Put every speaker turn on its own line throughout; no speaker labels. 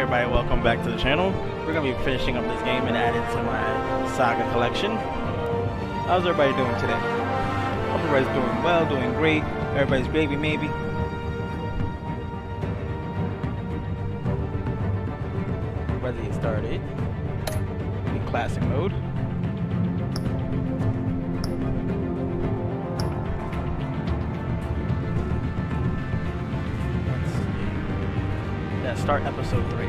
everybody, welcome back to the channel. We're going to be finishing up this game and adding to my saga collection. How's everybody doing today? Hope everybody's doing well, doing great. Everybody's gravy maybe. Ready to get started. In classic mode. Start episode 3.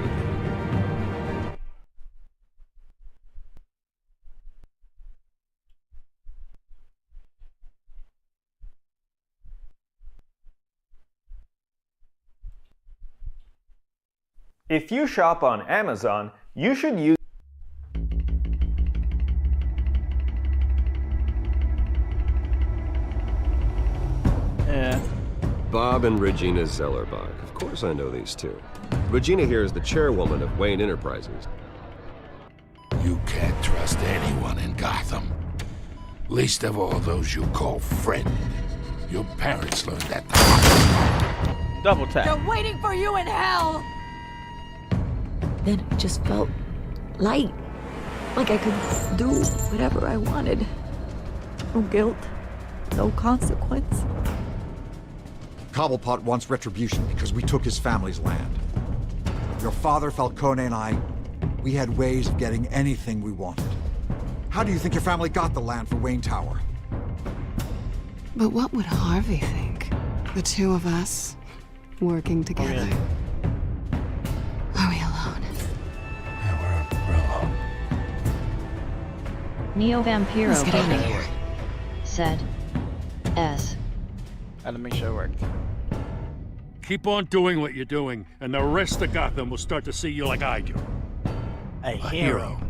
If you shop on Amazon, you should use
Bob and Regina Zellerbach. Of course I know these two. Regina here is the chairwoman of Wayne Enterprises.
You can't trust anyone in Gotham. Least of all those you call friend. Your parents learned that.
Double tap.
They're waiting for you in hell! Then it just felt light. Like I could do whatever I wanted. No guilt. No consequence.
Cobblepot wants retribution because we took his family's land. Your father, Falcone, and I, we had ways of getting anything we wanted. How do you think your family got the land for Wayne Tower?
But what would Harvey think? The two of us, working together. Are we alone?
Yeah, we're alone.
Neo Vampiro
Let's get out of here.
Said S.
Had to make sure it worked.
Keep on doing what you're doing, and the rest of Gotham will start to see you like I do.
A hero.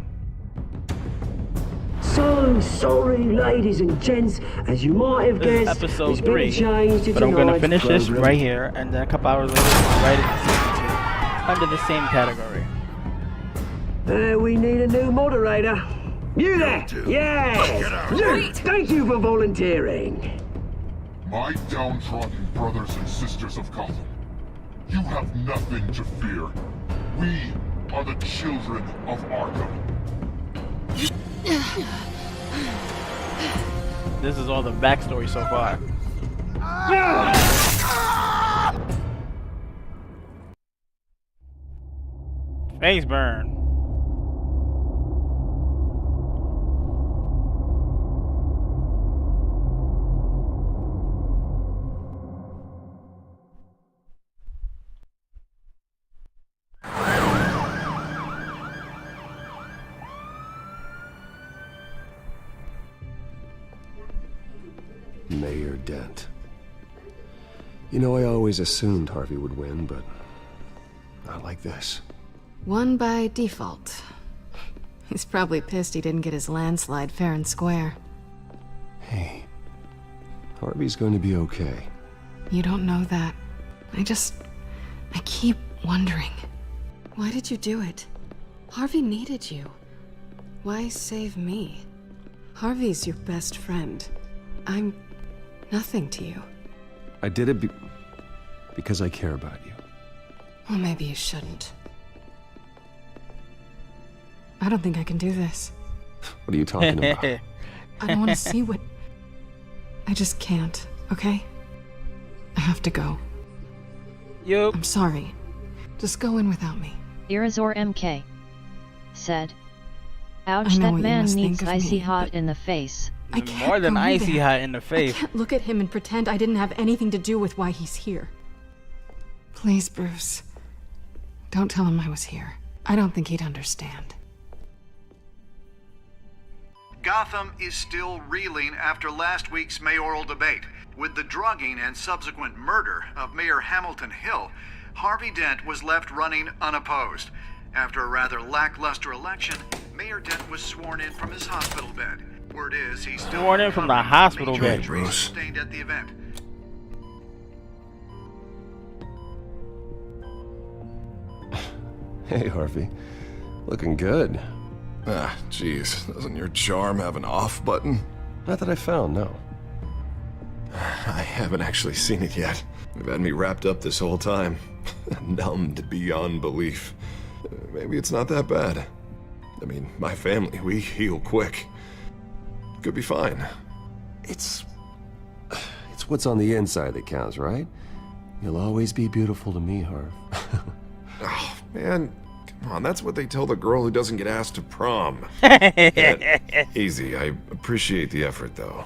So sorry, ladies and gents, as you might have
This is
guessed,
episode
it's
3,
been changed to
but I'm going to
tonight's
finish this
program.
right here, and then a couple hours later, right into season 2, under the same category.
We need a new moderator. You there? Yes! You! Thank you for volunteering.
My downtrodden brothers and sisters of Gotham, you have nothing to fear. We are the children of Arkham.
This is all the backstory so far. Face burn.
Mayor Dent. You know, I always assumed Harvey would win, but not like this.
Won by default. He's probably pissed he didn't get his landslide fair and square.
Hey, Harvey's going to be okay.
You don't know that. I keep wondering. Why did you do it? Harvey needed you. Why save me? Harvey's your best friend. I'm nothing to you.
I did it because I care about you.
Well, maybe you shouldn't. I don't think I can do this.
What are you talking about?
I don't want to see what... I just can't, okay? I have to go.
Yup.
I'm sorry. Just go in without me.
Irazor MK. Said. Ouch,
I know
that
what you
man
must
needs
think of
icy
me,
hot
but-
in the face.
I can't
More than
go
icy
there.
hot in the face.
I can't look at him and pretend I didn't have anything to do with why he's here. Please, Bruce. Don't tell him I was here. I don't think he'd understand.
Gotham is still reeling after last week's mayoral debate. With the drugging and subsequent murder of Mayor Hamilton Hill, Harvey Dent was left running unopposed. After a rather lackluster election, Mayor Dent was sworn in from his hospital bed. Word is he's still
Sworn in from the hospital
major
bed.
injuries sustained at the event.
Hey, Harvey. Looking good.
Ah, jeez. Doesn't your charm have an off button?
Not that I found, no.
I haven't actually seen it yet. You've had me wrapped up this whole time. Numbed beyond belief. Maybe it's not that bad. I mean, my family, we heal quick. Could be fine.
It's what's on the inside that counts, right? You'll always be beautiful to me, Harv.
Oh, man. Come on, that's what they tell the girl who doesn't get asked to prom. Yeah, easy. I appreciate the effort, though.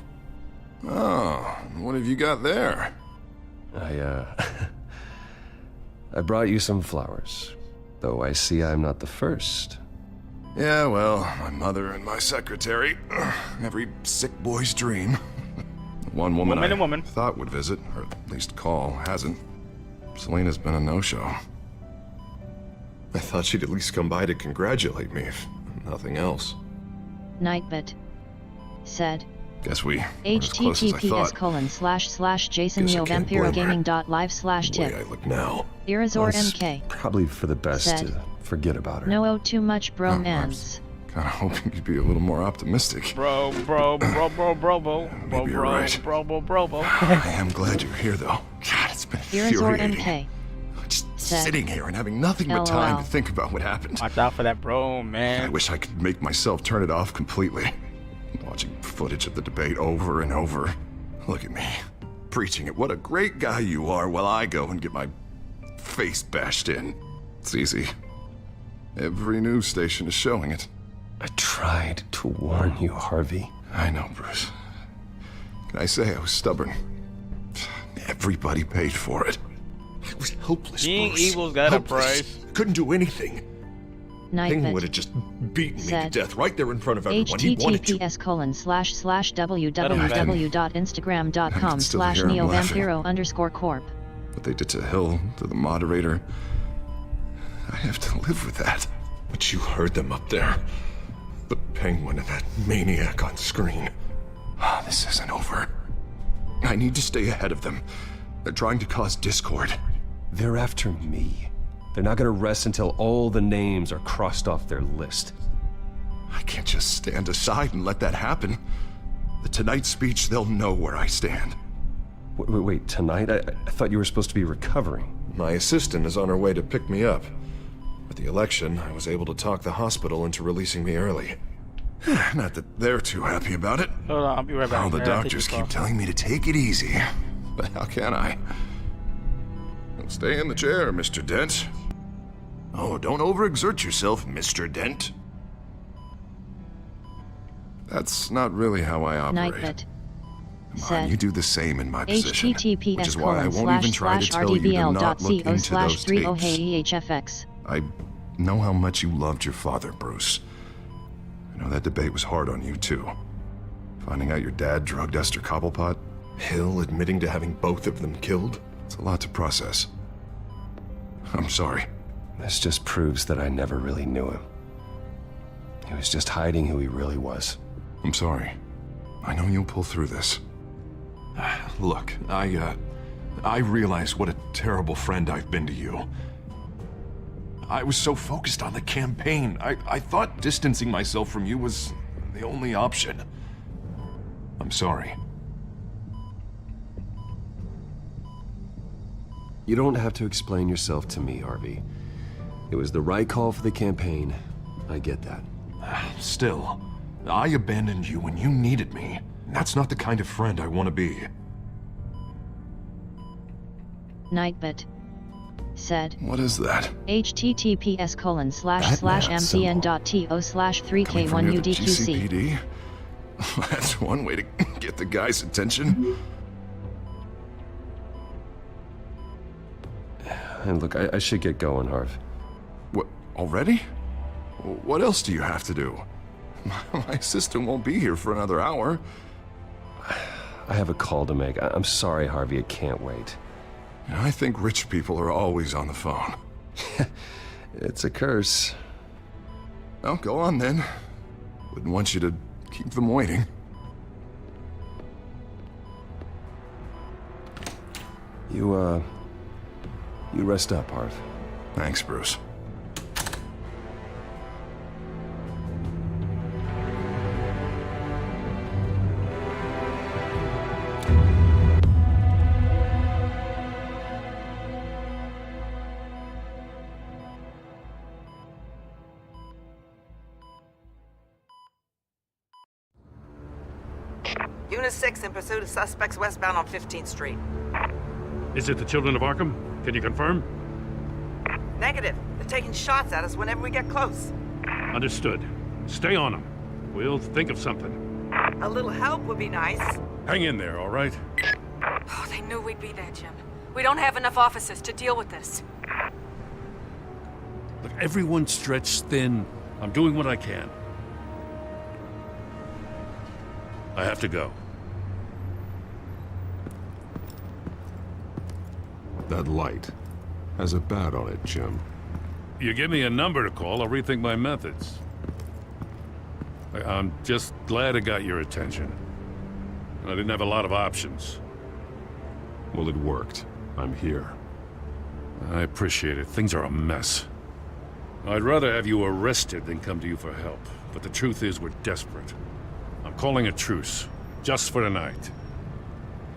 Oh, what have you got there?
I brought you some flowers. Though I see I'm not the first.
Yeah, well, my mother and my secretary. Every sick boy's dream. One woman I thought would visit, or at least call, hasn't. Selena's been a no-show. I thought she'd at least come by to congratulate me, if nothing else.
Nightbit said.
Guess we
https://jasonneo-vampirogaming.live/tip.
I look now.
Irazor MK.
Probably for the best
said,
to forget about her.
No too much bromance.
Kinda hoping you'd be a little more optimistic.
Bro.
Maybe you're right. I am glad you're here, though. God, it's been infuriating.
MK.
Just sitting here and having nothing but time to think about what happened.
Watch out for that bro, man.
I wish I could make myself turn it off completely. Watching footage of the debate over and over. Look at me, preaching it. What a great guy you are, while I go and get my face bashed in. It's easy. Every news station is showing it.
I tried to warn you, Harvey.
I know, Bruce. Can I say I was stubborn? Everybody paid for it. I was helpless,
Being
Bruce.
evil's got a price.
Couldn't do anything. Ping would have just beaten me to death right there in front of everyone. He wanted to.
https://www.instagram.com/neovampiro_corp.
What they did to Hill, to the moderator. I have to live with that. But you heard them up there. The Penguin and that maniac on screen. This isn't over. I need to stay ahead of them. They're trying to cause discord.
They're after me. They're not gonna rest until all the names are crossed off their list.
I can't just stand aside and let that happen. The Tonight speech, they'll know where I stand.
Wait, tonight? I thought you were supposed to be recovering.
My assistant is on her way to pick me up. With the election, I was able to talk the hospital into releasing me early. Not that they're too happy about it.
Hold on, I'll be right back.
All the doctors keep telling me to take it easy. But how can I? Stay in the chair, Mr. Dent. Oh, don't overexert yourself, Mr. Dent. That's not really how I operate.
Nightbit
Come on, you do the same in my position. Which is why I won't even try to tell you to not look into those tapes. I know how much you loved your father, Bruce. I know that debate was hard on you, too. Finding out your dad drugged Esther Cobblepot, Hill admitting to having both of them killed. It's a lot to process. I'm sorry.
This just proves that I never really knew him. He was just hiding who he really was.
I'm sorry. I know you'll pull through this. Look, I realize what a terrible friend I've been to you. I was so focused on the campaign. I thought distancing myself from you was the only option. I'm sorry.
You don't have to explain yourself to me, Harvey. It was the right call for the campaign. I get that.
Still, I abandoned you when you needed me. That's not the kind of friend I want to be.
Nightbit said.
What is that?
https://mcn.to/3k1udqc.
GCPD? That's one way to get the guy's attention.
And look, I should get going, Harv.
What, already? What else do you have to do? My assistant won't be here for another hour.
I have a call to make. I'm sorry, Harvey, I can't wait.
I think rich people are always on the phone.
It's a curse.
Well, go on then. Wouldn't want you to keep them waiting.
You rest up, Harv.
Thanks, Bruce.
Unit 6 in pursuit of suspects westbound on 15th Street.
Is it the Children of Arkham? Can you confirm?
Negative. They're taking shots at us whenever we get close.
Understood. Stay on them. We'll think of something.
A little help would be nice.
Hang in there, all right?
Oh, they knew we'd be there, Jim. We don't have enough officers to deal with this.
Look, everyone's stretched thin. I'm doing what I can. I have to go.
That light has a bat on it, Jim.
You give me a number to call, I'll rethink my methods. I'm just glad it got your attention. I didn't have a lot of options.
Well, it worked. I'm here.
I appreciate it. Things are a mess. I'd rather have you arrested than come to you for help. But the truth is, we're desperate. I'm calling a truce. Just for tonight.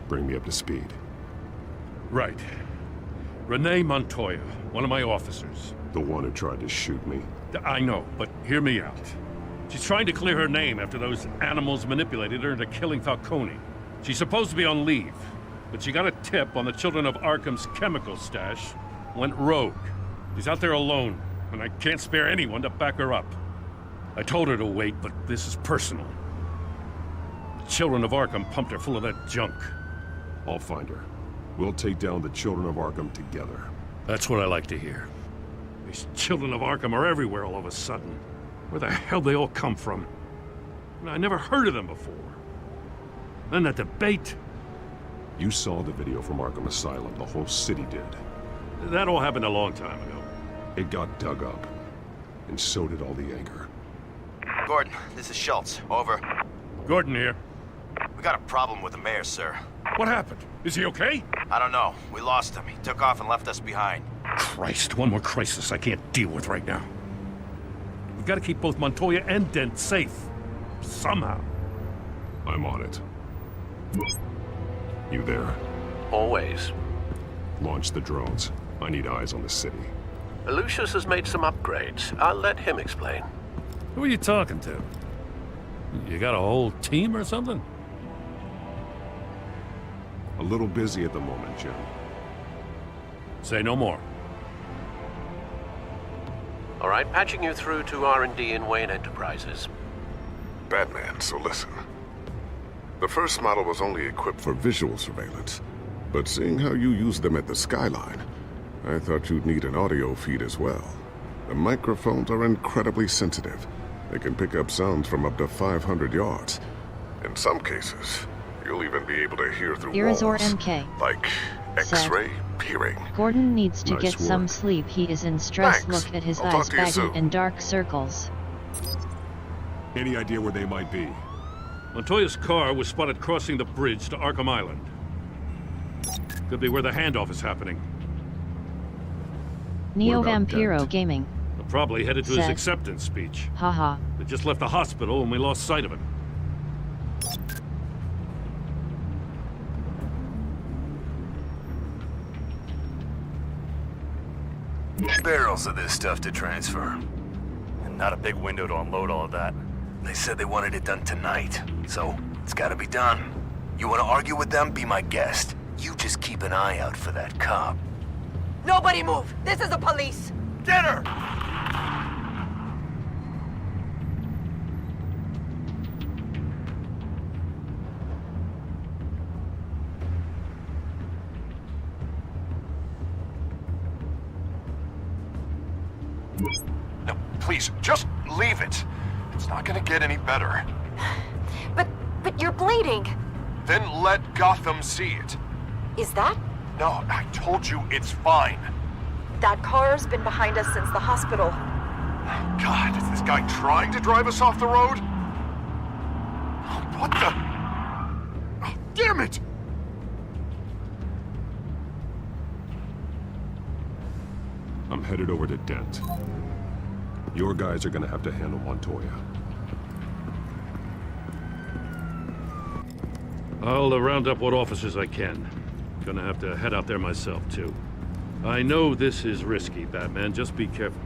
Bring me up to speed.
Right. Renee Montoya, one of my officers.
The one who tried to shoot me?
I know, but hear me out. She's trying to clear her name after those animals manipulated her into killing Falcone. She's supposed to be on leave, but she got a tip on the Children of Arkham's chemical stash, went rogue. She's out there alone, and I can't spare anyone to back her up. I told her to wait, but this is personal. The Children of Arkham pumped her full of that junk.
I'll find her. We'll take down the Children of Arkham together.
That's what I like to hear. These Children of Arkham are everywhere all of a sudden. Where the hell they all come from? I never heard of them before. Then that debate.
You saw the video from Arkham Asylum. The whole city did.
That all happened a long time ago.
It got dug up. And so did all the anger.
Gordon, this is Schultz. Over.
Gordon here.
We got a problem with the mayor, sir.
What happened? Is he okay?
I don't know. We lost him. He took off and left us behind.
Christ, one more crisis I can't deal with right now. We've got to keep both Montoya and Dent safe. Somehow.
I'm on it. You there?
Always.
Launch the drones. I need eyes on the city.
Lucius has made some upgrades. I'll let him explain.
Who are you talking to? You got a whole team or something?
A little busy at the moment, Jim.
Say no more.
All right, patching you through to R&D in Wayne Enterprises.
Batman, so listen. The first model was only equipped for visual surveillance, but seeing how you use them at the Skyline, I thought you'd need an audio feed as well. The microphones are incredibly sensitive. They can pick up sounds from up to 500 yards. In some cases, you'll even be able to hear through
Irizor
walls,
MK.
like X-ray peering.
Gordon needs to
Nice
get some
work.
sleep. He is in stress.
Thanks.
Look at his
I'll
eyes
talk to you
baggy
soon.
in dark circles.
Any idea where they might be?
Montoya's car was spotted crossing the bridge to Arkham Island. Could be where the handoff is happening.
Neo
about
Vampiro
Dent?
Gaming.
They're probably headed to his
Said.
acceptance speech.
Haha.
They just left the hospital and we lost sight of him.
Barrels of this stuff to transfer. And not a big window to unload all of that. They said they wanted it done tonight, so it's gotta be done. You wanna argue with them? Be my guest. You just keep an eye out for that cop.
Nobody move! This is the police!
Get her!
No, please, just leave it. It's not gonna get any better.
But you're bleeding.
Then let Gotham see it.
Is that?
No, I told you it's fine.
That car's been behind us since the hospital.
God, is this guy trying to drive us off the road? What the? Oh, damn it!
I'm headed over to Dent. Your guys are gonna have to handle Montoya.
I'll round up what officers I can. Gonna have to head out there myself, too. I know this is risky, Batman. Just be careful.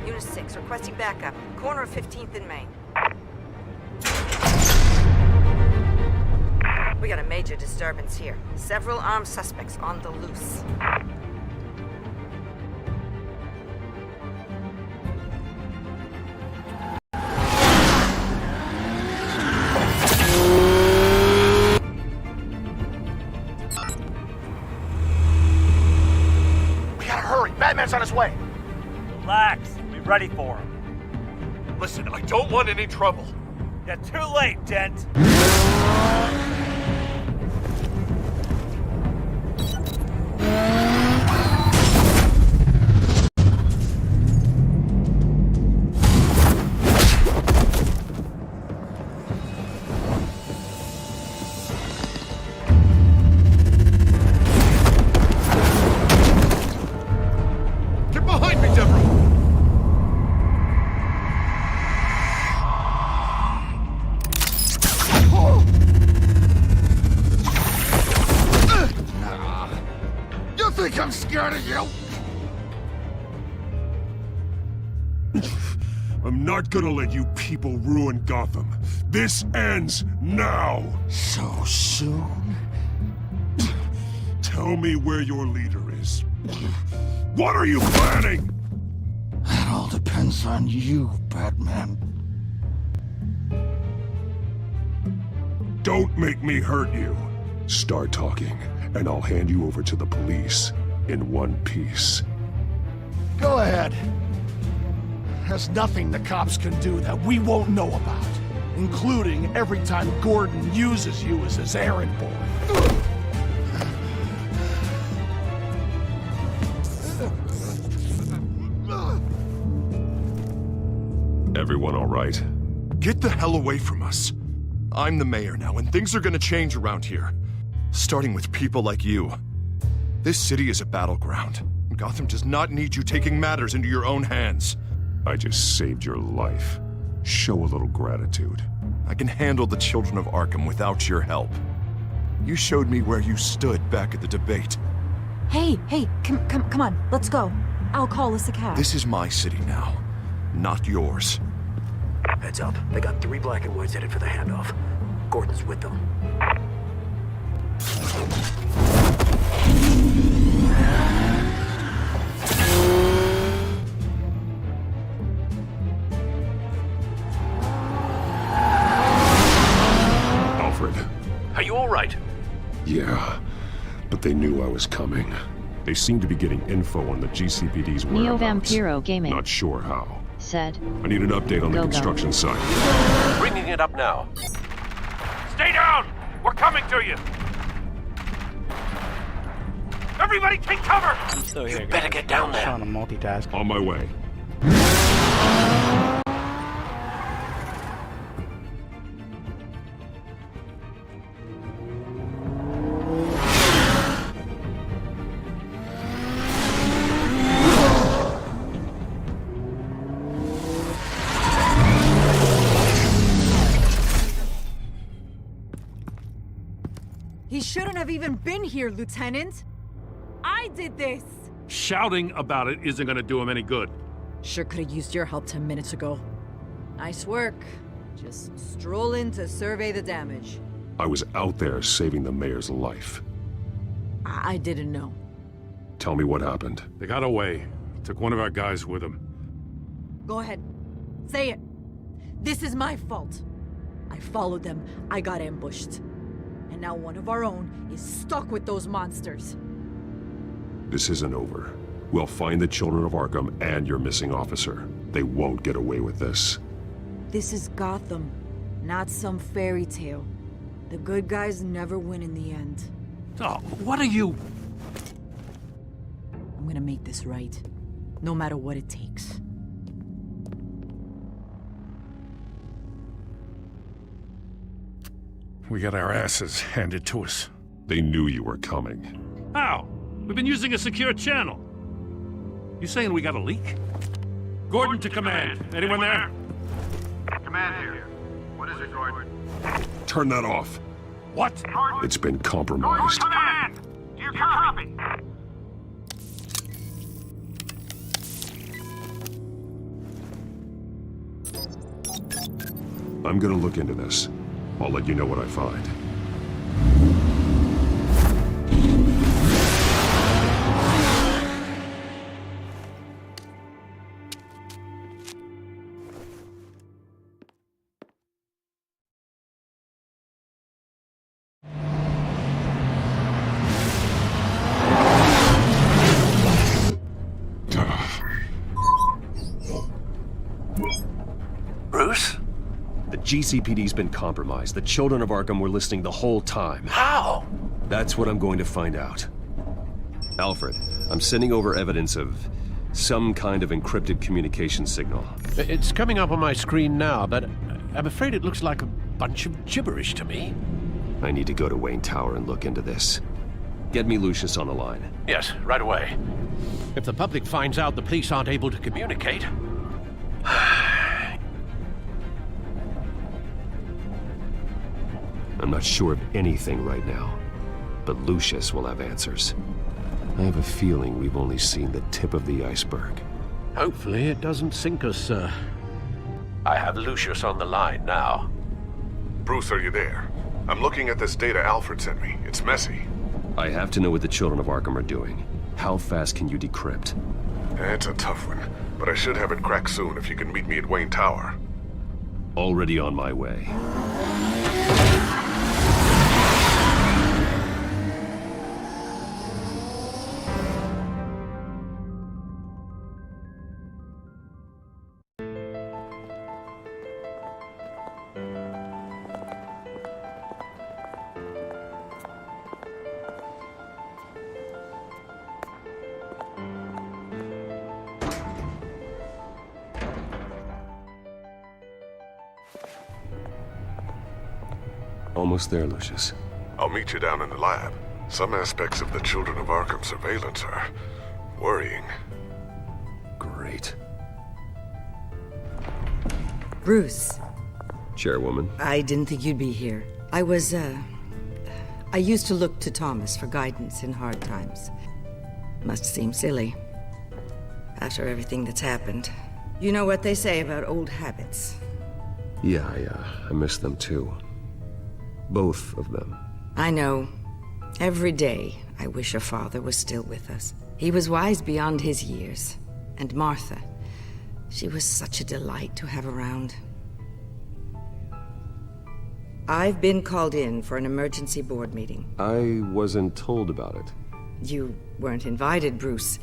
Unit 6, requesting backup. Corner of 15th and Main. We got a major disturbance here. Several armed suspects on the loose.
We gotta hurry. Batman's on his way.
Relax. Be ready for him.
Listen, I don't want any trouble.
You're too late, Dent.
Get behind me, Deborah! You think I'm scared of you?
I'm not gonna let you people ruin Gotham. This ends now!
So soon?
Tell me where your leader is. What are you planning?
That all depends on you, Batman.
Don't make me hurt you. Start talking, and I'll hand you over to the police in one piece.
Go ahead. There's nothing the cops can do that we won't know about, including every time Gordon uses you as his errand boy.
Everyone all right?
Get the hell away from us. I'm the mayor now, and things are gonna change around here. Starting with people like you. This city is a battleground. Gotham does not need you taking matters into your own hands.
I just saved your life. Show a little gratitude.
I can handle the children of Arkham without your help. You showed me where you stood back at the debate.
Hey, come on, let's go. I'll call us a cab.
This is my city now, not yours.
Heads up. They got 3 black and whites headed for the handoff. Gordon's with them.
Alfred.
Are you all right?
Yeah, but they knew I was coming. They seem to be getting info on the GCPD's
Neo
whereabouts.
Vampiro Gaming
Not sure how.
said.
I need an update on the
Go.
construction site.
Bringing it up now. Stay down! We're coming to you! Everybody take cover!
I'm still here, guys.
better get down there.
I'm trying to multitask.
On my way.
He shouldn't have even been here, Lieutenant. I did this.
Shouting about it isn't gonna do him any good.
Sure could have used your help 10 minutes ago. Nice work. Just stroll in to survey the damage.
I was out there saving the mayor's life.
I didn't know.
Tell me what happened.
They got away. Took one of our guys with them.
Go ahead. Say it. This is my fault. I followed them. I got ambushed. And now one of our own is stuck with those monsters.
This isn't over. We'll find the children of Arkham and your missing officer. They won't get away with this.
This is Gotham, not some fairy tale. The good guys never win in the end.
Oh, what are you?
I'm gonna make this right, no matter what it takes.
We got our asses handed to us.
They knew you were coming.
How? We've been using a secure channel. You saying we got a leak? Gordon to command. Anyone there?
Command here. What is it, Gordon?
Turn that off.
What?
It's been compromised.
Command! Do you copy?
I'm gonna look into this. I'll let you know what I find.
Bruce?
The GCPD's been compromised. The children of Arkham were listening the whole time.
How?
That's what I'm going to find out. Alfred, I'm sending over evidence of some kind of encrypted communication signal.
It's coming up on my screen now, but I'm afraid it looks like a bunch of gibberish to me.
I need to go to Wayne Tower and look into this. Get me Lucius on the line.
Yes, right away. If the public finds out the police aren't able to communicate...
I'm not sure of anything right now, but Lucius will have answers. I have a feeling we've only seen the tip of the iceberg.
Hopefully it doesn't sink us, sir. I have Lucius on the line now.
Bruce, are you there? I'm looking at this data Alfred sent me. It's messy.
I have to know what the children of Arkham are doing. How fast can you decrypt?
It's a tough one, but I should have it cracked soon if you can meet me at Wayne Tower.
Already on my way. Almost there, Lucius.
I'll meet you down in the lab. Some aspects of the Children of Arkham surveillance are worrying.
Great.
Bruce.
Chairwoman.
I didn't think you'd be here. I used to look to Thomas for guidance in hard times. Must seem silly. After everything that's happened. You know what they say about old habits.
Yeah, I miss them too. Both of them.
I know. Every day, I wish your father was still with us. He was wise beyond his years. And Martha, she was such a delight to have around. I've been called in for an emergency board meeting.
I wasn't told about it.
You weren't invited, Bruce.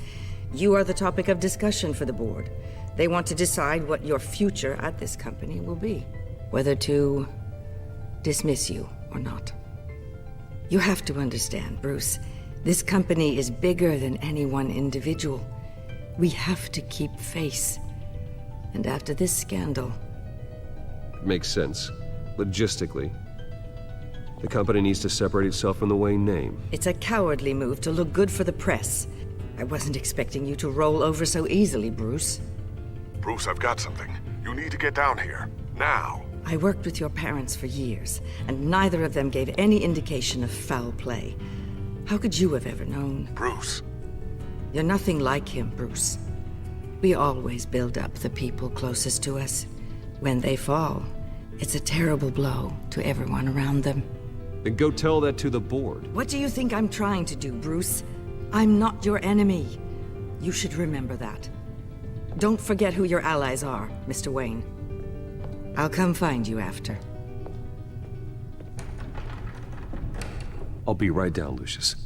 You are the topic of discussion for the board. They want to decide what your future at this company will be. Whether to dismiss you or not. You have to understand, Bruce. This company is bigger than any one individual. We have to keep face. And after this scandal...
Makes sense. Logistically. The company needs to separate itself from the Wayne name.
It's a cowardly move to look good for the press. I wasn't expecting you to roll over so easily, Bruce.
Bruce, I've got something. You need to get down here. Now.
I worked with your parents for years, and neither of them gave any indication of foul play. How could you have ever known?
Bruce.
You're nothing like him, Bruce. We always build up the people closest to us. When they fall, it's a terrible blow to everyone around them.
Then go tell that to the board.
What do you think I'm trying to do, Bruce? I'm not your enemy. You should remember that. Don't forget who your allies are, Mr. Wayne. I'll come find you after.
I'll be right down, Lucius.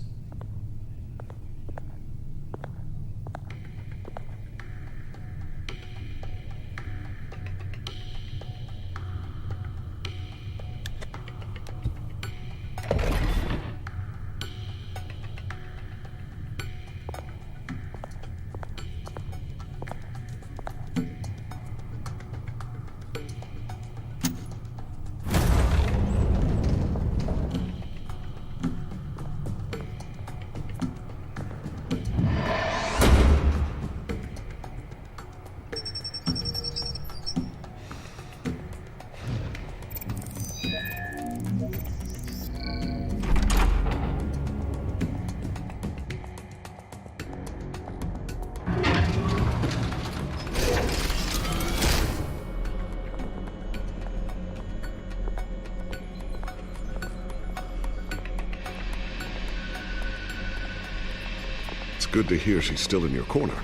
good to hear she's still in your corner.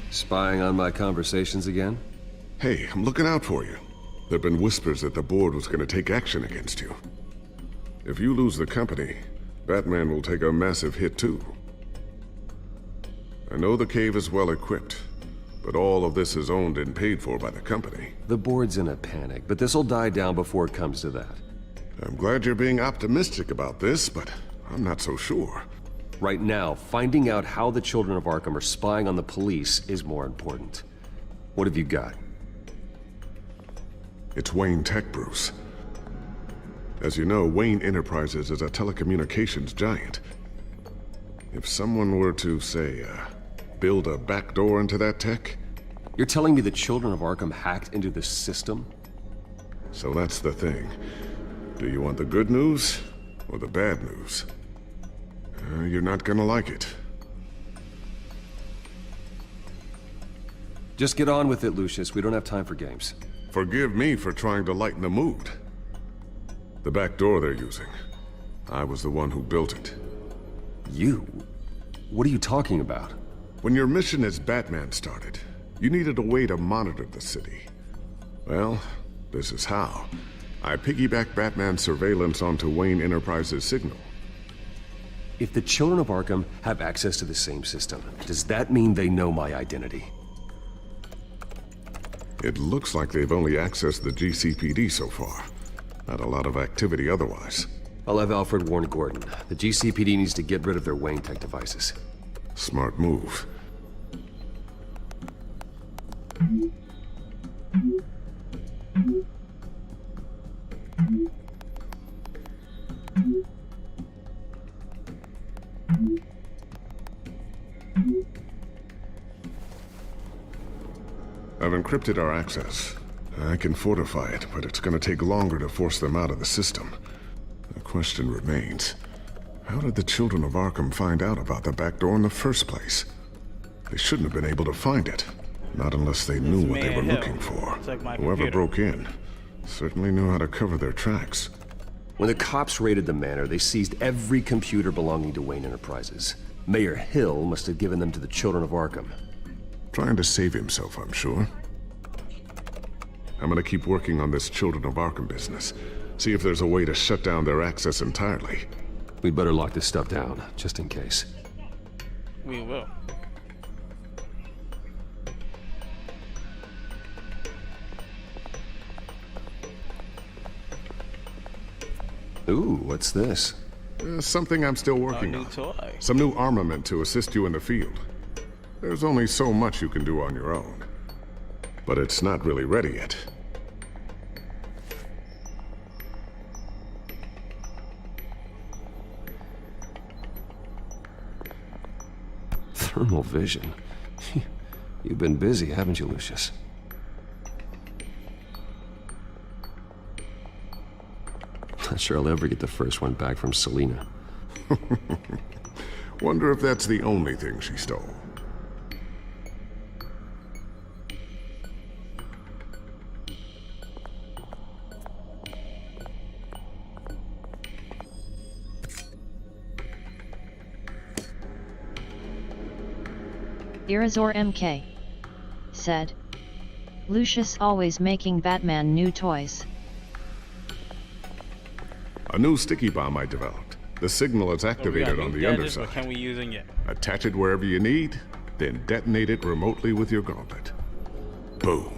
Spying on my conversations again?
Hey, I'm looking out for you. There've been whispers that the board was going to take action against you. If you lose the company, Batman will take a massive hit too. I know the cave is well equipped, but all of this is owned and paid for by the company.
The board's in a panic, but this'll die down before it comes to that.
I'm glad you're being optimistic about this, but I'm not so sure.
Right now, finding out how the children of Arkham are spying on the police is more important. What have you got?
It's Wayne Tech, Bruce. As you know, Wayne Enterprises is a telecommunications giant. If someone were to, say, build a backdoor into that tech...
You're telling me the children of Arkham hacked into the system?
So that's the thing. Do you want the good news or the bad news? You're not gonna like it.
Just get on with it, Lucius. We don't have time for games.
Forgive me for trying to lighten the mood. The back door they're using, I was the one who built it.
You? What are you talking about?
When your mission as Batman started, you needed a way to monitor the city. Well, this is how. I piggybacked Batman's surveillance onto Wayne Enterprises' signal.
If the children of Arkham have access to the same system, does that mean they know my identity?
It looks like they've only accessed the GCPD so far. Not a lot of activity otherwise.
I'll have Alfred warn Gordon. The GCPD needs to get rid of their Wayne Tech devices.
Smart move. I've encrypted our access. I can fortify it, but it's gonna take longer to force them out of the system. The question remains, how did the children of Arkham find out about the back door in the first place? They shouldn't have been able to find it. Not unless they knew what they were looking for. Whoever broke in certainly knew how to cover their tracks.
When the cops raided the manor, they seized every computer belonging to Wayne Enterprises. Mayor Hill must have given them to the children of Arkham.
Trying to save himself, I'm sure. I'm gonna keep working on this Children of Arkham business. See if there's a way to shut down their access entirely.
We'd better lock this stuff down, just in case.
We will.
Ooh, what's this?
Something I'm still working on.
Toy.
Some new armament to assist you in the field. There's only so much you can do on your own. But it's not really ready yet.
Thermal vision. You've been busy, haven't you, Lucius? Not sure I'll ever get the first one back from Selina.
Wonder if that's the only thing she stole.
Irazor MK said, Lucius always making Batman new toys.
A new sticky bomb I developed. The signal is activated on the underside.
But can we use it yet?
Attach it wherever you need, then detonate it remotely with your gauntlet. Boom.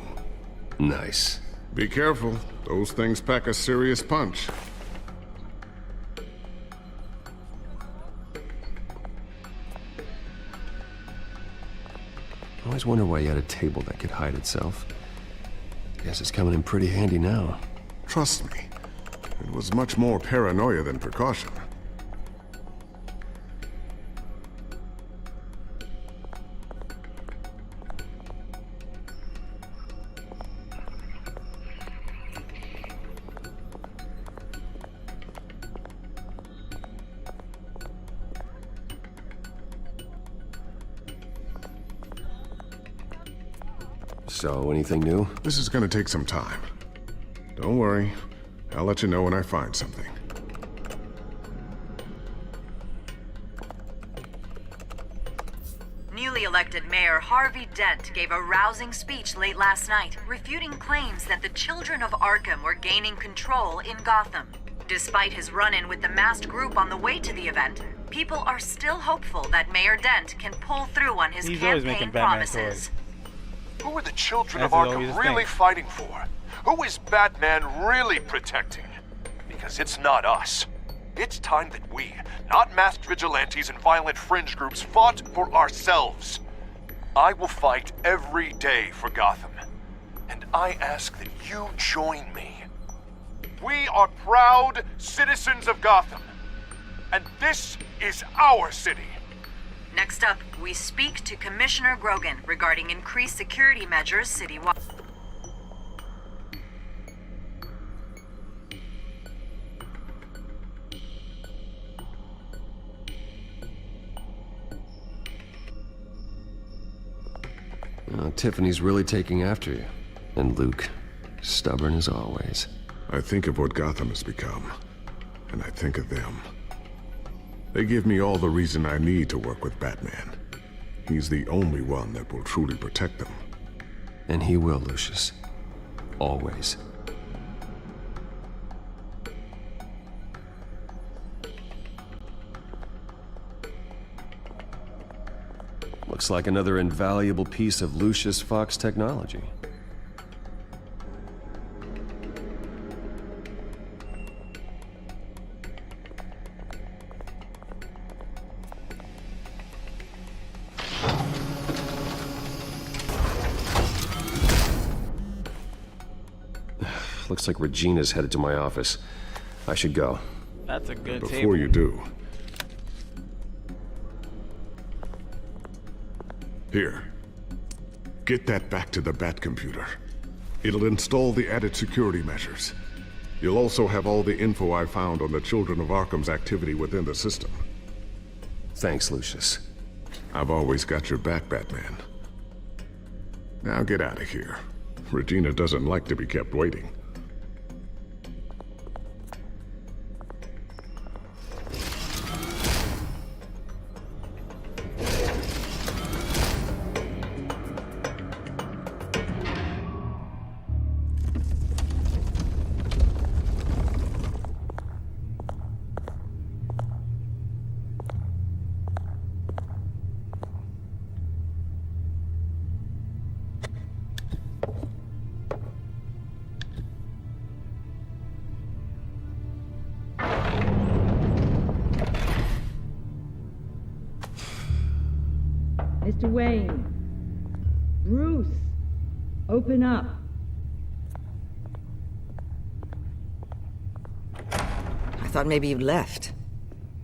Nice.
Be careful. Those things pack a serious punch.
I always wonder why you had a table that could hide itself. Guess it's coming in pretty handy now.
Trust me. It was much more paranoia than precaution.
So, anything new?
This is gonna take some time. Don't worry. I'll let you know when I find something.
elected Mayor Harvey Dent gave a rousing speech late last night, refuting claims that the children of Arkham were gaining control in Gotham. Despite his run-in with the masked group on the way to the event, people are still hopeful that Mayor Dent can pull through on his campaign promises.
Who are the children of Arkham really fighting for? Who is Batman really protecting? Because it's not us. It's time that we, not masked vigilantes and violent fringe groups, fought for ourselves. I will fight every day for Gotham. And I ask that you join me. We are proud citizens of Gotham. And this is our city.
Next up, we speak to Commissioner Grogan regarding increased security measures citywide.
Tiffany's really taking after you. And Luke, stubborn as always.
I think of what Gotham has become, and I think of them. They give me all the reason I need to work with Batman. He's the only one that will truly protect them.
And he will, Lucius. Always. Looks like another invaluable piece of Lucius Fox technology. Looks like Regina's headed to my office. I should go.
That's a good table.
Before you do... Here. Get that back to the Bat computer. It'll install the added security measures. You'll also have all the info I found on the Children of Arkham's activity within the system.
Thanks, Lucius.
I've always got your back, Batman. Now get out of here. Regina doesn't like to be kept waiting.
Mr. Wayne. Bruce. Open up. I thought maybe you'd left.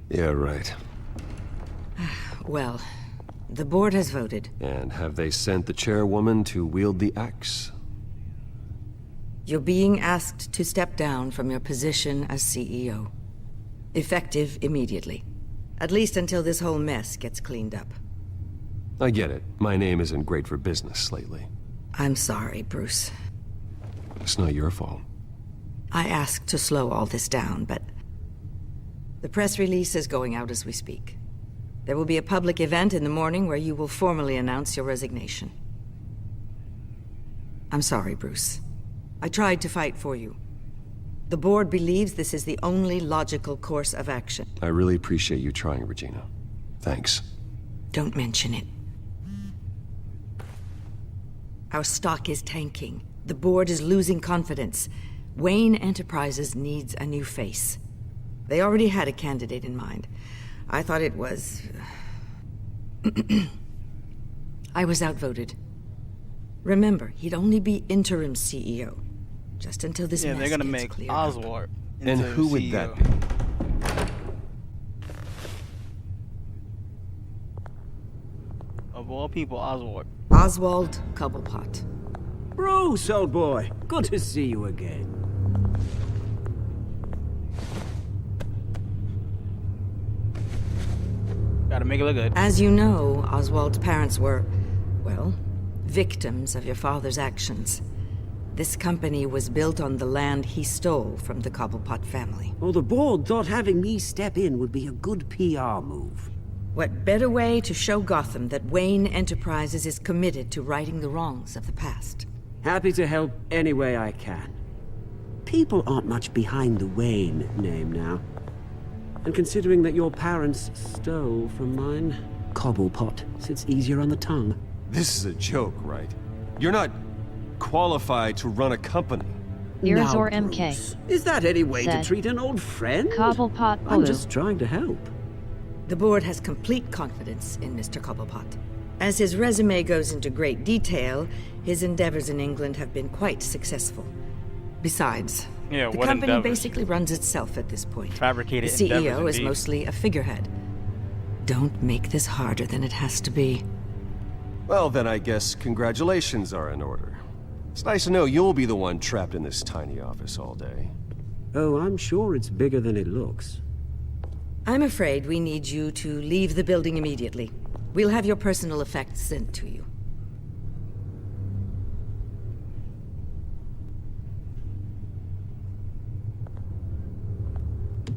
Yeah, right.
Well, the board has voted.
And have they sent the chairwoman to wield the axe?
You're being asked to step down from your position as CEO. Effective immediately. At least until this whole mess gets cleaned up.
I get it. My name isn't great for business lately.
I'm sorry, Bruce.
It's not your fault.
I asked to slow all this down, but... the press release is going out as we speak. There will be a public event in the morning where you will formally announce your resignation. I'm sorry, Bruce. I tried to fight for you. The board believes this is the only logical course of action.
I really appreciate you trying, Regina. Thanks.
Don't mention it. Our stock is tanking. The board is losing confidence. Wayne Enterprises needs a new face. They already had a candidate in mind. I thought it was... I was outvoted. Remember, he'd only be interim CEO. Just until this mess
they're gonna
gets
make
cleared
Oswald
up.
And who would that be?
Of all people, Oswald.
Oswald Cobblepot.
Bruce, old boy. Good to see you again.
Gotta make it look good.
As you know, Oswald's parents were, well, victims of your father's actions. This company was built on the land he stole from the Cobblepot family.
Well, the board thought having me step in would be a good PR move.
What better way to show Gotham that Wayne Enterprises is committed to righting the wrongs of the past?
Happy to help any way I can. People aren't much behind the Wayne name now. And considering that your parents stole from mine, Cobblepot sits easier on the tongue.
This is a joke, right? You're not qualified to run a company.
Irazor
Now,
MK.
Bruce, is that any way to
Said.
treat an old friend?
Cobblepot
I'm
Blue.
just trying to help.
The board has complete confidence in Mr. Cobblepot. As his resume goes into great detail, his endeavors in England have been quite successful. Besides,
Yeah,
the
what
company
endeavors?
basically runs itself at this point.
Fabricated
The CEO
endeavors,
is
indeed.
mostly a figurehead. Don't make this harder than it has to be.
Well, then I guess congratulations are in order. It's nice to know you'll be the one trapped in this tiny office all day.
Oh, I'm sure it's bigger than it looks.
I'm afraid we need you to leave the building immediately. We'll have your personal effects sent to you.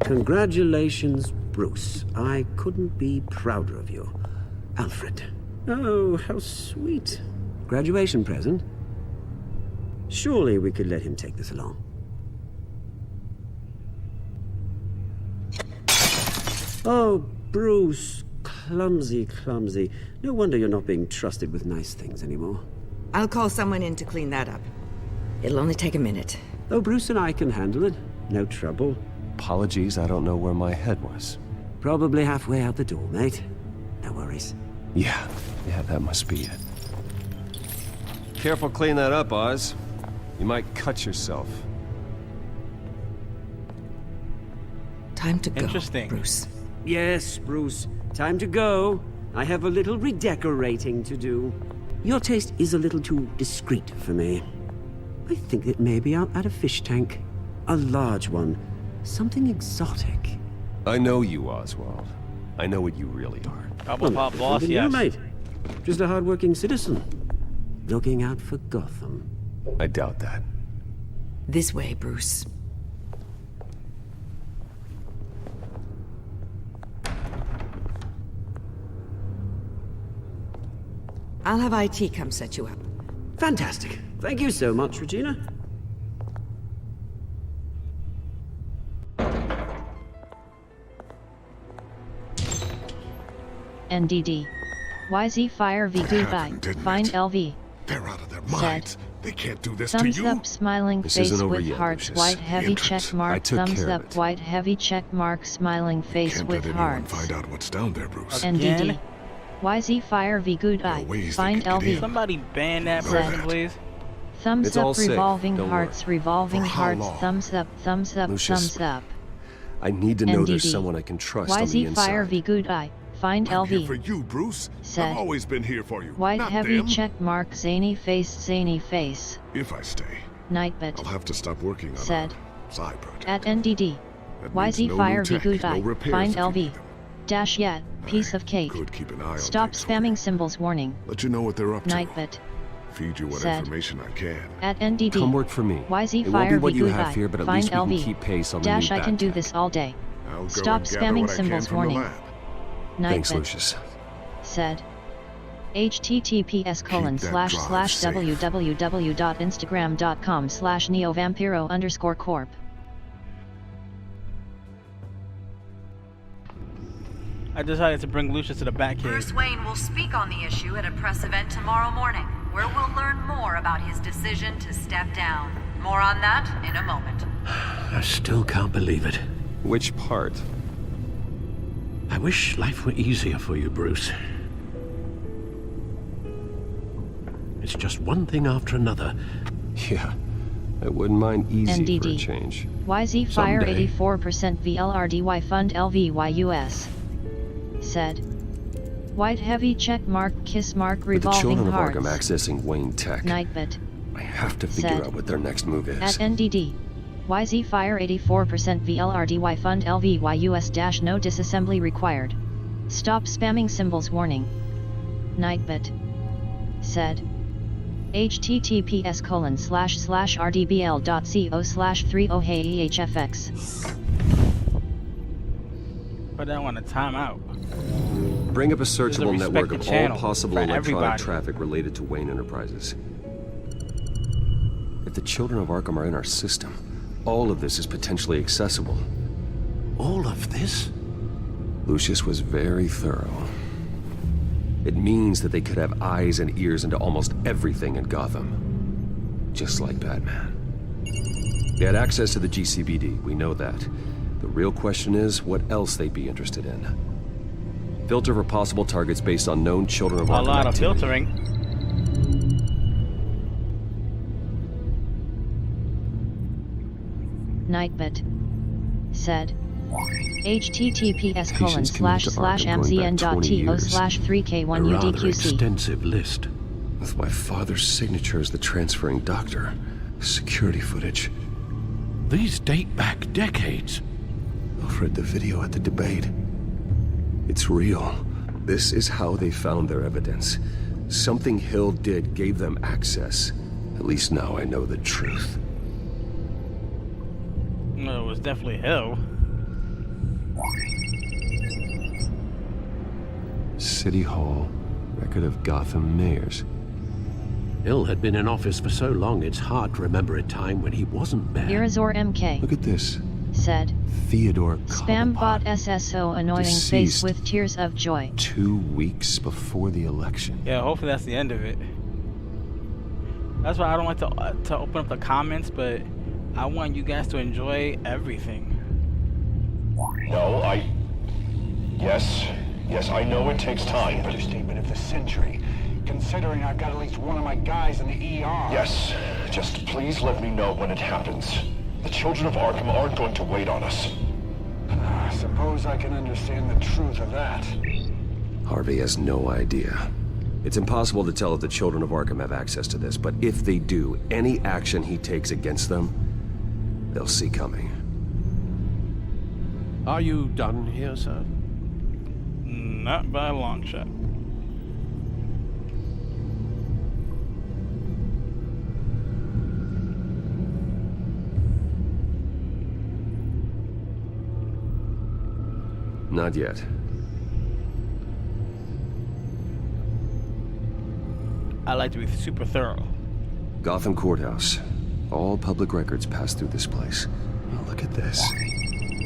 Congratulations, Bruce. I couldn't be prouder of you. Alfred. Oh, how sweet. Graduation present? Surely we could let him take this along. Oh, Bruce. Clumsy, clumsy. No wonder you're not being trusted with nice things anymore.
I'll call someone in to clean that up. It'll only take a minute.
Oh, Bruce and I can handle it. No trouble.
Apologies, I don't know where my head was.
Probably halfway out the door, mate. No worries.
Yeah, that must be it. Careful clean that up, Oz. You might cut yourself.
Time to go,
Interesting.
Bruce.
Yes, Bruce. Time to go. I have a little redecorating to do. Your taste is a little too discreet for me. I think that maybe I'll add a fish tank. A large one. Something exotic.
I know you, Oswald. I know what you really are.
Cobblepot boss,
You,
yes.
mate. Just a hard-working citizen. Looking out for Gotham.
I doubt that.
This way, Bruce. I'll have IT come set you up.
Fantastic. Thank you so much, Regina.
NDD. YZ Fire V Goodbye. Find LV.
They're out of their
Said.
minds. They can't do this to
Thumbs
you.
up smiling
This
face
isn't over
with
yet,
hearts,
Lucius.
white heavy
entrance.
check mark,
I took
thumbs
care of
up,
it.
white heavy check mark, smiling face
Can't
with
let anyone
hearts.
find out what's down there, Bruce.
NDD. YZ Fire V Goodbye.
ways they
Find
can get
LV.
in.
Somebody ban that
Know
person,
that.
please.
Thumbs
It's all
up,
safe.
revolving
Don't
hearts,
worry.
revolving
For how
hearts,
long?
thumbs up,
Lucius,
thumbs up.
I need to know there's
NDD.
someone I can trust on the
YZ
inside.
Fire V Goodbye. Find
I'm here for
LV.
you, Bruce.
Said.
I've always been here for you.
White
not
heavy
them.
check mark, zany face, zany face.
If I stay,
Nightbit.
I'll have to stop working on
Said.
a side project.
At NDD.
That means
YZ
no
Fire
new
V
tech, no
Goodbye.
repairs
Find
if you
LV.
need them.
Dash yet. Piece of cake.
Could keep an eye on
Stop
things for
spamming
you.
symbols warning.
Let you know what they're up to.
Nightbit.
Feed you what
Said.
information I can.
At NDD.
Come work for me.
YZ
It won't
Fire
be
V
what you
Goodbye.
have here, but at
Find
least we
LV.
can keep pace on the
Dash
new
I can do
Bat
this all day.
I'll go
Stop
and gather
spamming
what I can
symbols
from
warning.
the lab.
Thanks,
Nightbit.
Lucius.
Said. https://www.instagram.com/neovampiro_corp.
I decided to bring Lucius to the Batcave.
Bruce Wayne will speak on the issue at a press event tomorrow morning, where we'll learn more about his decision to step down. More on that in a moment.
I still can't believe it.
Which part?
I wish life were easier for you, Bruce. It's just one thing after another.
Yeah, I wouldn't mind easy for a
NDD.
change.
YZ Fire
Someday.
84% VLRDY Fund LVYUS. Said. White heavy check mark, kiss mark,
With the
revolving
children of
hearts.
Arkham accessing Wayne Tech,
Nightbit.
I have to figure
Said.
out what their next move is.
At NDD. YZ Fire 84% VLRDY Fund LVYUS- no disassembly required. Stop spamming symbols warning. Nightbit. Said. https://rdbl.co/30heyehfx.
But I want to time out.
bring up a searchable network of all possible electronic
everybody.
traffic related to Wayne Enterprises. If the children of Arkham are in our system, all of this is potentially accessible.
All of this?
Lucius was very thorough. It means that they could have eyes and ears into almost everything in Gotham. Just like Batman. They had access to the GCPD, we know that. The real question is, what else they'd be interested in. Filter for possible targets based on known children of Arkham
A lot of
activity.
filtering.
Nightbit said https://mzn.to/3k1udqc.
Extensive list.
With my father's signature as the transferring doctor. Security footage.
These date back decades.
I've read the video at the debate. It's real. This is how they found their evidence. Something Hill did gave them access. At least now I know the truth.
No, it was definitely Hill.
City Hall, record of Gotham mayors.
Hill had been in office for so long, it's hard to remember a time when he wasn't bad.
Irazor MK.
Look at this.
Said.
Theodore
Spam bot SSO annoying
deceased
face with tears of joy.
2 weeks before the election.
Yeah, hopefully that's the end of it. That's why I don't like to open up the comments, but I want you guys to enjoy everything.
No, Yes, I know it takes time, but...
Understatement of the century. Considering I've got at least one of my guys in the ER.
Yes, just please let me know when it happens. The children of Arkham aren't going to wait on us.
I suppose I can understand the truth of that.
Harvey has no idea. It's impossible to tell if the children of Arkham have access to this, but if they do, any action he takes against them, they'll see coming.
Are you done here, sir?
Not by a long shot.
Not yet.
I like to be super thorough.
Gotham Courthouse. All public records pass through this place. Oh, look at this.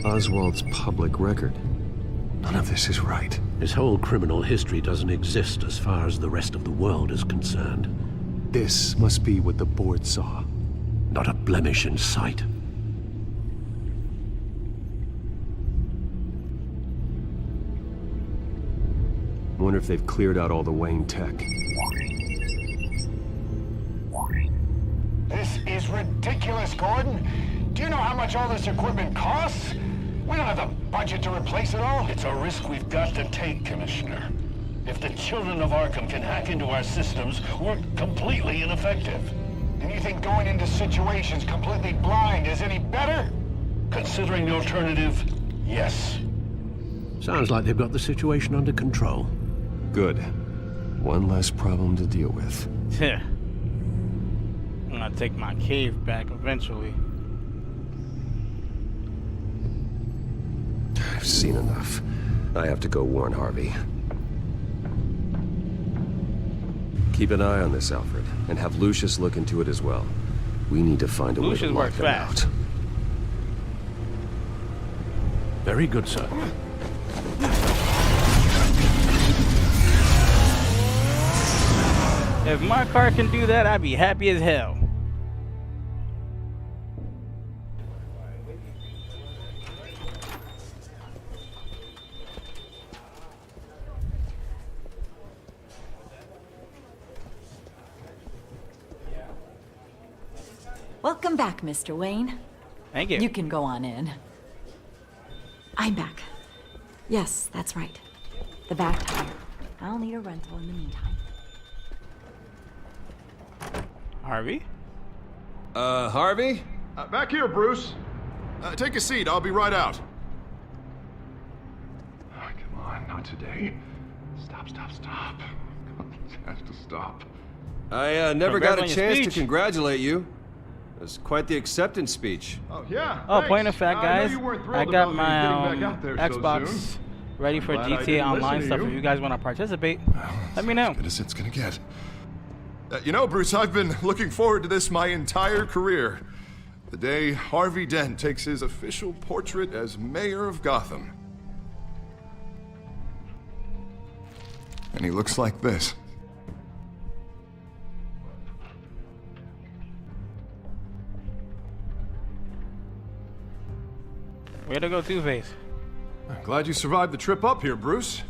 Oswald's public record. None of this is right.
His whole criminal history doesn't exist as far as the rest of the world is concerned.
This must be what the board saw.
Not a blemish in sight.
Wonder if they've cleared out all the Wayne tech.
This is ridiculous, Gordon. Do you know how much all this equipment costs? We don't have the budget to replace it all.
It's a risk we've got to take, Commissioner. If the children of Arkham can hack into our systems, we're completely ineffective.
And you think going into situations completely blind is any better?
Considering the alternative, yes.
Sounds like they've got the situation under control.
Good. One less problem to deal with.
Yeah. I'm gonna take my cave back eventually.
I've seen enough. I have to go warn Harvey. Keep an eye on this, Alfred, and have Lucius look into it as well. We need to find a way to lock them out.
Very good, sir.
If my car can do that, I'd be happy as hell.
Welcome back, Mr. Wayne.
Thank you.
You can go on in. I'm back. Yes, that's right. The back tire. I'll need a rental in the meantime.
Harvey?
Harvey?
Back here, Bruce. Take a seat. I'll be right out. Oh, come on, not today. Stop. I have to stop.
I never got a chance to congratulate you. It was quite the acceptance speech.
Oh, yeah.
Oh,
thanks.
point of fact, guys, I got my Xbox ready for GTA Online stuff. If you guys want to participate, let me know.
As good as it's gonna get. You know, Bruce, I've been looking forward to this my entire career. The day Harvey Dent takes his official portrait as mayor of Gotham. And he looks like this.
Way to go, Two-Face.
I'm glad you survived the trip up here, Bruce.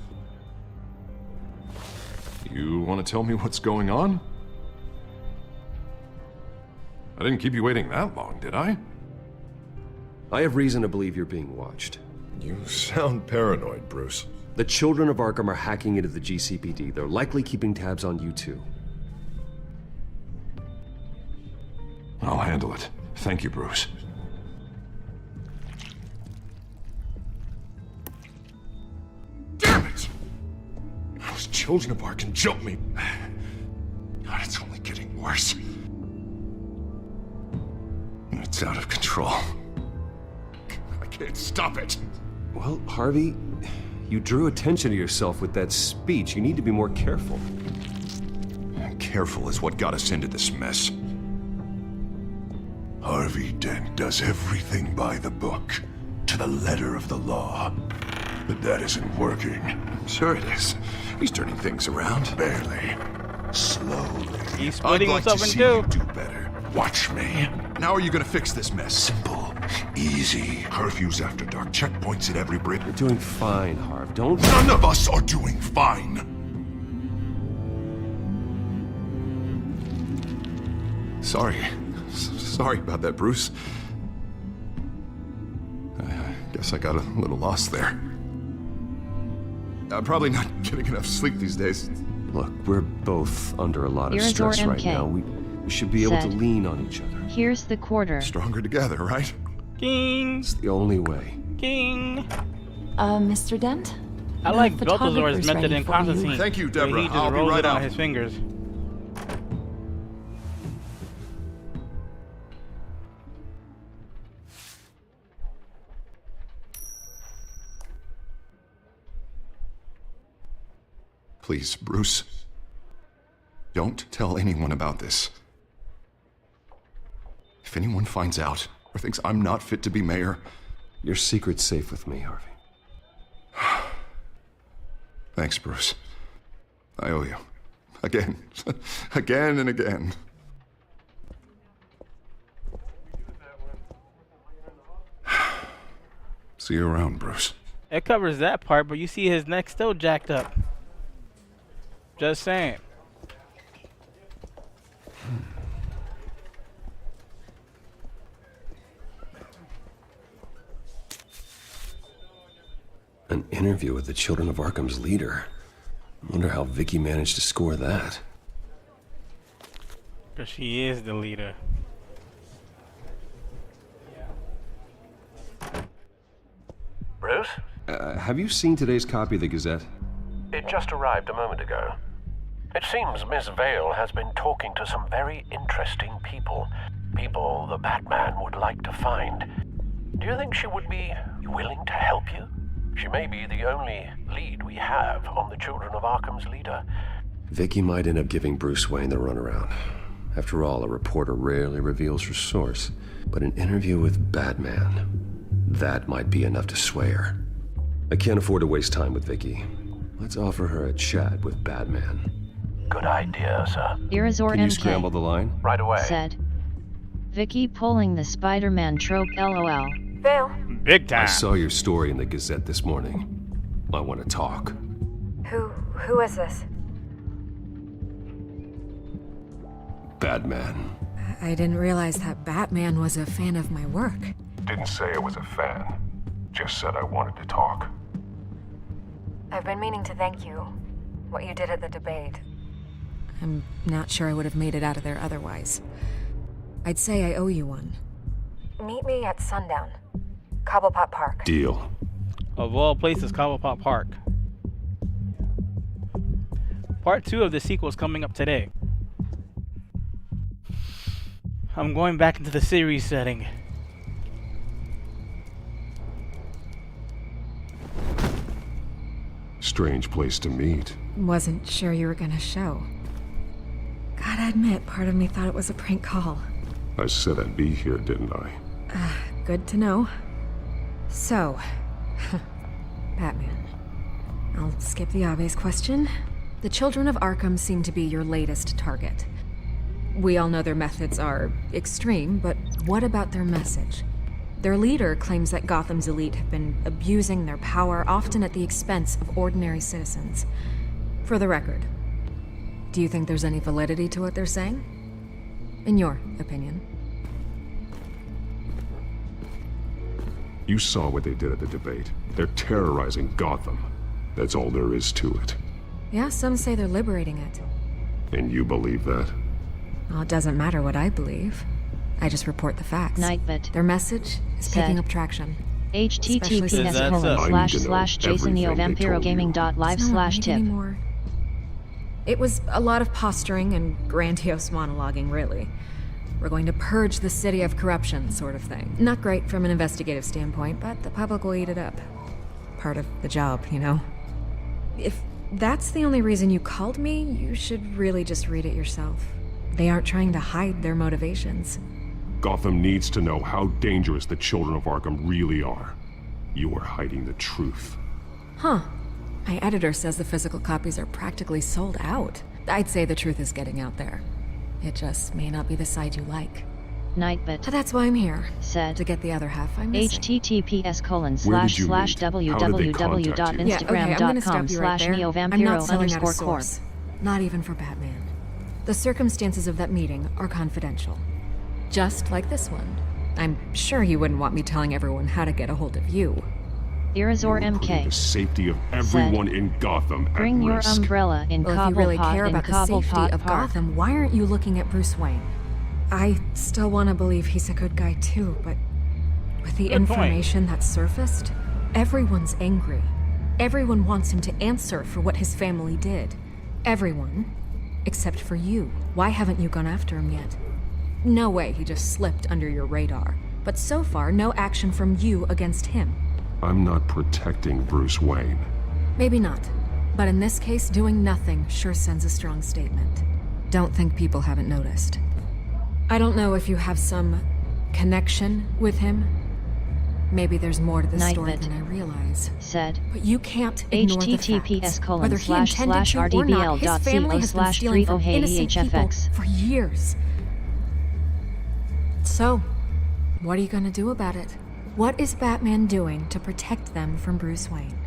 You want to tell me what's going on? I didn't keep you waiting that long, did I?
I have reason to believe you're being watched.
You sound paranoid, Bruce.
The children of Arkham are hacking into the GCPD. They're likely keeping tabs on you too.
I'll handle it. Thank you, Bruce. Damn it! Those children of Arkham jumped me. God, it's only getting worse. It's out of control. I can't stop it.
Well, Harvey, you drew attention to yourself with that speech. You need to be more careful.
Careful is what got us into this mess. Harvey Dent does everything by the book, to the letter of the law. But that isn't working. Sure it is. He's turning things around. Barely. Slowly.
He's splitting himself in two.
You do better. Watch me. Now are you gonna fix this mess? Simple. Easy. Curfews after dark. Checkpoints at every bridge.
You're doing fine, Harv. Don't...
None of us are doing fine. Sorry. Sorry about that, Bruce. I guess I got a little lost there. I'm probably not getting enough sleep these days.
Look, we're both under a lot of stress right now. We should be able to lean on each other.
Here's the quarter.
Stronger together, right?
King.
It's the only way.
King.
Mr. Dent?
I like Balthazar's method in Constantine.
Thank you, Deborah.
He just
I'll be
rolls
right
it
out.
on his fingers.
Please, Bruce. Don't tell anyone about this. If anyone finds out or thinks I'm not fit to be mayor...
Your secret's safe with me, Harvey.
Thanks, Bruce. I owe you. Again. Again and again. See you around, Bruce.
It covers that part, but you see his neck still jacked up. Just saying.
An interview with the Children of Arkham's leader. I wonder how Vicky managed to score that.
Because she is the leader.
Bruce?
Have you seen today's copy of the Gazette?
It just arrived a moment ago. It seems Miss Vale has been talking to some very interesting people. People the Batman would like to find. Do you think she would be willing to help you? She may be the only lead we have on the Children of Arkham's leader.
Vicky might end up giving Bruce Wayne the runaround. After all, a reporter rarely reveals her source. But an interview with Batman, that might be enough to sway her. I can't afford to waste time with Vicky. Let's offer her a chat with Batman.
Good idea, sir.
Irazor
Can you
MK
scramble the line?
Right away.
Said. Vicky pulling the Spider-Man trope, LOL.
Vale.
Big time.
I saw your story in the Gazette this morning. I want to talk.
Who is this?
Batman.
I didn't realize that Batman was a fan of my work.
Didn't say I was a fan. Just said I wanted to talk.
I've been meaning to thank you. What you did at the debate.
I'm not sure I would have made it out of there otherwise. I'd say I owe you one.
Meet me at sundown. Cobblepot Park.
Deal.
Of all places, Cobblepot Park. Part 2 of the sequel is coming up today. I'm going back into the series setting.
Strange place to meet.
Wasn't sure you were gonna show. Gotta admit, part of me thought it was a prank call.
I said I'd be here, didn't I?
Good to know. So, Batman. I'll skip the obvious question. The Children of Arkham seem to be your latest target. We all know their methods are extreme, but what about their message? Their leader claims that Gotham's elite have been abusing their power, often at the expense of ordinary citizens. For the record, do you think there's any validity to what they're saying? In your opinion?
You saw what they did at the debate. They're terrorizing Gotham. That's all there is to it.
Yeah, some say they're liberating it.
And you believe that?
Well, it doesn't matter what I believe. I just report the facts.
Nightbit.
Their message is picking up traction.
https://jasonneovampirogaming.live/tip.
It was a lot of posturing and grandiose monologuing, really. We're going to purge the city of corruption, sort of thing. Not great from an investigative standpoint, but the public will eat it up. Part of the job, you know? If that's the only reason you called me, you should really just read it yourself. They aren't trying to hide their motivations.
Gotham needs to know how dangerous the Children of Arkham really are. You are hiding the truth.
Huh. My editor says the physical copies are practically sold out. I'd say the truth is getting out there. It just may not be the side you like.
Nightbit.
That's why I'm here.
Said.
To get the other half I'm missing.
https://www.instagram.com/neovampiro_corp.
Not even for Batman. The circumstances of that meeting are confidential. Just like this one. I'm sure you wouldn't want me telling everyone how to get a hold of you.
Irazor MK.
The safety of everyone in Gotham at
Bring your
risk.
umbrella in
Well, if you really care about the safety of
Park.
Gotham, why aren't you looking at Bruce Wayne? I still want to believe he's a good guy too, but with the information that surfaced, everyone's angry. Everyone wants him to answer for what his family did. Everyone, except for you. Why haven't you gone after him yet? No way he just slipped under your radar. But so far, no action from you against him.
I'm not protecting Bruce Wayne.
Maybe not. But in this case, doing nothing sure sends a strong statement. Don't think people haven't noticed. I don't know if you have some connection with him. Maybe there's more to this story than I realize.
Said.
But you can't ignore the facts. Whether he intended to or not, his family has been stealing from innocent people for years. So, what are you gonna do about it? What is Batman doing to protect them from Bruce Wayne?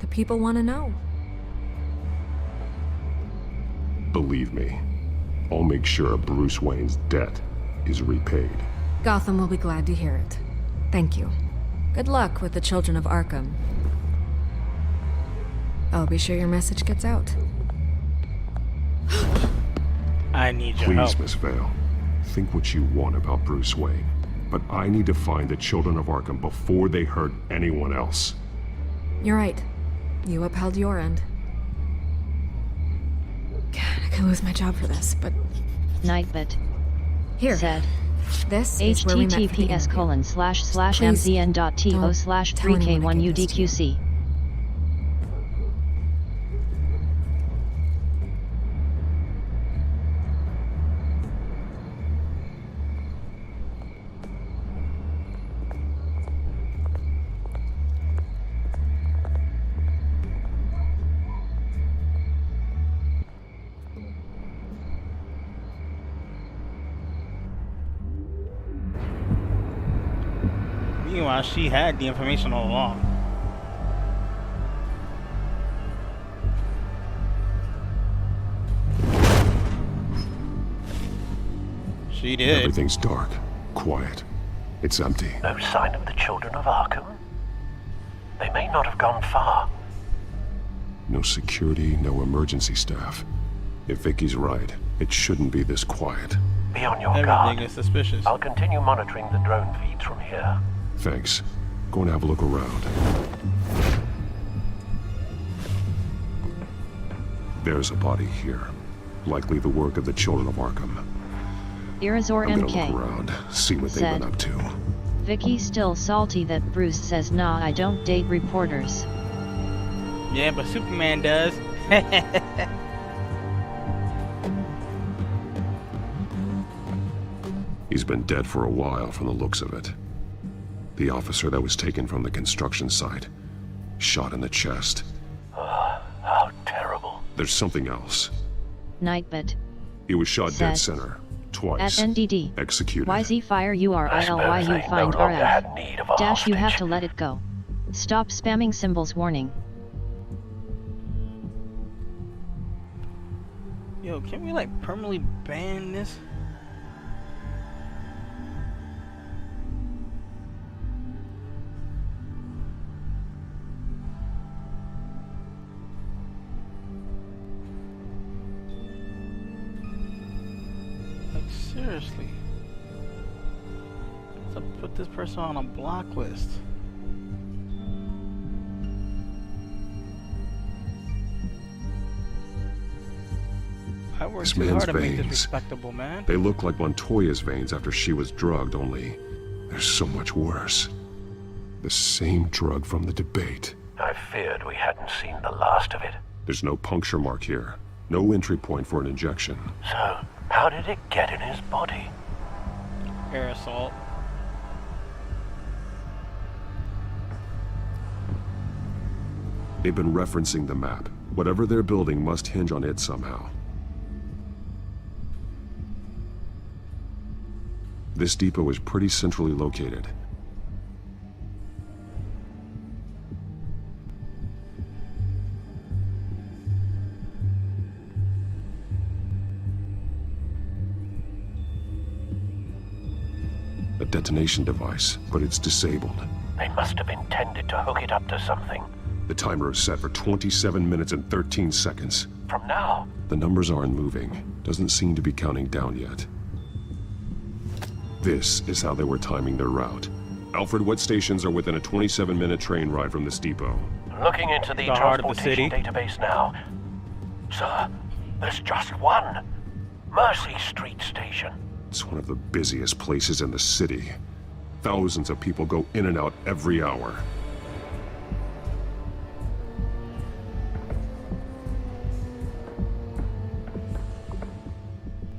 The people want to know.
Believe me, I'll make sure Bruce Wayne's debt is repaid.
Gotham will be glad to hear it. Thank you. Good luck with the Children of Arkham. I'll be sure your message gets out.
I need your help.
Please, Miss Vale. Think what you want about Bruce Wayne. But I need to find the Children of Arkham before they hurt anyone else.
You're right. You upheld your end. God, I could lose my job for this, but...
Nightbit.
Here.
Said.
This is where we met for the interview.
https://mzn.to/3k1udqc.
Meanwhile, she had the information all along. She did.
Everything's dark, quiet. It's empty.
No sign of the Children of Arkham? They may not have gone far.
No security, no emergency staff. If Vicky's right, it shouldn't be this quiet.
Be on your guard.
Everything is suspicious.
I'll continue monitoring the drone feeds from here.
Thanks. Go and have a look around. There's a body here. Likely the work of the Children of Arkham.
Irazor
I'm gonna
MK.
look around, see what they've been up to.
Vicky's still salty that Bruce says nah, I don't date reporters.
Yeah, but Superman does.
He's been dead for a while from the looks of it. The officer that was taken from the construction site, shot in the chest.
How terrible.
There's something else.
Nightbit.
He was shot
Set.
dead center, twice.
At NDD.
Executed.
YZ fire URILYU find RF. Dash you have to let it go. Stop spamming symbols warning.
Yo, can we like permanently ban this? Like seriously. Let's put this person on a block list. I worked
This
too
man's
hard to make this
veins.
respectable, man.
They look like Montoya's veins after she was drugged, only they're so much worse. The same drug from the debate.
I feared we hadn't seen the last of it.
There's no puncture mark here. No entry point for an injection.
So, how did it get in his body?
Air assault.
They've been referencing the map. Whatever they're building must hinge on it somehow. This depot is pretty centrally located. A detonation device, but it's disabled.
They must have intended to hook it up to something.
The timer is set for 27 minutes and 13 seconds.
From now?
The numbers aren't moving. Doesn't seem to be counting down yet. This is how they were timing their route. Alfred, what stations are within a 27-minute train ride from this depot?
Looking into the
heart of the city.
transportation database now. Sir, there's just one. Mercy Street Station.
It's one of the busiest places in the city. Thousands of people go in and out every hour.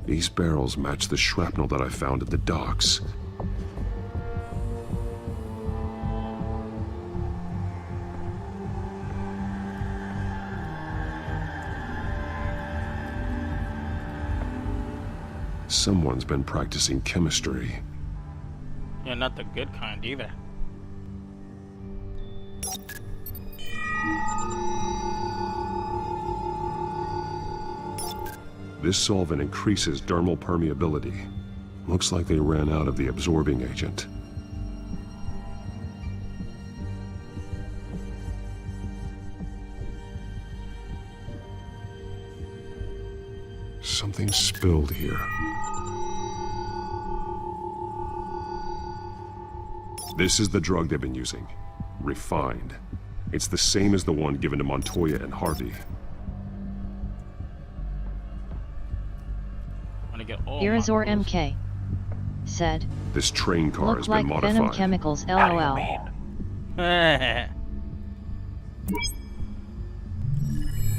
These barrels match the shrapnel that I found at the docks. Someone's been practicing chemistry.
Yeah, not the good kind either.
This solvent increases dermal permeability. Looks like they ran out of the absorbing agent. Something spilled here. This is the drug they've been using. Refined. It's the same as the one given to Montoya and Harvey.
Irazor MK said.
This train car has
Look
been
like
modified.
Venom chemicals, LOL.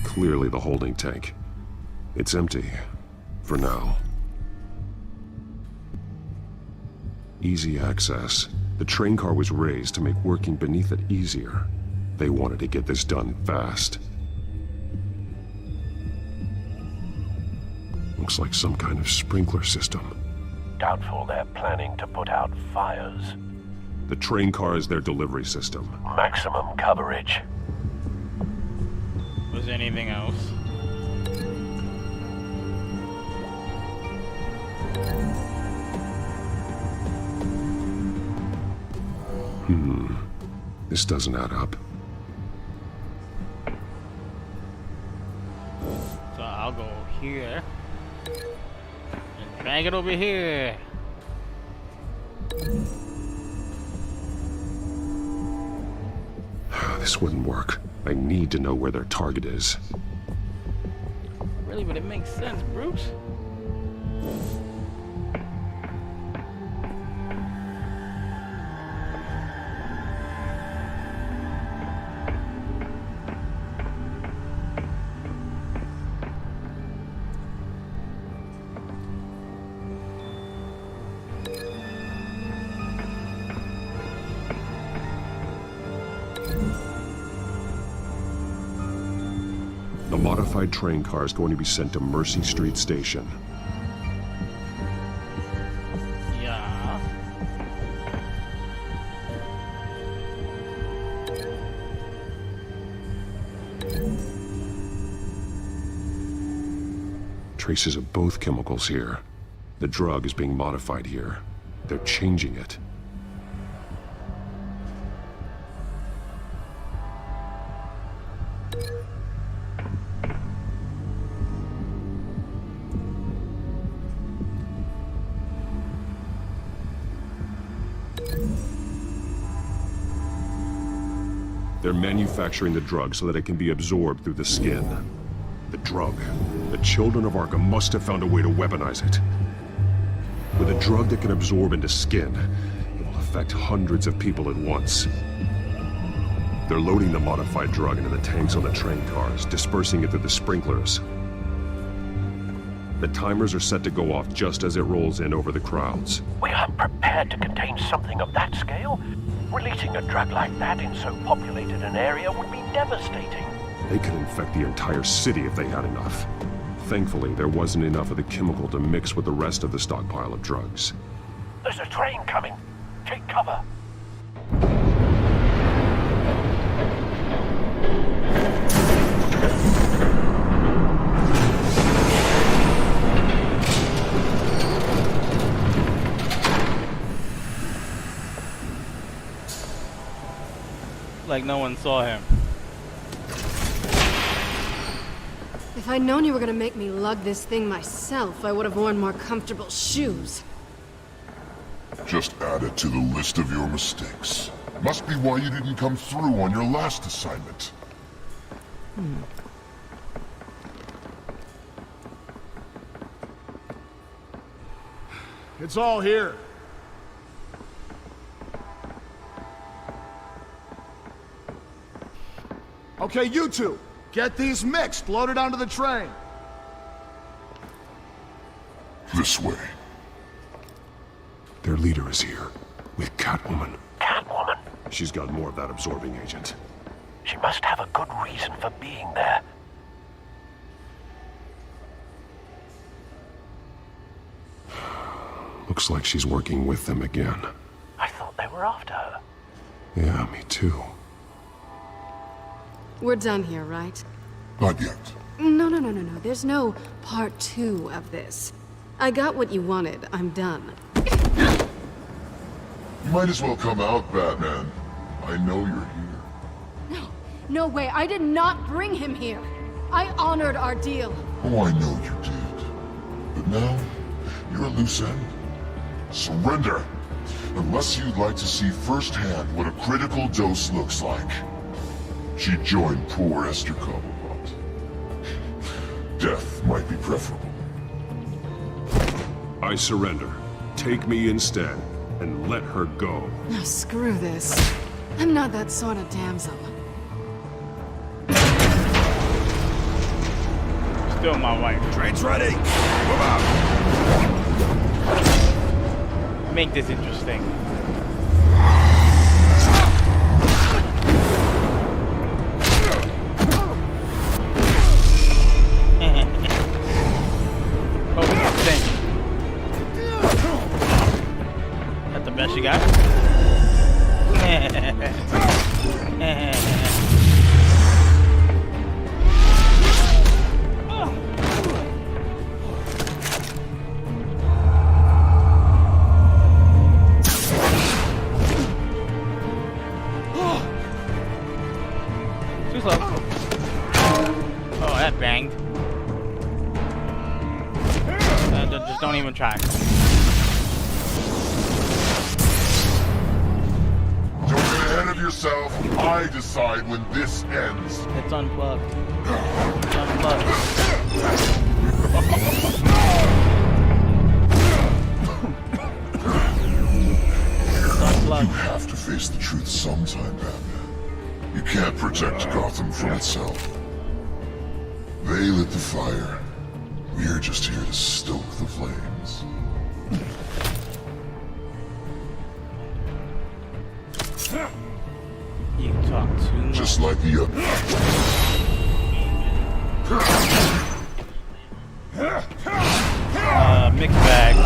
Clearly the holding tank. It's empty. For now. Easy access. The train car was raised to make working beneath it easier. They wanted to get this done fast. Looks like some kind of sprinkler system.
Doubtful they're planning to put out fires.
The train car is their delivery system.
Maximum coverage.
Was there anything else?
This doesn't add up.
So I'll go here. And drag it over here.
This wouldn't work. I need to know where their target is.
Really, but it makes sense, Bruce.
The modified train car is going to be sent to Mercy Street Station.
Yeah.
Traces of both chemicals here. The drug is being modified here. They're changing it. They're manufacturing the drug so that it can be absorbed through the skin. The drug. The children of Arkham must have found a way to weaponize it. With a drug that can absorb into skin, it will affect hundreds of people at once. They're loading the modified drug into the tanks on the train cars, dispersing it through the sprinklers. The timers are set to go off just as it rolls in over the crowds.
We aren't prepared to contain something of that scale. Releasing a drug like that in so populated an area would be devastating.
They could infect the entire city if they had enough. Thankfully, there wasn't enough of the chemical to mix with the rest of the stockpile of drugs.
There's a train coming. Take cover.
Like no one saw him.
If I'd known you were gonna make me lug this thing myself, I would have worn more comfortable shoes.
Just add it to the list of your mistakes. Must be why you didn't come through on your last assignment.
It's all here. Okay, you two, get these mixed, loaded onto the train.
This way.
Their leader is here, with Catwoman.
Catwoman?
She's got more of that absorbing agent.
She must have a good reason for being there.
Looks like she's working with them again.
I thought they were after her.
Yeah, me too.
We're done here, right?
Not yet.
No. There's no part 2 of this. I got what you wanted. I'm done.
You might as well come out, Batman. I know you're here.
No way. I did not bring him here. I honored our deal.
Oh, I know you did. But now, you're a loose end. Surrender! Unless you'd like to see firsthand what a critical dose looks like. She joined poor Esther Cobblepot. Death might be preferable.
I surrender. Take me instead, and let her go.
No, screw this. I'm not that sort of damsel.
Still my wife.
Train's ready! Move out!
Make this interesting. That's the best you got? Too slow. Oh, that banged. Just don't even try.
Don't get ahead of yourself. I decide when this ends.
It's unplugged. It's unplugged.
You have to face the truth sometime, Batman. You can't protect Gotham from itself. They lit the fire. We're just here to stoke the flames.
You talk. talk too much.
Just like the other.
Mixed bag.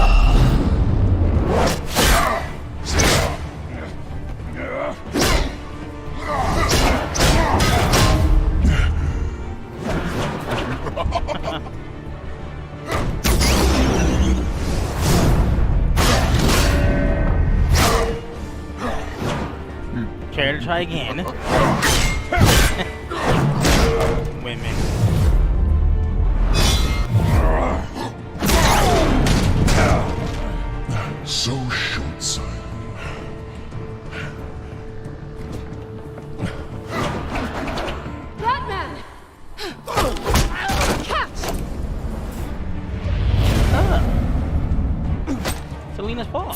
Care to try again? Women.
So short-sighted.
Batman! Catch!
Selena's paw.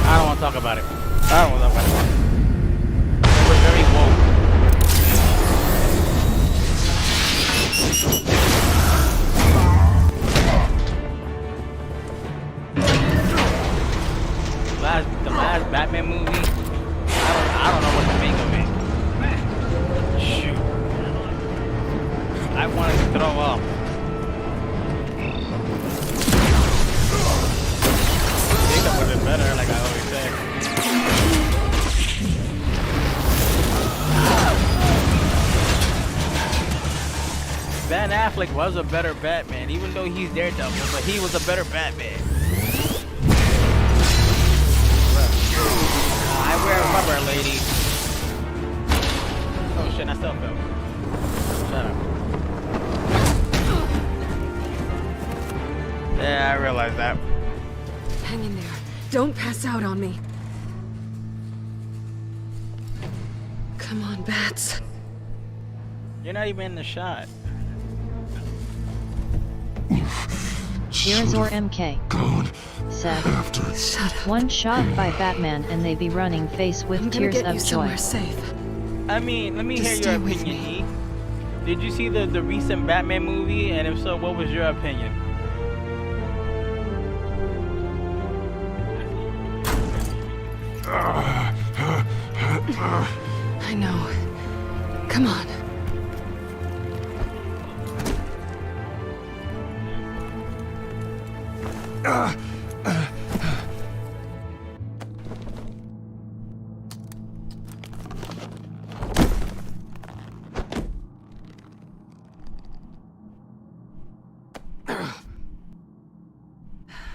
I don't want to talk about it. I don't want to talk about it. We're very woke. The last Batman movie, I don't know what to make of it. Shoot. I wanted to throw up. I think that would have been better, like I always say. Ben Affleck was a better Batman, even though he's Daredevil, but he was a better Batman. I wear rubber, lady. Oh shit, I still fell. Shut up. Yeah, I realized that.
Hang in there. Don't pass out on me. Come on, Bats.
You're not even in the shot.
Irazor MK said, one shot by Batman and they be running face with tears of joy.
Safe.
I mean, let me hear your opinion, E. Did you see the recent Batman movie? And if so, what was your opinion?
I know. Come on.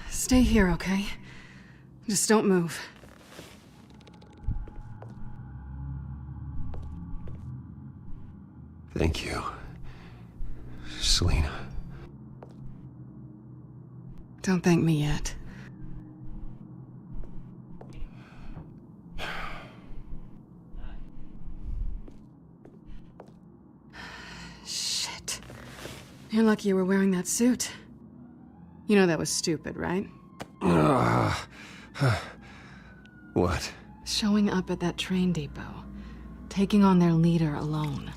Stay here, okay? Just don't move.
Thank you, Selena.
Don't thank me yet. Shit. You're lucky you were wearing that suit. You know that was stupid, right?
What?
Showing up at that train depot. Taking on their leader alone.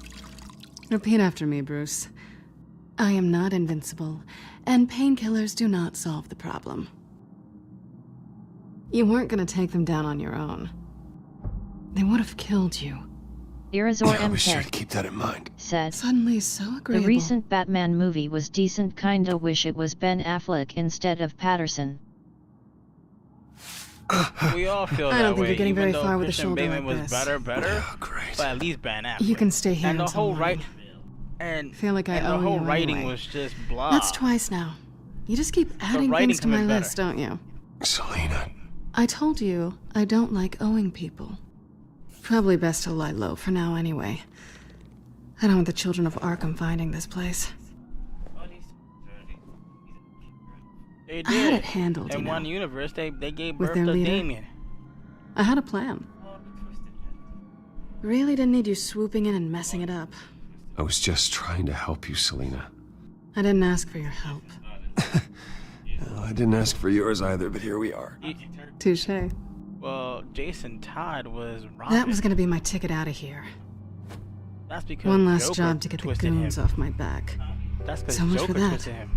Repeat after me, Bruce. I am not invincible, and painkillers do not solve the problem. You weren't gonna take them down on your own. They would have killed you.
Irazor
I'll be sure
MK
to keep that in mind.
said,
Suddenly so agreeable.
the recent Batman movie was decent, kinda wish it was Ben Affleck instead of Patterson.
We all feel that way.
I don't think you're getting very far with a
Christian
shoulder
Bayman
like
was
this.
better, but at least Ben Affleck.
You can stay here
and the
until
whole
morning.
and
feel like I
and
owe
the whole
you
writing
anyway.
was just blah.
That's twice now. You just keep adding
writing
things to
could
my
be better.
list, don't you?
Selena.
I told you I don't like owing people. Probably best to lie low for now anyway. I don't want the children of Arkham finding this place.
They did.
I had it handled,
In
you know.
one universe, they gave
With
birth
their
to
leader.
Damien.
I had a plan. Really didn't need you swooping in and messing it up.
I was just trying to help you, Selena.
I didn't ask for your help.
Well, I didn't ask for yours either, but here we are.
Touché.
Well, Jason Todd was Robin.
That was gonna be my ticket out of here.
That's because
One last
Joker
job to get the
twisted
goons
him.
off my back.
That's because
So much
Joker
for that.
twisted him.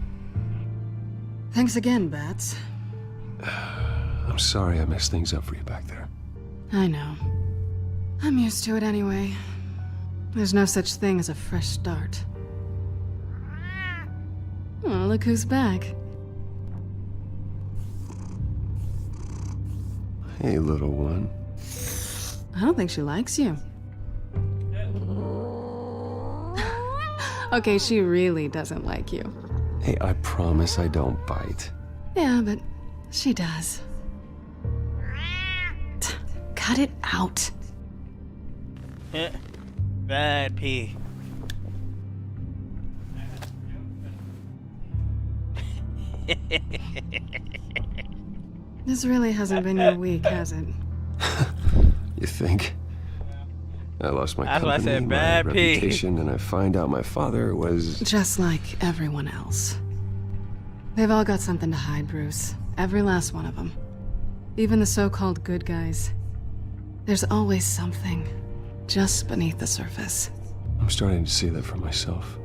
Thanks again, Bats.
I'm sorry I messed things up for you back there.
I know. I'm used to it anyway. There's no such thing as a fresh start. Oh, look who's back.
Hey, little one.
I don't think she likes you. Okay, she really doesn't like you.
Hey, I promise I don't bite.
Yeah, but she does. Cut it out.
Bad pee.
This really hasn't been your week, has it?
You think? I lost my
That's what I
company,
said,
my
bad pee.
reputation, and I find out my father was...
Just like everyone else. They've all got something to hide, Bruce. Every last one of them. Even the so-called good guys. There's always something just beneath the surface.
I'm starting to see that for myself.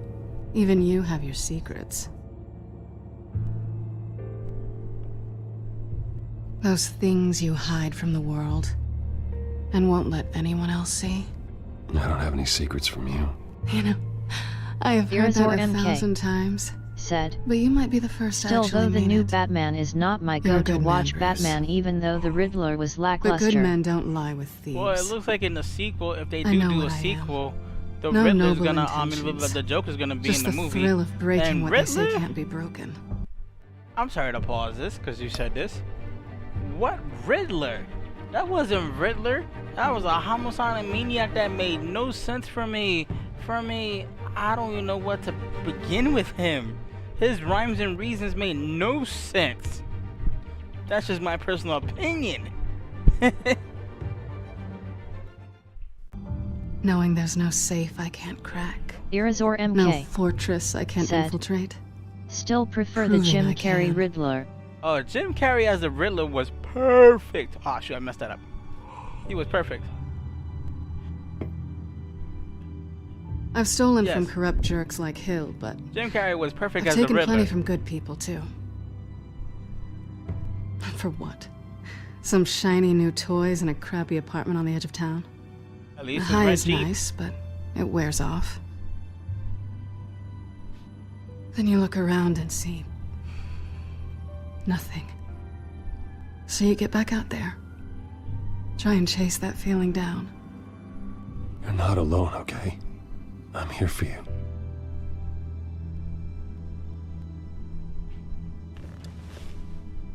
Even you have your secrets. Those things you hide from the world and won't let anyone else see.
I don't have any secrets from you.
You know, I have heard that 1,000 times.
Said.
But you might be the first to
Still,
actually
though the
mean
new
it.
Batman is not my
You're a
go-to
good
watch
man, Bruce.
Batman, even though the Riddler was
But
lackluster.
good men don't lie with thieves.
Well, it looks like in the sequel, if they
I
do
know
do a
what I am.
sequel, the
No
Riddler's
noble
gonna,
intentions.
the Joker's gonna be
Just
in the
the
movie.
thrill of breaking
and
what
Riddler?
they say can't be broken.
I'm sorry to pause this because you said this. What Riddler? That wasn't Riddler. That was a homicidal maniac that made no sense for me. I don't even know what to begin with him. His rhymes and reasons made no sense. That's just my personal opinion.
Knowing there's no safe I can't crack.
Irazor MK.
No fortress I can't
said,
infiltrate.
Still prefer
Proven
the Jim
I
Carrey
can.
Riddler.
Oh, Jim Carrey as the Riddler was perfect. Oh, shoot, I messed that up. He was perfect.
I've stolen
Yes.
from corrupt jerks like Hill, but
Jim Carrey was perfect
I've
as the
taken
Riddler.
plenty from good people too. For what? Some shiny new toys and a crappy apartment on the edge of town.
At
The
least
high
it's
is
red cheap.
nice, but it wears off. Then you look around and see nothing. So you get back out there. Try and chase that feeling down.
You're not alone, okay? I'm here for you.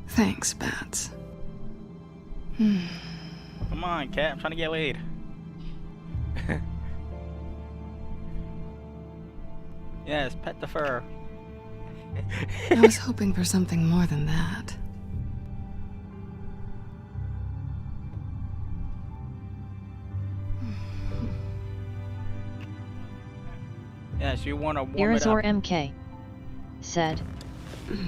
Thanks, Bats.
Come on, cat. I'm trying to get laid. Yes, pet the fur.
I was hoping for something more than that.
Yes, you want to warm it
Irazor
up.
MK. Said.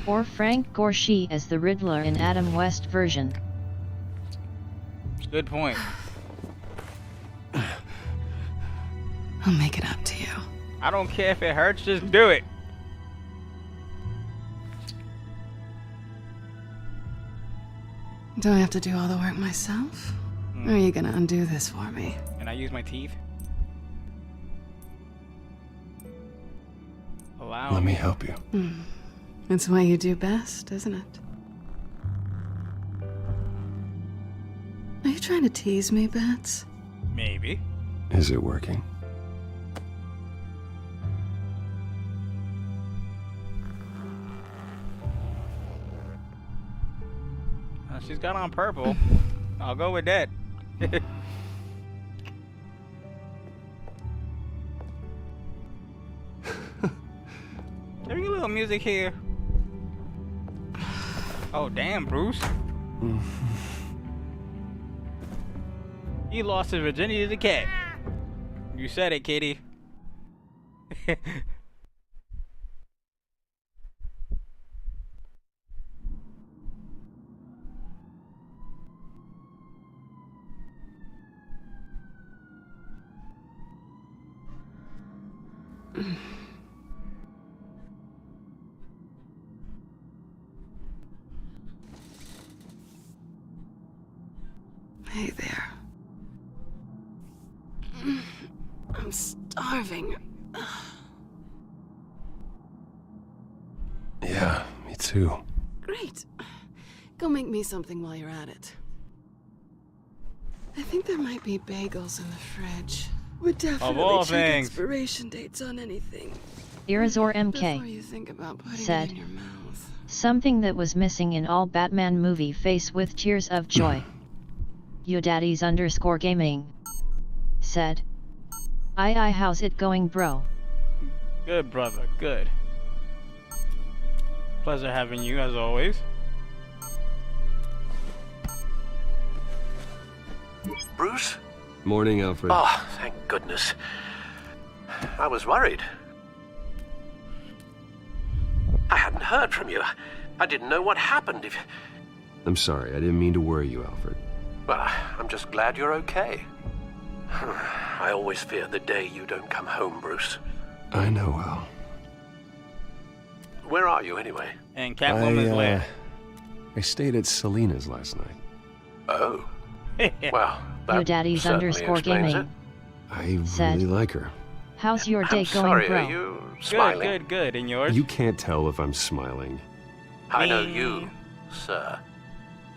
Or Frank Gorshy as the Riddler in Adam West version.
Good point.
I'll make it up to you.
I don't care if it hurts, just do it.
Do I have to do all the work myself? Or are you gonna undo this for me?
Can I use my teeth? Allow
Let me help you.
It's what you do best, isn't it? Are you trying to tease me, Bats?
Maybe.
Is it working?
She's got on purple. I'll go with that. There's a little music here. Oh, damn, Bruce. He lost his virginity to the cat. You said it, kitty.
I'm starving.
Yeah, me too.
Great. Go make me something while you're at it. I think there might be bagels in the fridge. Would definitely check expiration dates on anything.
Irazor
Before you think about putting
said,
it in your mouth.
something that was missing in all Batman movie face with tears of joy. Yodaddies_gaming said, Aye, how's it going, bro?
Good, brother, good. Pleasure having you, as always.
Bruce?
Morning, Alfred.
Oh, thank goodness. I was worried. I hadn't heard from you. I didn't know what happened if...
I'm sorry, I didn't mean to worry you, Alfred.
Well, I'm just glad you're okay. I always fear the day you don't come home, Bruce.
I know, Al.
Where are you, anyway?
And Catwoman's lair.
I stayed at Selena's last night.
Oh. Well, that
Yodaddies_gaming
I
said,
really like her.
how's your day going,
sorry,
bro?
Are you smiling?
Good. And yours?
You can't tell if I'm smiling.
I know you, sir.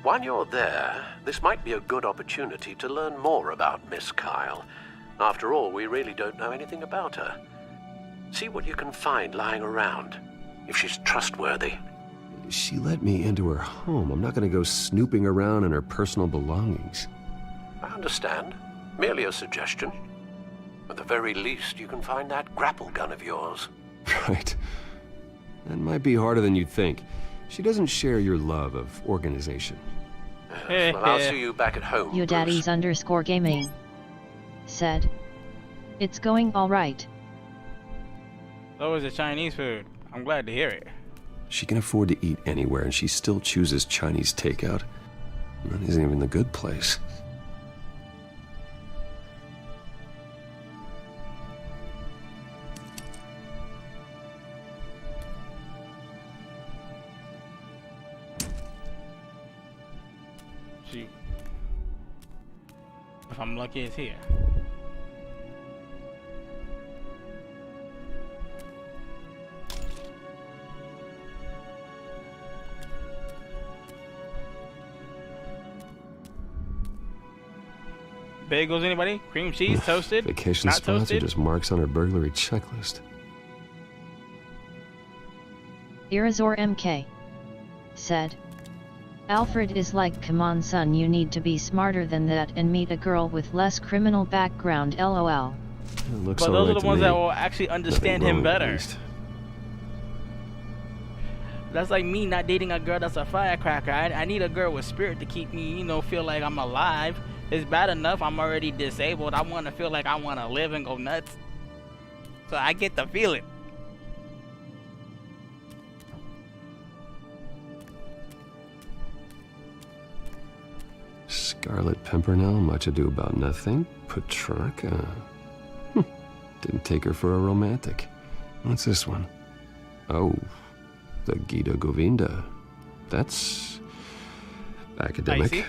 While you're there, this might be a good opportunity to learn more about Miss Kyle. After all, we really don't know anything about her. See what you can find lying around, if she's trustworthy.
She let me into her home. I'm not going to go snooping around in her personal belongings.
I understand. Merely a suggestion. At the very least, you can find that grapple gun of yours.
Right. That might be harder than you'd think. She doesn't share your love of organization.
Yes, well, I'll see you back at home.
Yodaddies_gaming said, it's going alright.
So is the Chinese food. I'm glad to hear it.
She can afford to eat anywhere, and she still chooses Chinese takeout. That isn't even the good place.
See, if I'm lucky, it's here. Bagels, anybody? Cream cheese, toasted?
Vacation
not
spots
toasted?
are just marks on her burglary checklist.
Irazor said, Alfred is like, come on son, you need to be smarter than that and meet a girl with less criminal background, lol.
But those are the ones that will actually understand him better. That's like me not dating a girl that's a firecracker. I need a girl with spirit to keep me, feel like I'm alive. It's bad enough I'm already disabled. I want to feel like I want to live and go nuts. So I get the feeling.
Scarlet Pimpernel, Much Ado About Nothing, Petrarca. Didn't take her for a romantic. What's this one? Oh, the Gita Govinda. That's academic.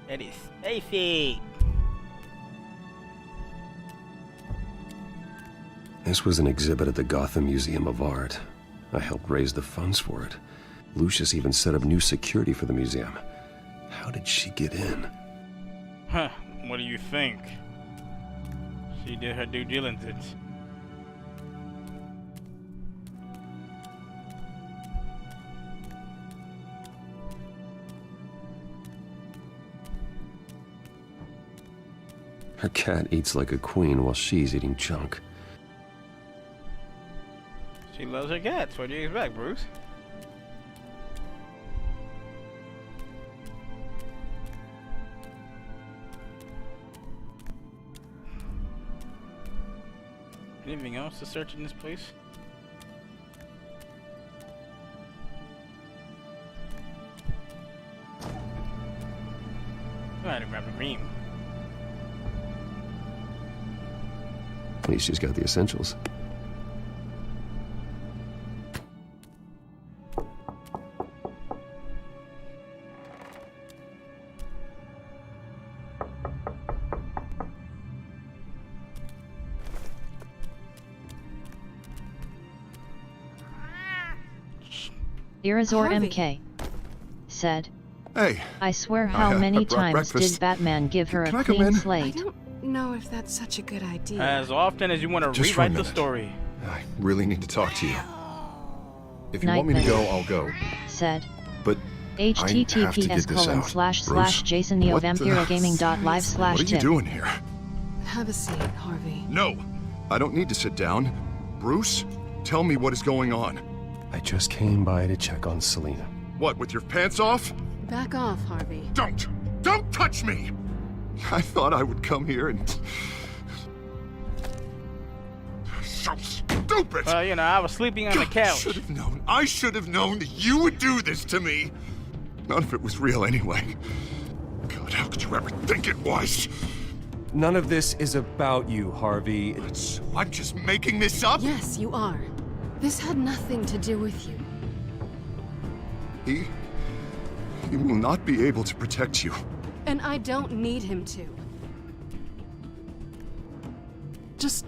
That is Stacy.
This was an exhibit at the Gotham Museum of Art. I helped raise the funds for it. Lucius even set up new security for the museum. How did she get in?
Huh, what do you think? She did her due diligence.
Her cat eats like a queen while she's eating junk.
She loves her cats. What do you expect, Bruce? Anything else to search in this place? I had to grab a ream.
At least she's got the essentials.
Irazor
Harvey.
MK said,
Hey.
I swear how many times did Batman give her a clean slate?
I don't know if that's such a good idea.
As often as you want to
Just for a
rewrite the
minute.
story.
I really need to talk to you. If you
Night
want me to
Vision
go, I'll go.
said,
But
https://jasonnneovampirogaming.live/tip.
what are you doing here?
Have a seat, Harvey.
No, I don't need to sit down. Bruce, tell me what is going on.
I just came by to check on Selina.
What, with your pants off?
Back off, Harvey.
Don't touch me! I thought I would come here and... So stupid!
Well, you know, I was sleeping on the couch.
I should have known that you would do this to me. None of it was real anyway. God, how could you ever think it was?
None of this is about you, Harvey.
I'm just making this up?
Yes, you are. This had nothing to do with you.
He will not be able to protect you.
And I don't need him to. Just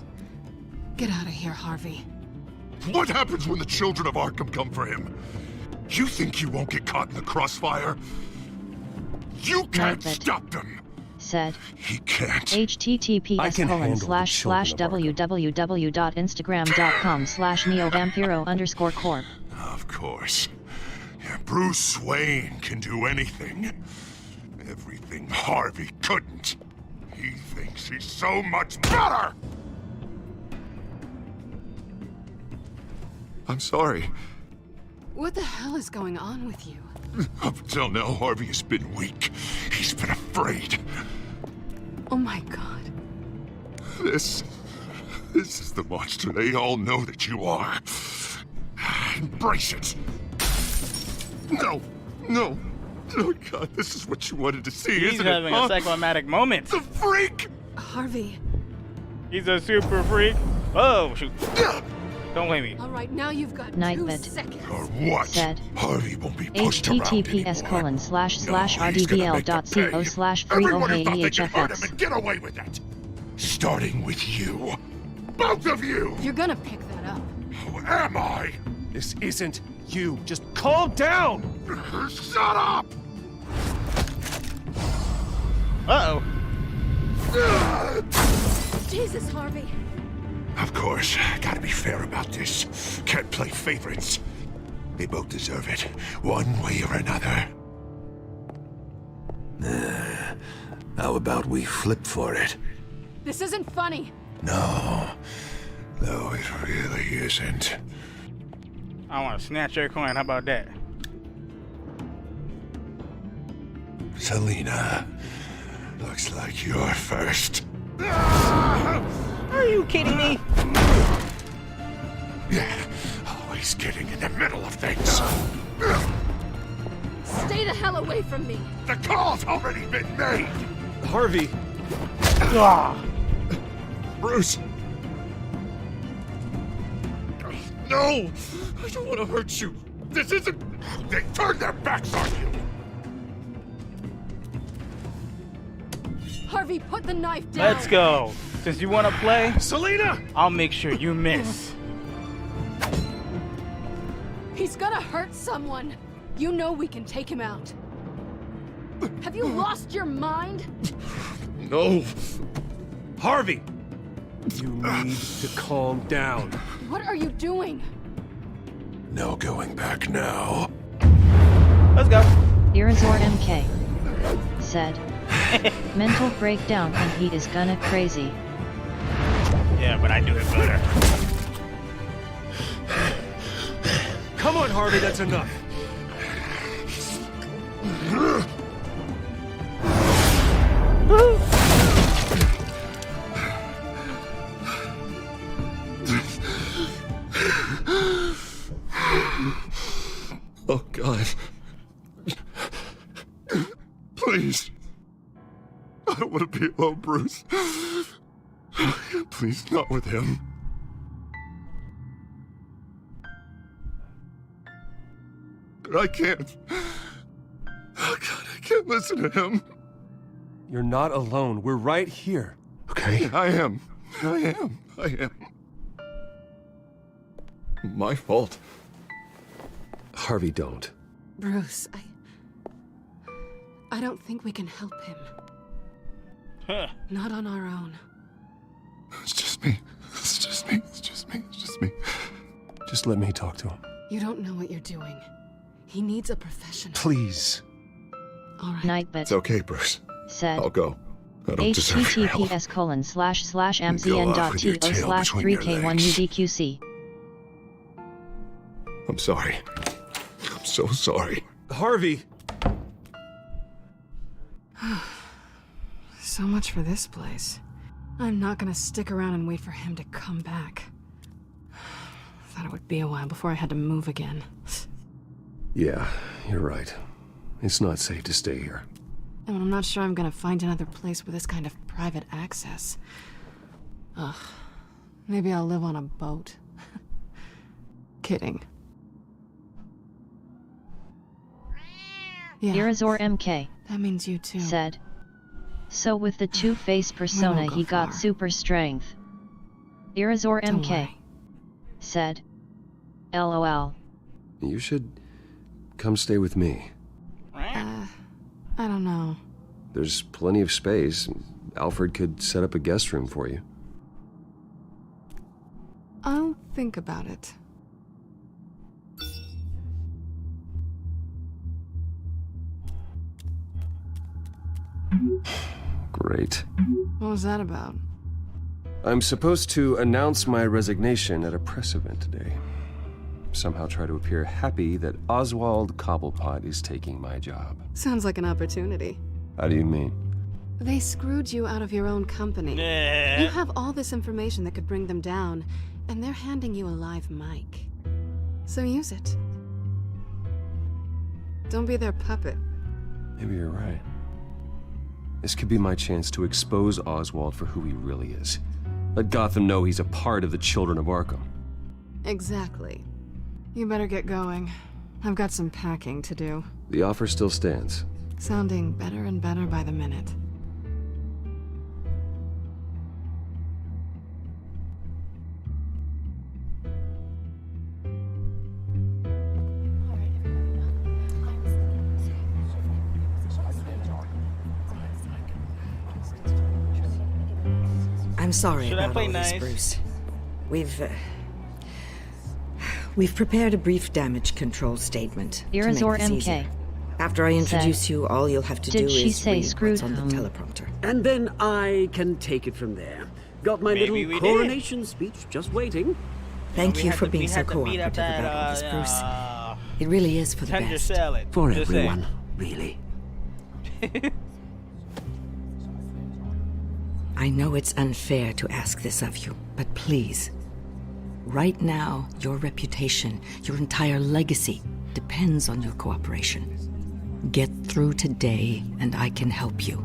get out of here, Harvey.
What happens when the children of Arkham come for him? You think you won't get caught in the crossfire? You can't stop them!
Said,
he can't.
https://www.instagram.com/neovampiro_corp.
Of course. Yeah, Bruce Wayne can do anything. Everything Harvey couldn't. He thinks he's so much better!
I'm sorry.
What the hell is going on with you?
Up until now, Harvey has been weak. He's been afraid.
Oh my god.
This is the monster they all know that you are. Embrace it. No. Oh god, this is what you wanted to see,
He's
isn't it?
having a psychomatic moment.
The freak!
Harvey.
He's a super freak. Oh, shoot. Don't blame me.
All right, now you've got 2
Nightbit
seconds.
Or what?
Said,
Harvey won't be pushed around anymore.
https://rdbl.co/3ohehfx.
Get away with it. Starting with you. Both of you!
You're gonna pick that up.
Who am I?
This isn't you. Just calm down!
Shut up!
Uh-oh.
Jesus, Harvey.
Of course, gotta be fair about this. Can't play favorites. They both deserve it, one way or another. How about we flip for it?
This isn't funny.
No, it really isn't.
I want to snatch your coin. How about that?
Selina, looks like you're first.
Are you kidding me?
Yeah, always getting in the middle of things.
Stay the hell away from me.
The call's already been made.
Harvey.
Bruce. No, I don't want to hurt you. This isn't... They turned their backs on you.
Harvey, put the knife down.
Let's go. Since you want to play,
Selina,
I'll make sure you miss.
He's gonna hurt someone. You know we can take him out. Have you lost your mind?
No.
Harvey! You need to calm down.
What are you doing?
No going back now.
Let's go.
Irazor MK said, mental breakdown and he is gonna crazy.
Yeah, but I do it better.
Come on, Harvey, that's enough.
Oh, God. Please. I don't want to be alone, Bruce. Please, not with him. I can't. Oh, God, I can't listen to him.
You're not alone. We're right here.
Okay? I am. My fault.
Harvey, don't.
Bruce, I don't think we can help him.
Huh.
Not on our own.
It's just me. It's just me. It's just me. It's just me.
Just let me talk to him.
You don't know what you're doing. He needs a professional.
Please.
All right.
Nightbit.
It's okay, Bruce.
Said.
I'll go. I don't deserve your help.
https://mzn.to/3k1udqc.
I'm sorry. I'm so sorry.
Harvey!
So much for this place. I'm not gonna stick around and wait for him to come back. Thought it would be a while before I had to move again.
Yeah, you're right. It's not safe to stay here.
And I'm not sure I'm gonna find another place with this kind of private access. Ugh. Maybe I'll live on a boat. Kidding. Yeah.
Irazor MK.
That means you too.
Said. So with the two-face persona he got super strength. Irazor MK. Said. LOL.
You should come stay with me.
I don't know.
There's plenty of space. Alfred could set up a guest room for you.
I'll think about it.
Great.
What was that about?
I'm supposed to announce my resignation at a press event today. Somehow try to appear happy that Oswald Cobblepot is taking my job.
Sounds like an opportunity.
How do you mean?
They screwed you out of your own company. You have all this information that could bring them down, and they're handing you a live mic. So use it. Don't be their puppet.
Maybe you're right. This could be my chance to expose Oswald for who he really is. Let Gotham know he's a part of the Children of Arkham.
Exactly. You better get going. I've got some packing to do.
The offer still stands.
Sounding better and better by the minute.
I'm sorry
Should I
about
play
all
nice?
this, Bruce. We've prepared a brief damage control statement to make
Irazor
this
MK.
easier. After I introduce you, all you'll have to do is read what's on the teleprompter.
And then I can take it from there. Got my
Maybe
little
we
coronation speech just waiting.
Thank you for being so cooperative about all this, Bruce. It really is for the
tender
best.
salad.
For
Just
everyone,
saying.
really.
I know it's unfair to ask this of you, but please. Right now, your reputation, your entire legacy, depends on your cooperation. Get through today, and I can help you.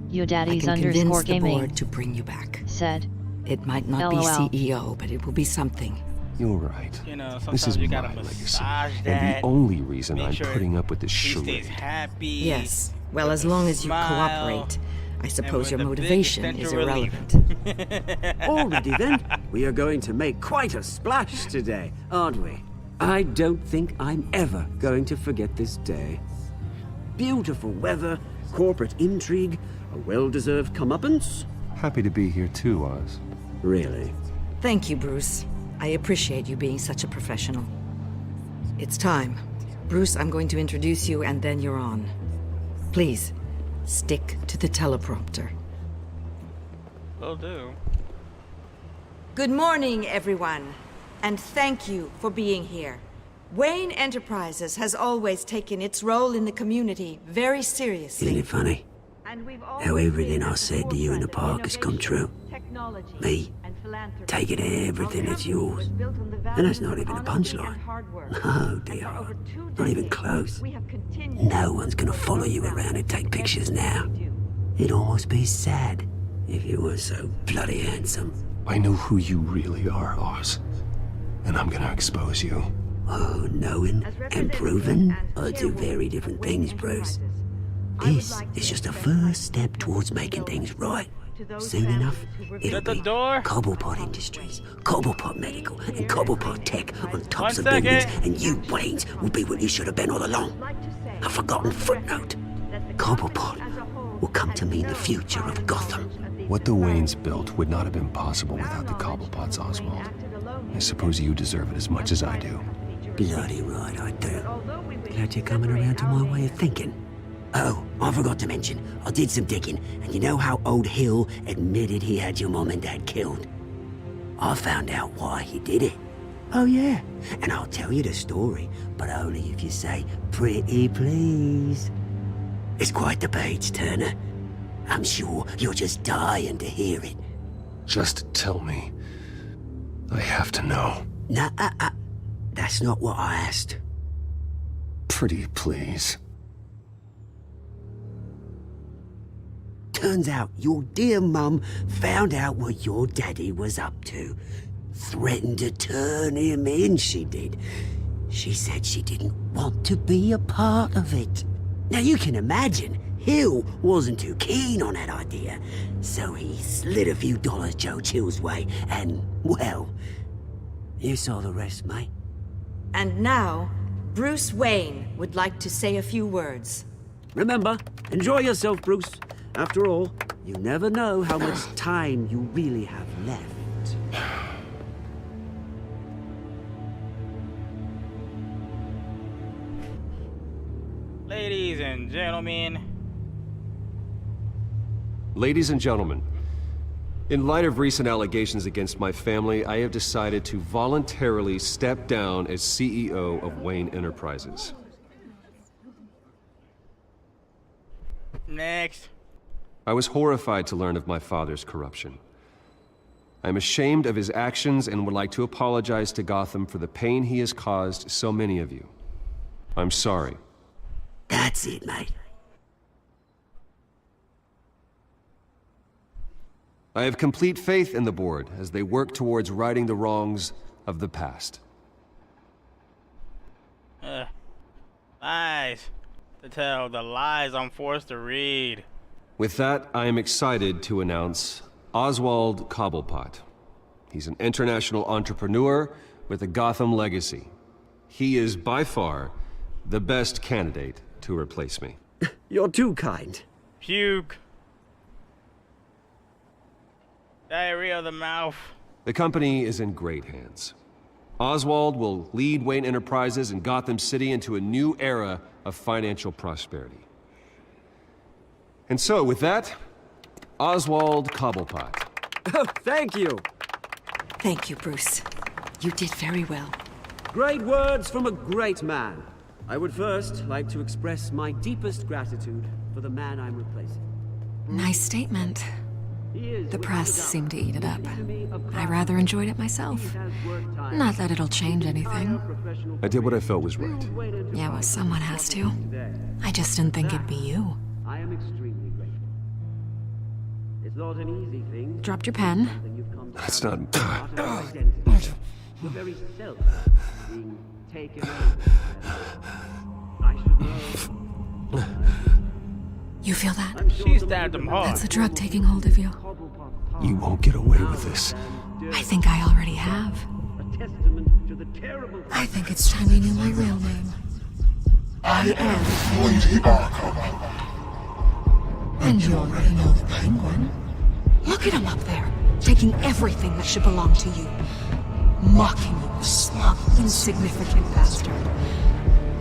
Yo daddy's
I can convince
underscore
the
gaming.
board to bring you back.
Said.
It might not
LOL.
be CEO, but it will be something.
You're right.
You know,
This
sometimes
is
you
my
gotta
legacy.
massage
And
that.
the only reason
Make
I'm
sure
putting up with this
he stays
charade.
happy.
Yes. Well, as long as you
smile,
cooperate, I suppose
with
your
the big
motivation is
central relief.
irrelevant.
Already then, we are going to make quite a splash today, aren't we? I don't think I'm ever going to forget this day. Beautiful weather, corporate intrigue, a well-deserved comeuppance.
Happy to be here too, Oz.
Really?
Thank you, Bruce. I appreciate you being such a professional. It's time. Bruce, I'm going to introduce you and then you're on. Please, stick to the teleprompter.
Will do.
Good morning, everyone, and thank you for being here. Wayne Enterprises has always taken its role in the community very seriously.
Isn't it funny? How everything I said to you in the park has come true. Me, taking everything that's yours. And that's not even a punchline. No, dear. Not even close. No one's gonna follow you around and take pictures now. It'd almost be sad if you were so bloody handsome.
I know who you really are, Oz. And I'm gonna expose you.
Oh, knowing and proving are two very different things, Bruce. This is just a first step towards making things right. Soon enough, it'll be Cobblepot Industries, Cobblepot Medical, and Cobblepot Tech on tops of buildings, and you, Waynes, will be what you should have been all along. A forgotten footnote. Cobblepot will come to mean the future of Gotham.
What the Waynes built would not have been possible without the Cobblepots, Oswald. I suppose you deserve it as much as I do.
Bloody right I do. Glad you're coming around to my way of thinking. Oh, I forgot to mention, I did some digging, and you know how old Hill admitted he had your mom and dad killed? I found out why he did it. Oh yeah, and I'll tell you the story, but only if you say, pretty please. It's quite the page, Turner. I'm sure you're just dying to hear it.
Just tell me. I have to know.
Nah, that's not what I asked.
Pretty please.
Turns out your dear mum found out what your daddy was up to. Threatened to turn him in, she did. She said she didn't want to be a part of it. Now you can imagine, Hill wasn't too keen on that idea. So he slid a few dollars Joe Chill's way, and, well, you saw the rest, mate.
And now, Bruce Wayne would like to say a few words.
Remember, enjoy yourself, Bruce. After all, you never know how much time you really have left.
Ladies and gentlemen.
Ladies and gentlemen, in light of recent allegations against my family, I have decided to voluntarily step down as CEO of Wayne Enterprises.
Next.
I was horrified to learn of my father's corruption. I am ashamed of his actions and would like to apologize to Gotham for the pain he has caused so many of you. I'm sorry.
That's it, mate.
I have complete faith in the board as they work towards righting the wrongs of the past.
Lies. To tell the lies I'm forced to read.
With that, I am excited to announce Oswald Cobblepot. He's an international entrepreneur with a Gotham legacy. He is by far the best candidate to replace me.
You're too kind.
Puke. Diarrhea of the mouth.
The company is in great hands. Oswald will lead Wayne Enterprises and Gotham City into a new era of financial prosperity. And so, with that, Oswald Cobblepot.
Oh, thank you.
Thank you, Bruce. You did very well.
Great words from a great man. I would first like to express my deepest gratitude for the man I'm replacing.
Nice statement. The press seemed to eat it up. I rather enjoyed it myself. Not that it'll change anything.
I did what I felt was right.
Yeah, well, someone has to. I just didn't think it'd be you.
I am extremely grateful. It's not an easy thing.
Dropped your pen.
That's not...
Your very self being taken over. I should know.
You feel that?
She stabbed him hard.
That's the drug taking hold of you.
You won't get away with this.
I think I already have. I think it's time you knew my real name. I am
Lady Arkham.
And you already know the Penguin. Look at him up there, taking everything that should belong to you. Mocking you, smug, insignificant bastard.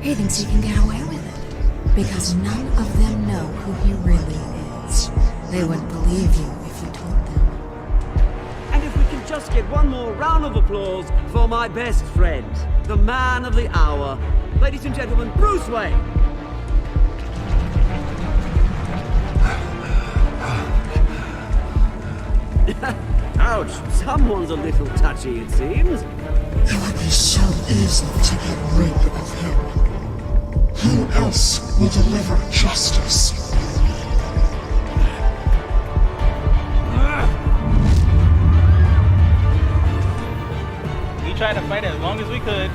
He thinks he can get away with it, because none of them know who he really is. They wouldn't believe you if you told them.
And if we can just get one more round of applause for my best friend, the man of the hour, ladies and gentlemen, Bruce Wayne. Ouch, someone's a little touchy, it seems.
It would be so easy to get rid of him. Who else will deliver justice?
We tried to fight as long as we could.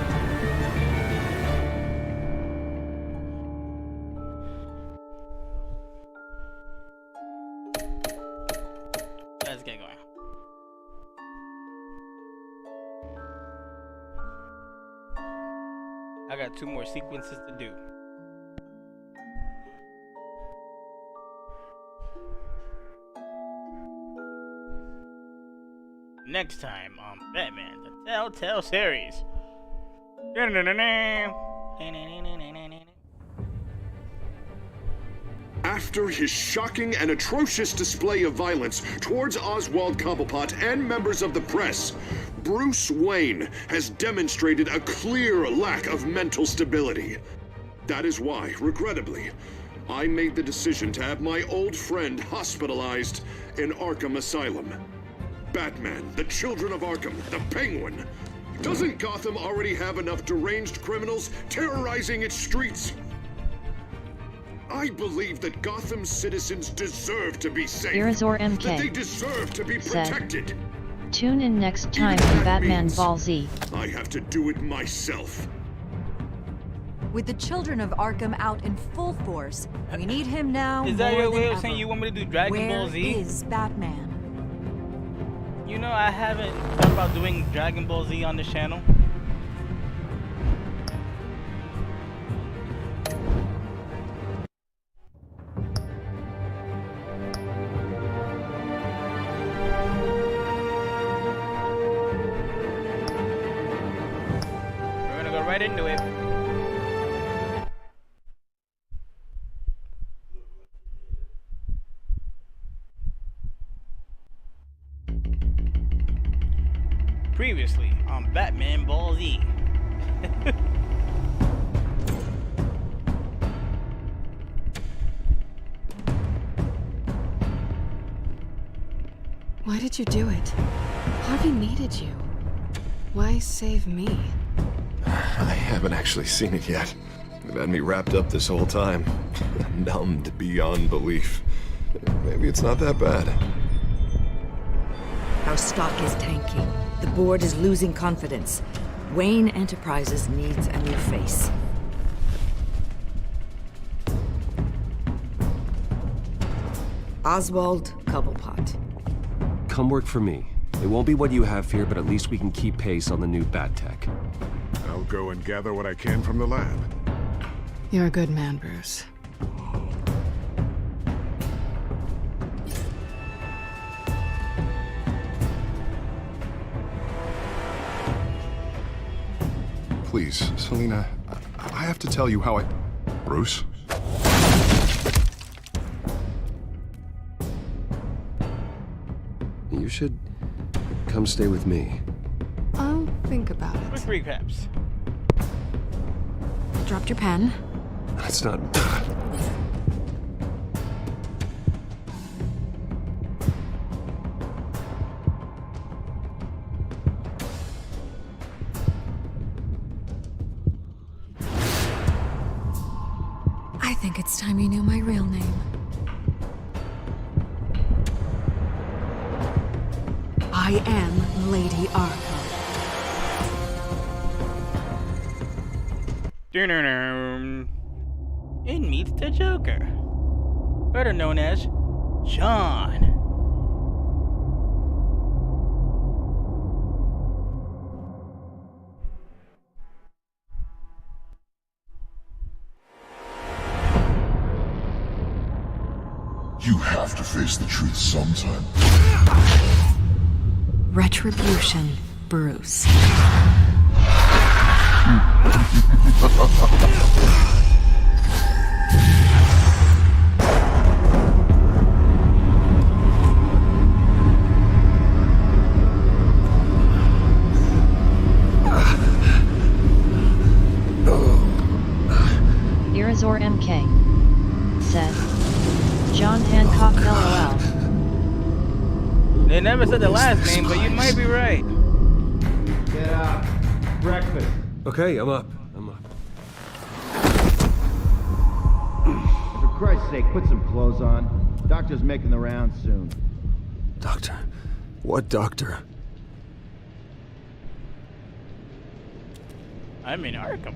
I got 2 more sequences to do. Next time on Batman, the Telltale series.
After his shocking and atrocious display of violence towards Oswald Cobblepot and members of the press, Bruce Wayne has demonstrated a clear lack of mental stability. That is why, regrettably, I made the decision to have my old friend hospitalized in Arkham Asylum. Batman, the Children of Arkham, the Penguin. Doesn't Gotham already have enough deranged criminals terrorizing its streets? I believe that Gotham's citizens deserve to be safe.
Irazor MK
that they deserve to be protected.
Tune in next time on Batman Ball Z.
I have to do it myself.
With the Children of Arkham out in full force, we need him now.
Is that
more
your way
than
of saying
ever.
you want me to do Dragon Ball Z?
Where is Batman?
You know, I haven't thought about doing Dragon Ball Z on this channel. We're gonna go right into it. Previously on Batman Ball Z.
Why did you do it? Harvey needed you. Why save me?
I haven't actually seen it yet. They've had me wrapped up this whole time. Numbed beyond belief. Maybe it's not that bad.
Our stock is tanking. The board is losing confidence. Wayne Enterprises needs a new face. Oswald Cobblepot.
Come work for me. It won't be what you have here, but at least we can keep pace on the new bat tech.
I'll go and gather what I can from the lab.
You're a good man, Bruce.
Please, Selina, I have to tell you how I... Bruce?
You should come stay with me.
I'll think about it.
Quick recaps.
Dropped your pen.
That's not...
I think it's time you knew my real name. I am Lady Arkham.
In meets the Joker, better known as John.
You have to face the truth sometime.
Retribution, Bruce.
Irazor MK said, John Hancock LOL.
They never said the last name, but you might be right.
Get up. Breakfast.
Okay, I'm up.
For Christ's sake, put some clothes on. Doctor's making the rounds soon.
Doctor? What doctor?
I'm in Arkham.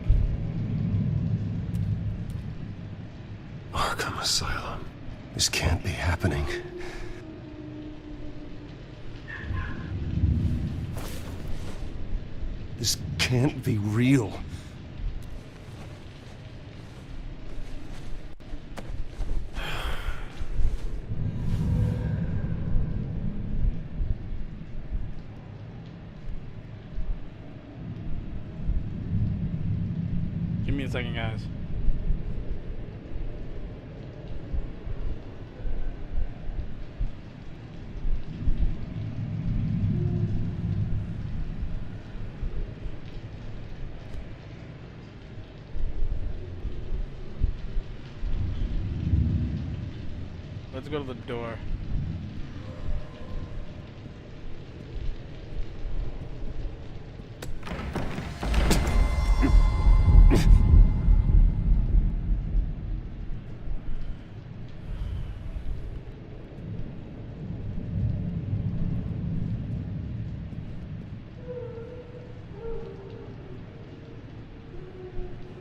Arkham Asylum. This can't be happening. This can't be real.
a second, guys. Let's go to the door.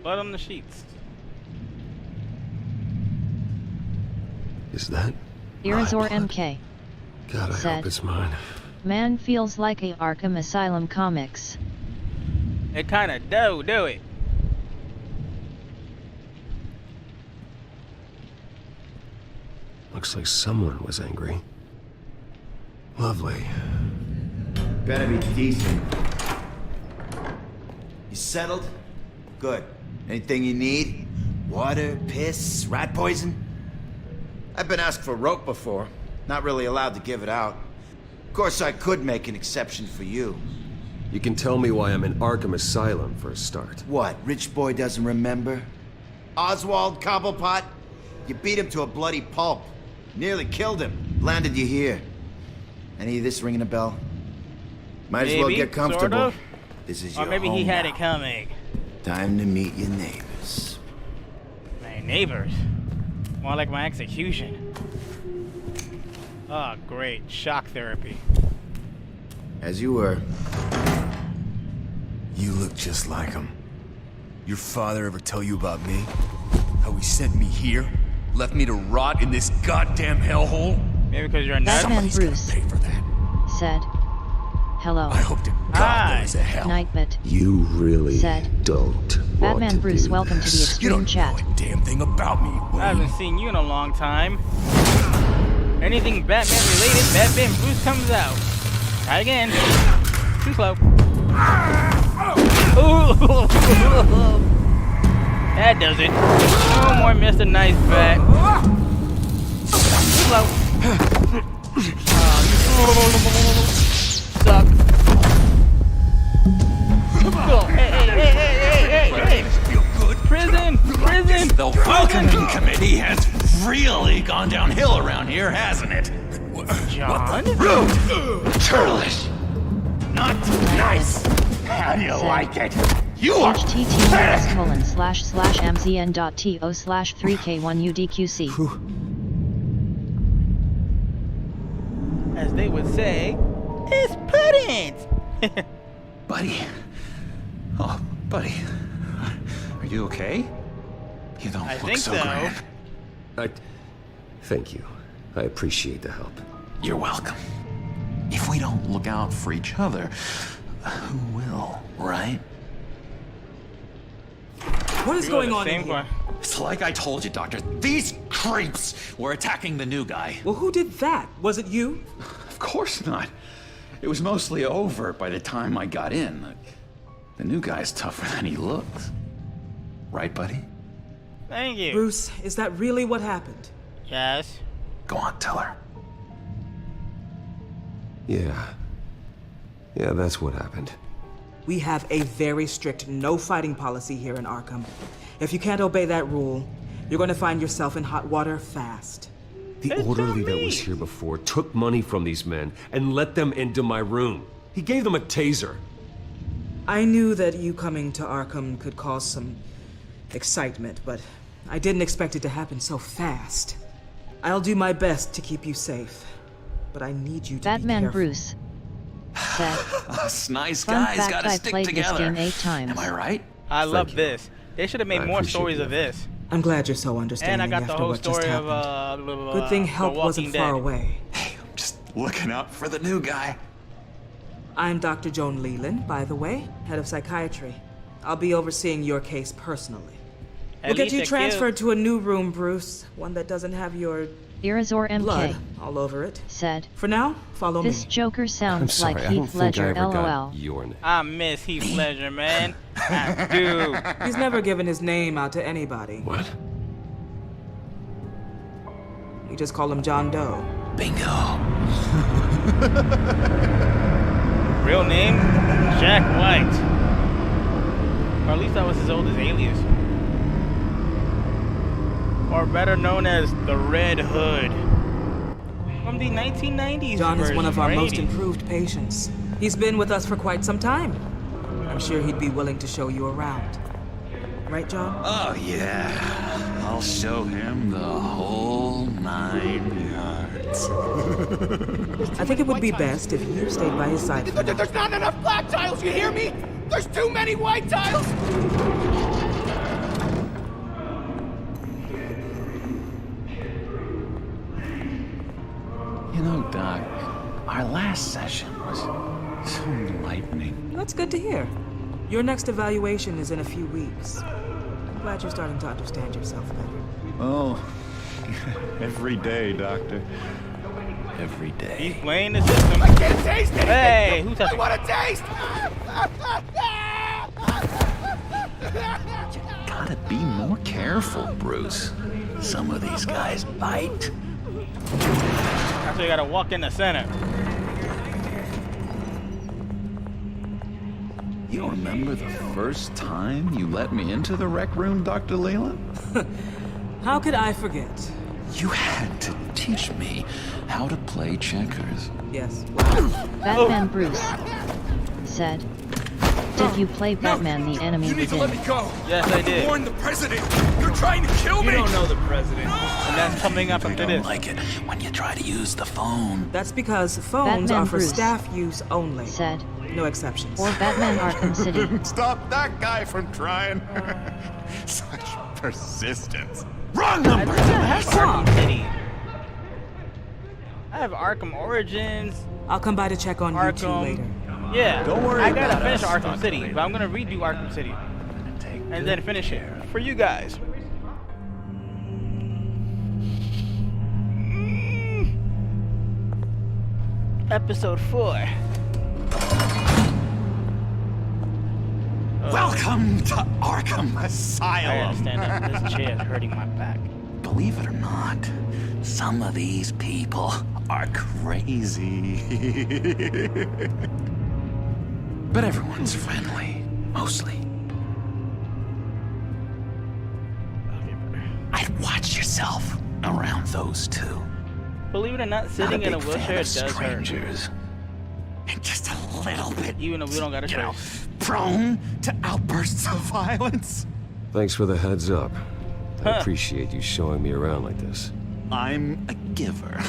Blood on the sheets.
Is that?
Irazor MK.
God, I hope it's mine.
Man feels like a Arkham Asylum comics.
It kinda do it.
Looks like someone was angry. Lovely.
Better be decent. You settled? Good. Anything you need? Water, piss, rat poison? I've been asked for rope before. Not really allowed to give it out. Of course, I could make an exception for you.
You can tell me why I'm in Arkham Asylum for a start.
What, rich boy doesn't remember? Oswald Cobblepot? You beat him to a bloody pulp. Nearly killed him. Landed you here. Any of this ringing a bell? Might as well get comfortable.
Sort of.
This is
or
your
maybe
home
he had
now.
it coming.
Time to meet your neighbors.
My neighbors? More like my execution. Oh, great. Shock therapy.
As you were. You look just like him.
Your father ever tell you about me? How he sent me here? Left me to rot in this goddamn hellhole?
Maybe because you're a nut.
Batman Bruce
pay for that.
said, "Hello."
I hope to God there is a hell.
Nightbit
You really
said,
don't want
Batman
to
Bruce,
do
welcome to the
this.
Extreme Chat.
Know a damn thing about me.
I haven't seen you in a long time. Anything Batman related, Batman Bruce comes out. Try again. Too slow. Ooh. That does it. No more Mr. Nice Bat. Too slow. Suck. Go. Hey.
Feel good.
Prison.
The welcoming committee has really gone downhill around here, hasn't it?
John?
Rude! Churlish! Not nice! How do you like it? You are
https://mzn.to/3k1udqc.
As they would say, it's pudding!
Buddy. Oh, buddy. Are you okay? You don't look so grand.
Thank you. I appreciate the help.
You're welcome. If we don't look out for each other, who will, right?
What is going on in here?
It's like I told you, Doctor. These creeps were attacking the new guy.
Well, who did that? Was it you?
Of course not. It was mostly over by the time I got in. The new guy's tougher than he looks. Right, buddy?
Thank you.
Bruce, is that really what happened?
Yes.
Go on, tell her.
Yeah, that's what happened.
We have a very strict no fighting policy here in Arkham. If you can't obey that rule, you're going to find yourself in hot water fast.
The orderly that was here before took money from these men and let them into my room. He gave them a taser.
I knew that you coming to Arkham could cause some excitement, but I didn't expect it to happen so fast. I'll do my best to keep you safe, but I need you to
Batman
be careful.
Bruce said,
Us nice
"Fun
guys
fact,
gotta
I
stick
played
together.
this game 8 times.
Am I right?
I love this. They should have made more stories of this.
I'm glad you're so understanding
And I got
after
the whole
what just
story of
happened. Good thing help wasn't far away.
Hey, I'm just looking out for the new guy.
I'm Dr. Joan Leland, by the way, head of psychiatry. I'll be overseeing your case personally. We'll get you transferred to a new room, Bruce. One that doesn't have your
Irazor MK.
Blood all over it.
Said.
For now, follow
This
me.
Joker sounds
sorry,
like
I don't
Heath
think I
Ledger,
ever got
LOL.
your name.
I miss Heath Ledger, man. I do.
He's never given his name out to anybody.
What?
You just call him John Doe.
Bingo.
Real name? Jack White. Or at least that was his oldest alias. Or better known as the Red Hood. From the 1990s
John is one of our most
80s.
improved patients. He's been with us for quite some time. I'm sure he'd be willing to show you around. Right, John?
Oh, yeah. I'll show him the whole 9 yards.
I think it would be best if you stayed by his side.
There's not enough black tiles, you hear me? There's too many white tiles!
You know, Doc, our last session was so enlightening.
That's good to hear. Your next evaluation is in a few weeks. I'm glad you're starting to understand yourself better.
Oh, every day, Doctor. Every day.
He's playing the system.
I can't taste it!
Hey, who's that?
I want to taste!
Gotta be more careful, Bruce. Some of these guys bite.
That's why you gotta walk in the center.
You remember the first time you let me into the rec room, Dr. Leland?
How could I forget?
You had to teach me how to play checkers.
Yes.
Batman Bruce. Said. Did you play Batman the Enemy
You need to let
Within?
me go.
Yes, I did.
Warn the president. You're trying to kill me.
You don't know the president.
And that's coming up after this.
Like it when you try to use the phone.
That's because phones
Batman
are for
Bruce
staff use only.
Said.
No exceptions.
Or Batman Arkham City.
Stop that guy from trying. Such persistence.
Wrong number.
I have Arkham City. I have Arkham Origins.
I'll come by to check on you two
Arkham.
later.
Yeah,
Don't worry
I gotta
about
finish
us,
Arkham
Dr.
City,
Leland.
but I'm gonna redo Arkham City and then finish it for you guys. Episode 4.
Welcome to Arkham
I
Asylum.
understand that this chair is hurting my back.
Believe it or not, some of these people are crazy. But everyone's friendly, mostly. I'd watch yourself around those two.
Believe it or not,
Not
sitting in a
big fan
wheelchair
of
does hurt.
strangers. And just a little bit,
Even though we don't got a
you know,
choice.
prone to outbursts of violence.
Thanks for the heads up. I
Huh.
appreciate you showing me around like this.
I'm a giver.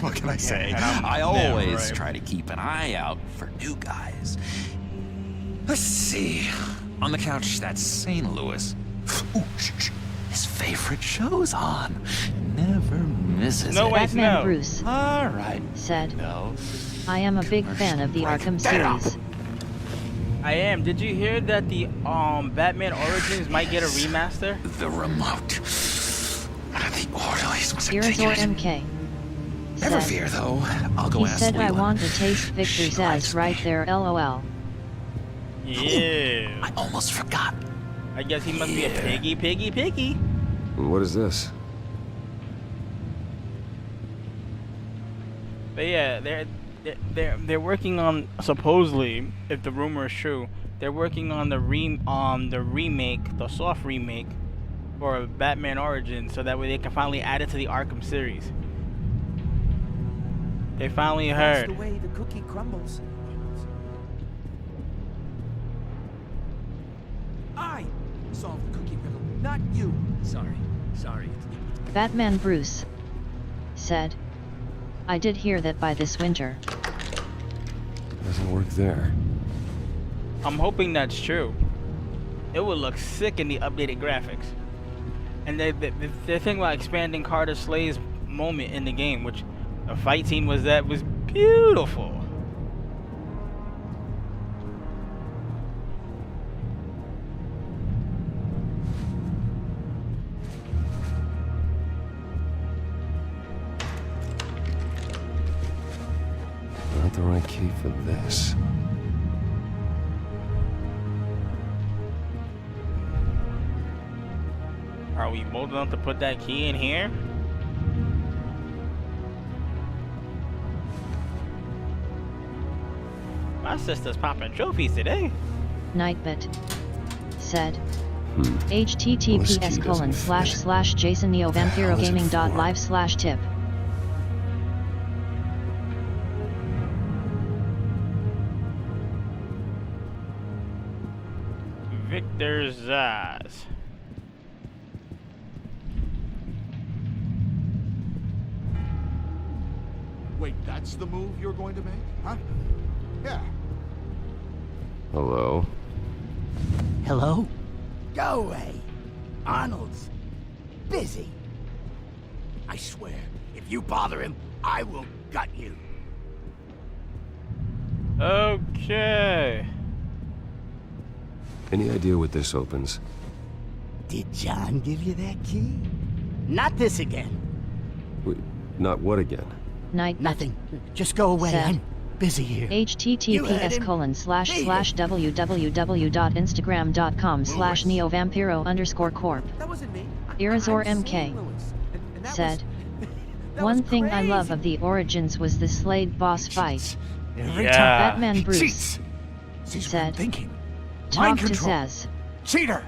What can I say?
and I'm-
I
yeah,
always
right.
try to keep an eye out for new guys. Let's see. On the couch, that's St. Louis. Ooh, shh. His favorite show's on. Never misses
No
it.
way,
Batman
no.
Bruce.
All right.
Said.
No.
I am a big fan of the Arkham series.
I am. Did you hear that the Batman Origins might get a remaster?
The remote. One of the orderlies was a
Irazor
ticket.
MK.
Never
Said.
fear, though. I'll go
He
ask
said I
Leland.
want to taste Victor's ass right there, LOL.
Yeah.
I almost forgot.
I guess he must be a piggy.
What is this?
But yeah, they're working on, supposedly, if the rumor is true, they're working on the remake, the soft remake for Batman Origins, so that way they can finally add it to the Arkham series. They finally heard.
That's the way the cookie crumbles. I solved the cookie riddle, not you. Sorry.
Batman Bruce. Said. I did hear that by this winter.
Doesn't work there.
I'm hoping that's true. It would look sick in the updated graphics. And they're thinking about expanding Carter Slay's moment in the game, which the fight scene was beautiful.
not the right key for this.
Are we bold enough to put that key in here? My sister's popping trophies today.
Nightbit said. https://jasonneovampirogaming.live/tip.
Victor Zaz.
Wait, that's the move you're going to make? Huh? Yeah.
Hello?
Hello? Go away. Arnold's busy. I swear, if you bother him, I will gut you.
Okay.
Any idea what this opens?
Did John give you that key? Not this again.
Wait, not what again?
Nothing. Just go away.
Said.
I'm busy here.
https://www.instagram.com/neovampiro_corp.
That wasn't me.
Irazor
I'm
MK
seeing Lewis, and that
said.
that
One
was
thing I love
crazy.
of the Origins was the Slade boss fight.
Every
Yeah.
time.
Batman Bruce
Cheats. Sees what I'm
said.
thinking.
Talk
Mind
to
control.
Zaz.
Cheater.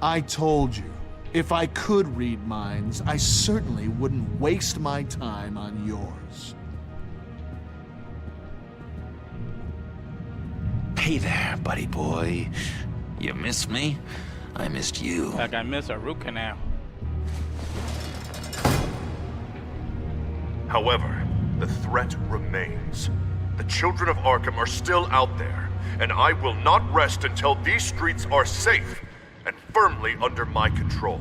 I told you, if I could read minds, I certainly wouldn't waste my time on yours.
Hey there, buddy boy. You missed me? I missed you.
Like I miss a root canal.
However, the threat remains. The children of Arkham are still out there, and I will not rest until these streets are safe and firmly under my control.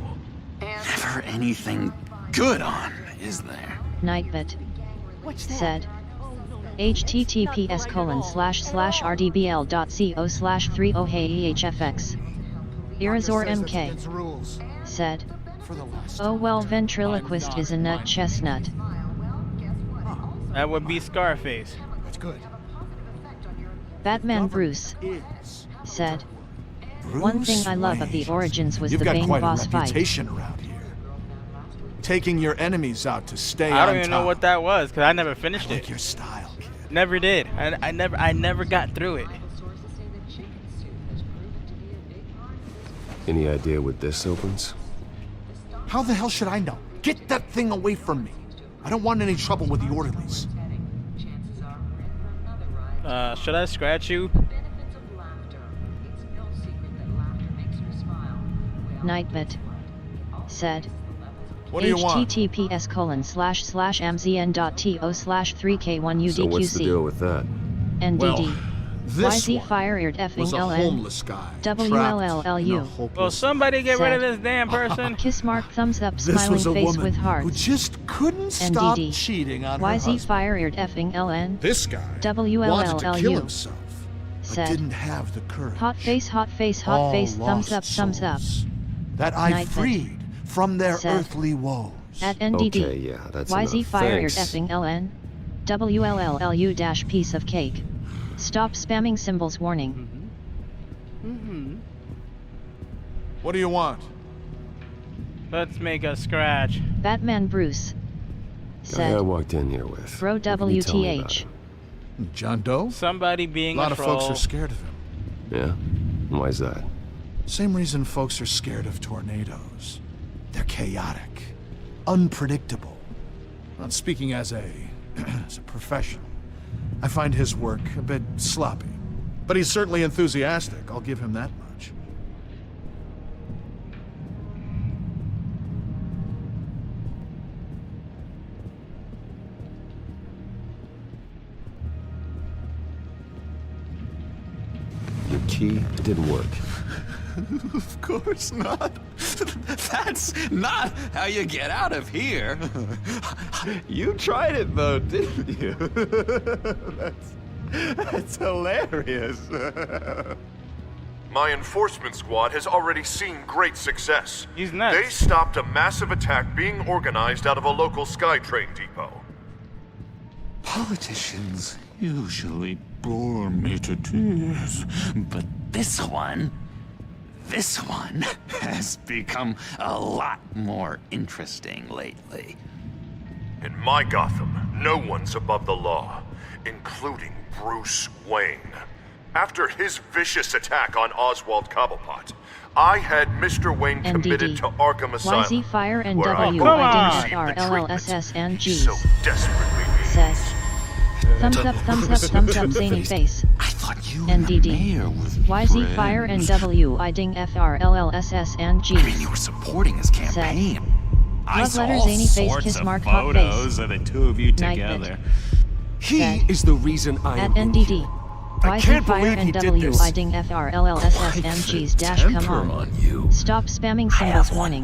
Never anything good on, is there?
Nightbit said. https://rdbl.co/30heyehfx. Irazor MK said. Oh well, ventriloquist is a nut chestnut.
That would be Scarface.
That's good.
Batman Bruce said. One thing I love of the Origins was
You've
the
got
Bane
quite
boss
a
fight.
reputation around here. Taking your enemies out to stay
I don't
on
even
top.
know what that was because I never finished
I like
it.
your style, kid.
Never did. I never got through it.
Any idea what this opens?
How the hell should I know? Get that thing away from me. I don't want any trouble with the orderlies.
Should I scratch you?
Nightbit said.
What do you want?
https://mzn.to/3k1udqc.
So what's the deal with that?
NDD.
Well, this
YZ
one
fired
was
effing
a
LN.
homeless guy trapped in a
WLLLU.
hopeless
Well, somebody get rid of
Said.
this damn person.
Kiss mark thumbs up
This
smiling
was a
face
woman
with hearts.
who just couldn't stop
NDD.
cheating on her
YZ
husband.
fired effing LN.
This guy wanted to kill
WLLLU.
himself, but
Said.
didn't have the courage.
Hot face, hot face, hot
All
face, thumbs up,
lost
thumbs up.
souls that I
Nightbit.
freed from their
Said.
earthly woes.
At NDD.
Okay, yeah, that's
YZ
enough.
fired
Thanks.
effing LN. WLLLU dash piece of cake. Stop spamming symbols warning.
What do you want?
Let's make a scratch.
Batman Bruce
Guy I
said.
walked in here with.
Bro
What can you tell me about
WTH.
him?
John Doe?
Somebody
A
being
lot of
troll.
folks are scared of him.
Yeah? Why's that?
Same reason folks are scared of tornadoes. They're chaotic, unpredictable. Not speaking as a as a professional, I find his work a bit sloppy. But he's certainly enthusiastic, I'll give him that much.
Your key didn't work.
Of course not. That's not how you get out of here. You tried it though, didn't you? That's hilarious.
My enforcement squad has already seen great success.
He's nuts.
They stopped a massive attack being organized out of a local SkyTrain depot.
Politicians usually bore me to tears, but this one has become a lot more interesting lately.
In my Gotham, no one's above the law, including Bruce Wayne. After his vicious attack on Oswald Cobblepot, I had Mr. Wayne committed to Arkham Asylum,
YZ Fire and
where
W
I
IDing R LLSS and G's.
so desperately
Said. Thumbs up, zany face.
I thought you
NDD. YZ Fire and W IDing FR LLSS and G's.
I mean, you were supporting his campaign. I
Love
saw
letter,
all
zany face,
sorts
kiss
of
mark, hot face.
photos of the two of you together.
He is the reason I
At
am in here.
NDD.
I
YZ
can't
Fire
believe he
and
did
W
this.
IDing FR LLSS and G's dash come on. Stop spamming symbols warning.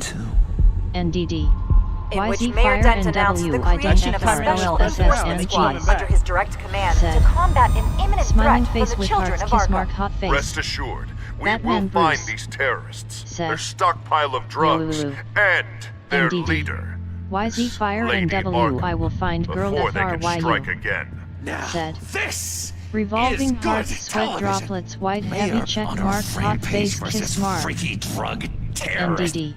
NDD.
In which
YZ
Mayor
Fire
Dent
and
announced
W
the
IDing
creation of a
FR
special
LLSS
enforcement
and
squad
G's.
under his direct command
Said.
to combat an imminent
Smiling
threat
face
from the
with
children
hearts,
of
kiss
Arkham.
mark, hot face.
Rest assured, we
Batman
will find
Bruce.
these terrorists,
Said.
their stockpile of drugs,
Woo.
and their
NDD.
leader.
YZ Fire and
Lady
W
Arkham,
I will find girl
before they can strike
FRYU.
again.
Now,
Said.
this
Revolving
is
hearts,
good
sweat
television.
droplets, white
Mayor
heavy check
on our
mark,
frame
hot
page
face,
versus
kiss mark.
freaky drug terrorist.
NDD.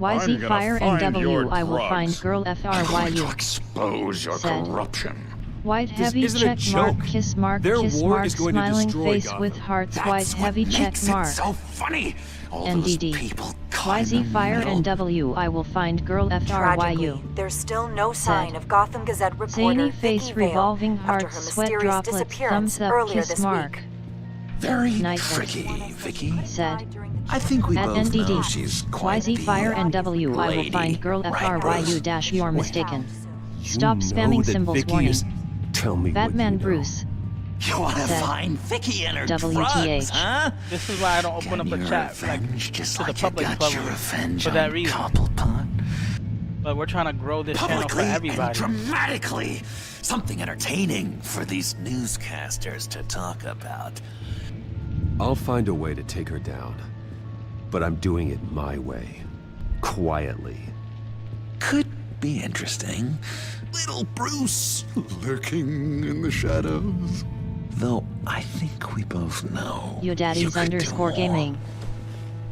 I'm
YZ
gonna
Fire and
find
W
your
I will
drugs.
find girl
I'm going to
FRYU.
expose your
Said.
corruption.
White
This
heavy
isn't a
check mark,
joke.
kiss mark,
Their
kiss
war
mark,
is going to
smiling
destroy
face
Gotham.
with hearts,
That's
white
what
heavy check
makes
mark.
it so funny. All those
NDD.
people caught in
YZ
the
Fire
middle.
and W I will find girl FRYU.
Tragically, there's still no sign
Said.
of Gotham Gazette reporter
Zany face,
Vicky Vale
revolving
after her
hearts, sweat
mysterious
droplets,
disappearance
thumbs up,
earlier
kiss
this
mark.
week.
Very
Nightmare.
tricky, Vicky.
Said.
I think we
At
both know
NDD.
she's quite
YZ Fire and W I will
lady.
find girl
Right,
FRYU
Bruce?
dash you're mistaken.
You
Stop
know
spamming
that
symbols
Vicky
warning.
is... Tell me
Batman
what you know.
Bruce.
You want to
Said.
find Vicky and her
WTH.
drugs, huh?
This is why I don't open up a chat like
just
to the
like
public
you got your
level
revenge
for that
on
reason.
Cobblepot.
But we're trying to grow this channel for
Publicly and
everybody.
dramatically. Something entertaining for these newscasters to talk about.
I'll find a way to take her down. But I'm doing it my way. Quietly.
Could be interesting. Little Bruce lurking in the shadows. Though I think we both know.
Yo daddy's underscore gaming.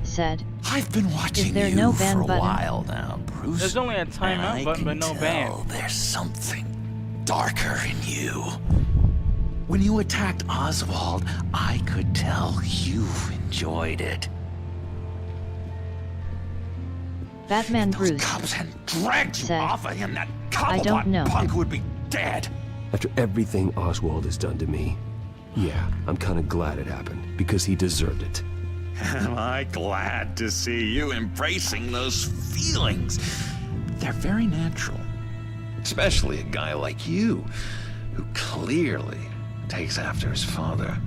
Said.
I've been watching
Is there
you
no
for
ban
a
button?
while now, Bruce.
There's only a
and
timeout
I
button, but
can
no
tell
ban.
There's something darker in you. When you attacked Oswald, I could tell you enjoyed it.
Batman
Those
Bruce.
cops had dragged you
Said.
off of him. That
I don't
Cobblepot
know.
punk would be dead.
After everything Oswald has done to me, yeah, I'm kind of glad it happened, because he deserved it.
Am I glad to see you embracing those feelings? They're very natural. Especially a guy like you, who clearly takes after his father.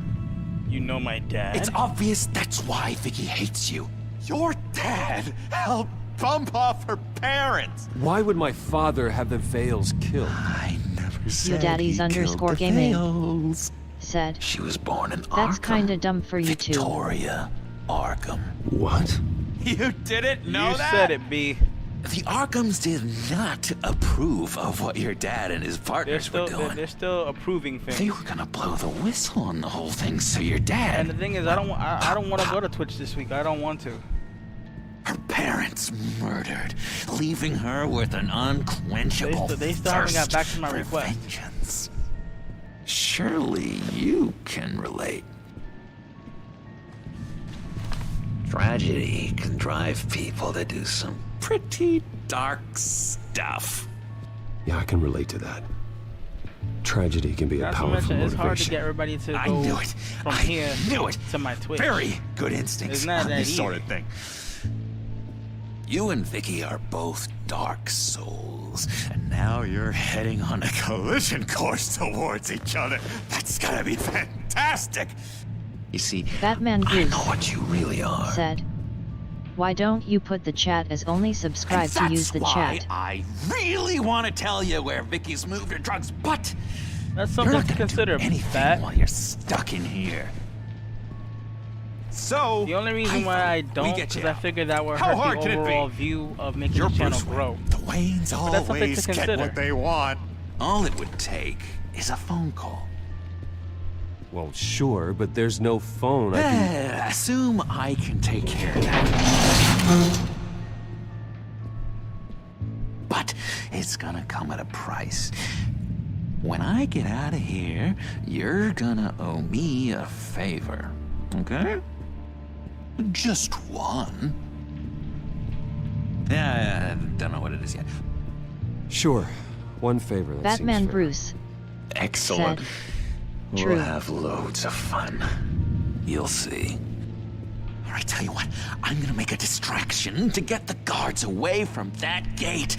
You know my dad?
It's obvious that's why Vicky hates you. Your dad helped bump off her parents.
Why would my father have the Vales killed?
I never said
Yo daddy's
he
underscore
killed the
gaming.
Vales.
Said.
She was born in
That's
Arkham.
kinda dumb for you too.
Victoria Arkham.
What?
You didn't know
you
that?
said it, B.
The Arkhams did not approve of what your dad and his partners were doing.
They're still approving things.
They were gonna blow the whistle on the whole thing, so your dad...
And the thing is, I don't want to go to Twitch this week. I don't want to.
Her parents murdered, leaving her with an unquenchable
They still haven't got
thirst
back to my
for
request.
vengeance. Surely you can relate. Tragedy can drive people to do some pretty dark stuff.
Yeah, I can relate to that. Tragedy can be a
Not to
powerful
mention, it's hard to
motivation.
get everybody to
I
go
knew it.
from
I
here
knew it.
to my Twitch.
Very good instincts
It's not
on
that
this
easy.
sort of thing. You and Vicky are both dark souls, and now you're heading on a collision course towards each other. That's gonna be fantastic. You see,
Batman
I
Bruce.
know what you really are.
Said. Why don't you put the chat as only subscribe
And
to
that's
use the
why
chat?
I really want to tell you where Vicky's moved her drugs, but
That's
you're
something
not
to
gonna
consider,
do anything
Bat.
while you're stuck in here. So
The only reason why I don't is because I figured that would
How
hurt
hard
the
can it be?
overall view of making
You're
the channel
Bruce Wayne.
grow.
The Waynes
But that's something to
always get
consider.
what they want. All it would take is a phone call.
Well, sure, but there's no phone.
Assume I can take care of that. But it's gonna come at a price. When I get out of here, you're gonna owe me a favor, okay? Just one. Yeah, I don't know what it is yet.
Sure. One favor, that
Batman
seems fair.
Bruce.
Excellent.
Said,
We'll
True.
have loads of fun. You'll see. All right, tell you what. I'm gonna make a distraction to get the guards away from that gate.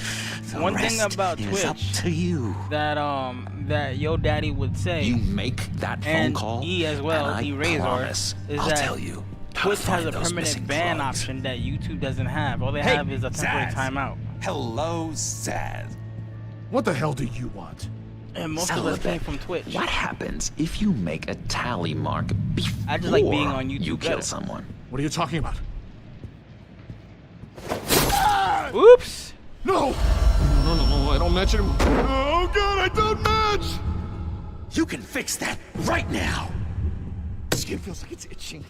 The
One thing
rest
about
is
Twitch
up to you.
that Yo Daddy would say,
You make that phone
and
call,
E as well,
and I
E Razor,
promise
is
I'll
that
tell you how to
Twitch has
find
a
those
permanent
missing
ban
drugs.
option that YouTube doesn't have. All they
Hey,
have is a temporary
Zaz.
timeout.
Hello, Zaz.
What the hell do you want?
And most of us came from Twitch.
What happens if you make a tally mark before
I just like being on YouTube
you kill
better.
someone?
What are you talking about?
Oops!
No! No, I don't match him. Oh god, I don't match!
You can fix that right now!
Skin feels like it's itching.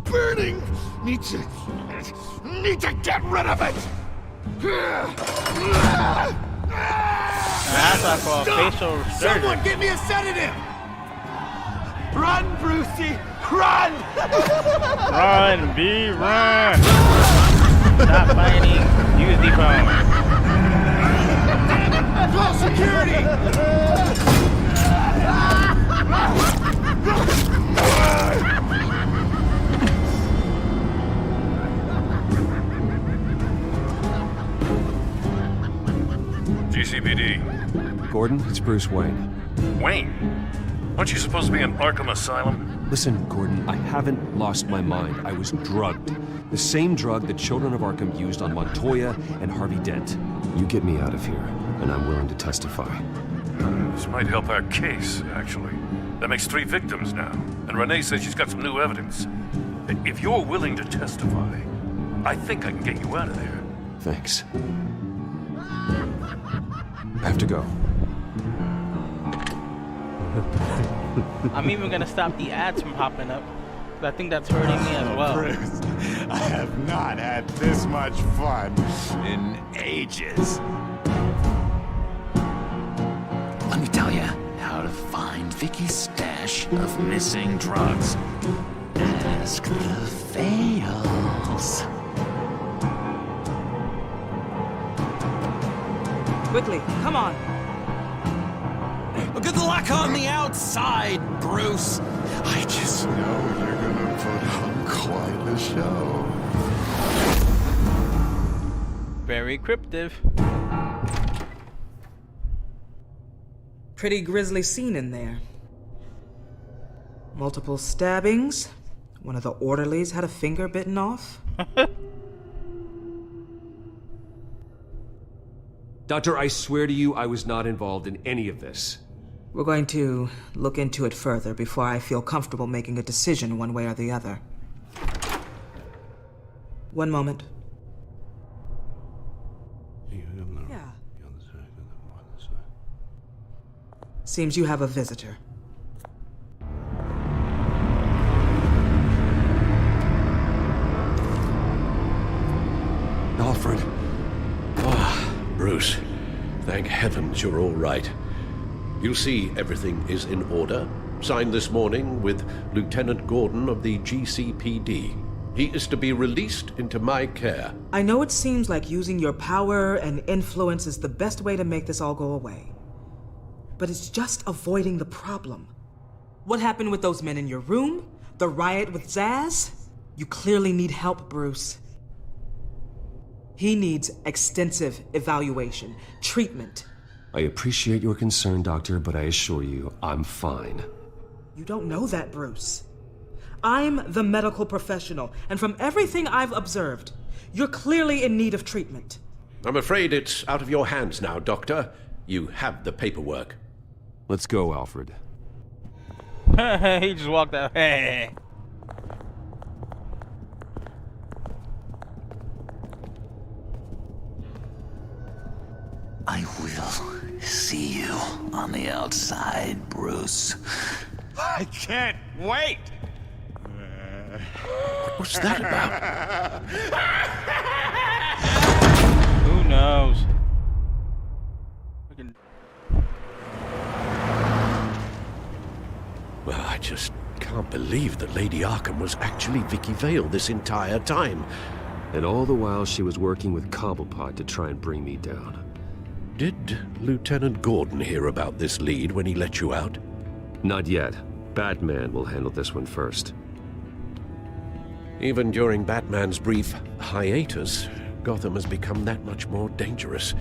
Burning! Need to get rid of it!
That's like for a facial surgery.
Someone give me a sedative! Run, Brucey! Run!
Run, B, run! Stop fighting. Use the phone.
Call security!
GCPD.
Gordon, it's Bruce Wayne.
Wayne? Aren't you supposed to be in Arkham Asylum?
Listen, Gordon, I haven't lost my mind. I was drugged. The same drug the children of Arkham used on Montoya and Harvey Dent. You get me out of here, and I'm willing to testify.
This might help our case, actually. That makes 3 victims now, and Renee says she's got some new evidence. If you're willing to testify, I think I can get you out of there.
Thanks. I have to go.
I'm even gonna stop the ads from popping up. I think that's hurting me as well.
Bruce, I have not had this much fun in ages.
Let me tell you how to find Vicky's stash of missing drugs. Ask the fails.
Quickly, come on.
Good luck on the outside, Bruce. I just
know you're gonna put on quite the show.
Very cryptic.
Pretty grisly scene in there. Multiple stabbings. One of the orderlies had a finger bitten off.
Doctor, I swear to you, I was not involved in any of this.
We're going to look into it further before I feel comfortable making a decision one way or the other. One moment. Yeah. Seems you have a visitor.
Alfred. Bruce, thank heavens you're all right. You see, everything is in order. Signed this morning with Lieutenant Gordon of the GCPD. He is to be released into my care.
I know it seems like using your power and influence is the best way to make this all go away. But it's just avoiding the problem. What happened with those men in your room? The riot with Zaz? You clearly need help, Bruce. He needs extensive evaluation, treatment.
I appreciate your concern, Doctor, but I assure you, I'm fine.
You don't know that, Bruce. I'm the medical professional, and from everything I've observed, you're clearly in need of treatment.
I'm afraid it's out of your hands now, Doctor. You have the paperwork.
Let's go, Alfred.
He just walked out. Hey.
I will see you on the outside, Bruce.
I can't
Wait!
What's that about?
Who knows?
Well, I just can't believe that Lady Arkham was actually Vicky Vale this entire time.
And all the while she was working with Cobblepot to try and bring me down.
Did Lieutenant Gordon hear about this lead when he let you out?
Not yet. Batman will handle this one first.
Even during Batman's brief hiatus, Gotham has become that much more dangerous.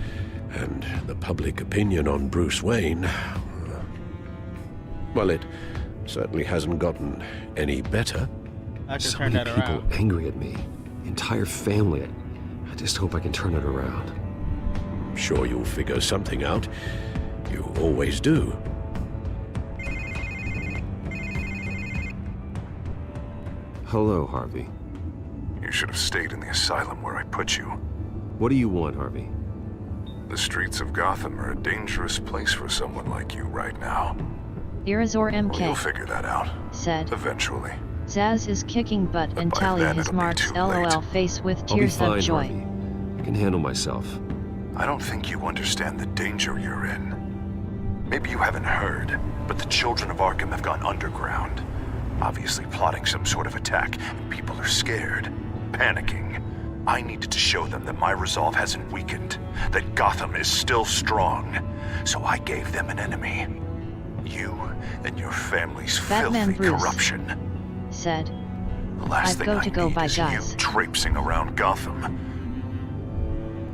And the public opinion on Bruce Wayne... well, it certainly hasn't gotten any better.
I can
So
turn
many
that
people
around.
angry at me. Entire family. I just hope I can turn it around.
Sure you'll figure something out. You always do.
Hello, Harvey.
You should have stayed in the asylum where I put you.
What do you want, Harvey?
The streets of Gotham are a dangerous place for someone like you right now.
Irazor
Well,
MK
you'll figure that out.
said,
Eventually.
Zaz is kicking butt and
by
tally
then
his
it'll be
marks
too
LOL
late.
face with
I'll be
tears
fine,
of joy.
Harvey. I can handle myself.
I don't think you understand the danger you're in. Maybe you haven't heard, but the children of Arkham have gone underground. Obviously plotting some sort of attack, and people are scared, panicking. I needed to show them that my resolve hasn't weakened, that Gotham is still strong. So I gave them an enemy. You and your family's
Batman
filthy
Bruce
corruption.
said,
The last
I've
thing
go
I
to go
need
by
is
guys.
you traipsing around Gotham.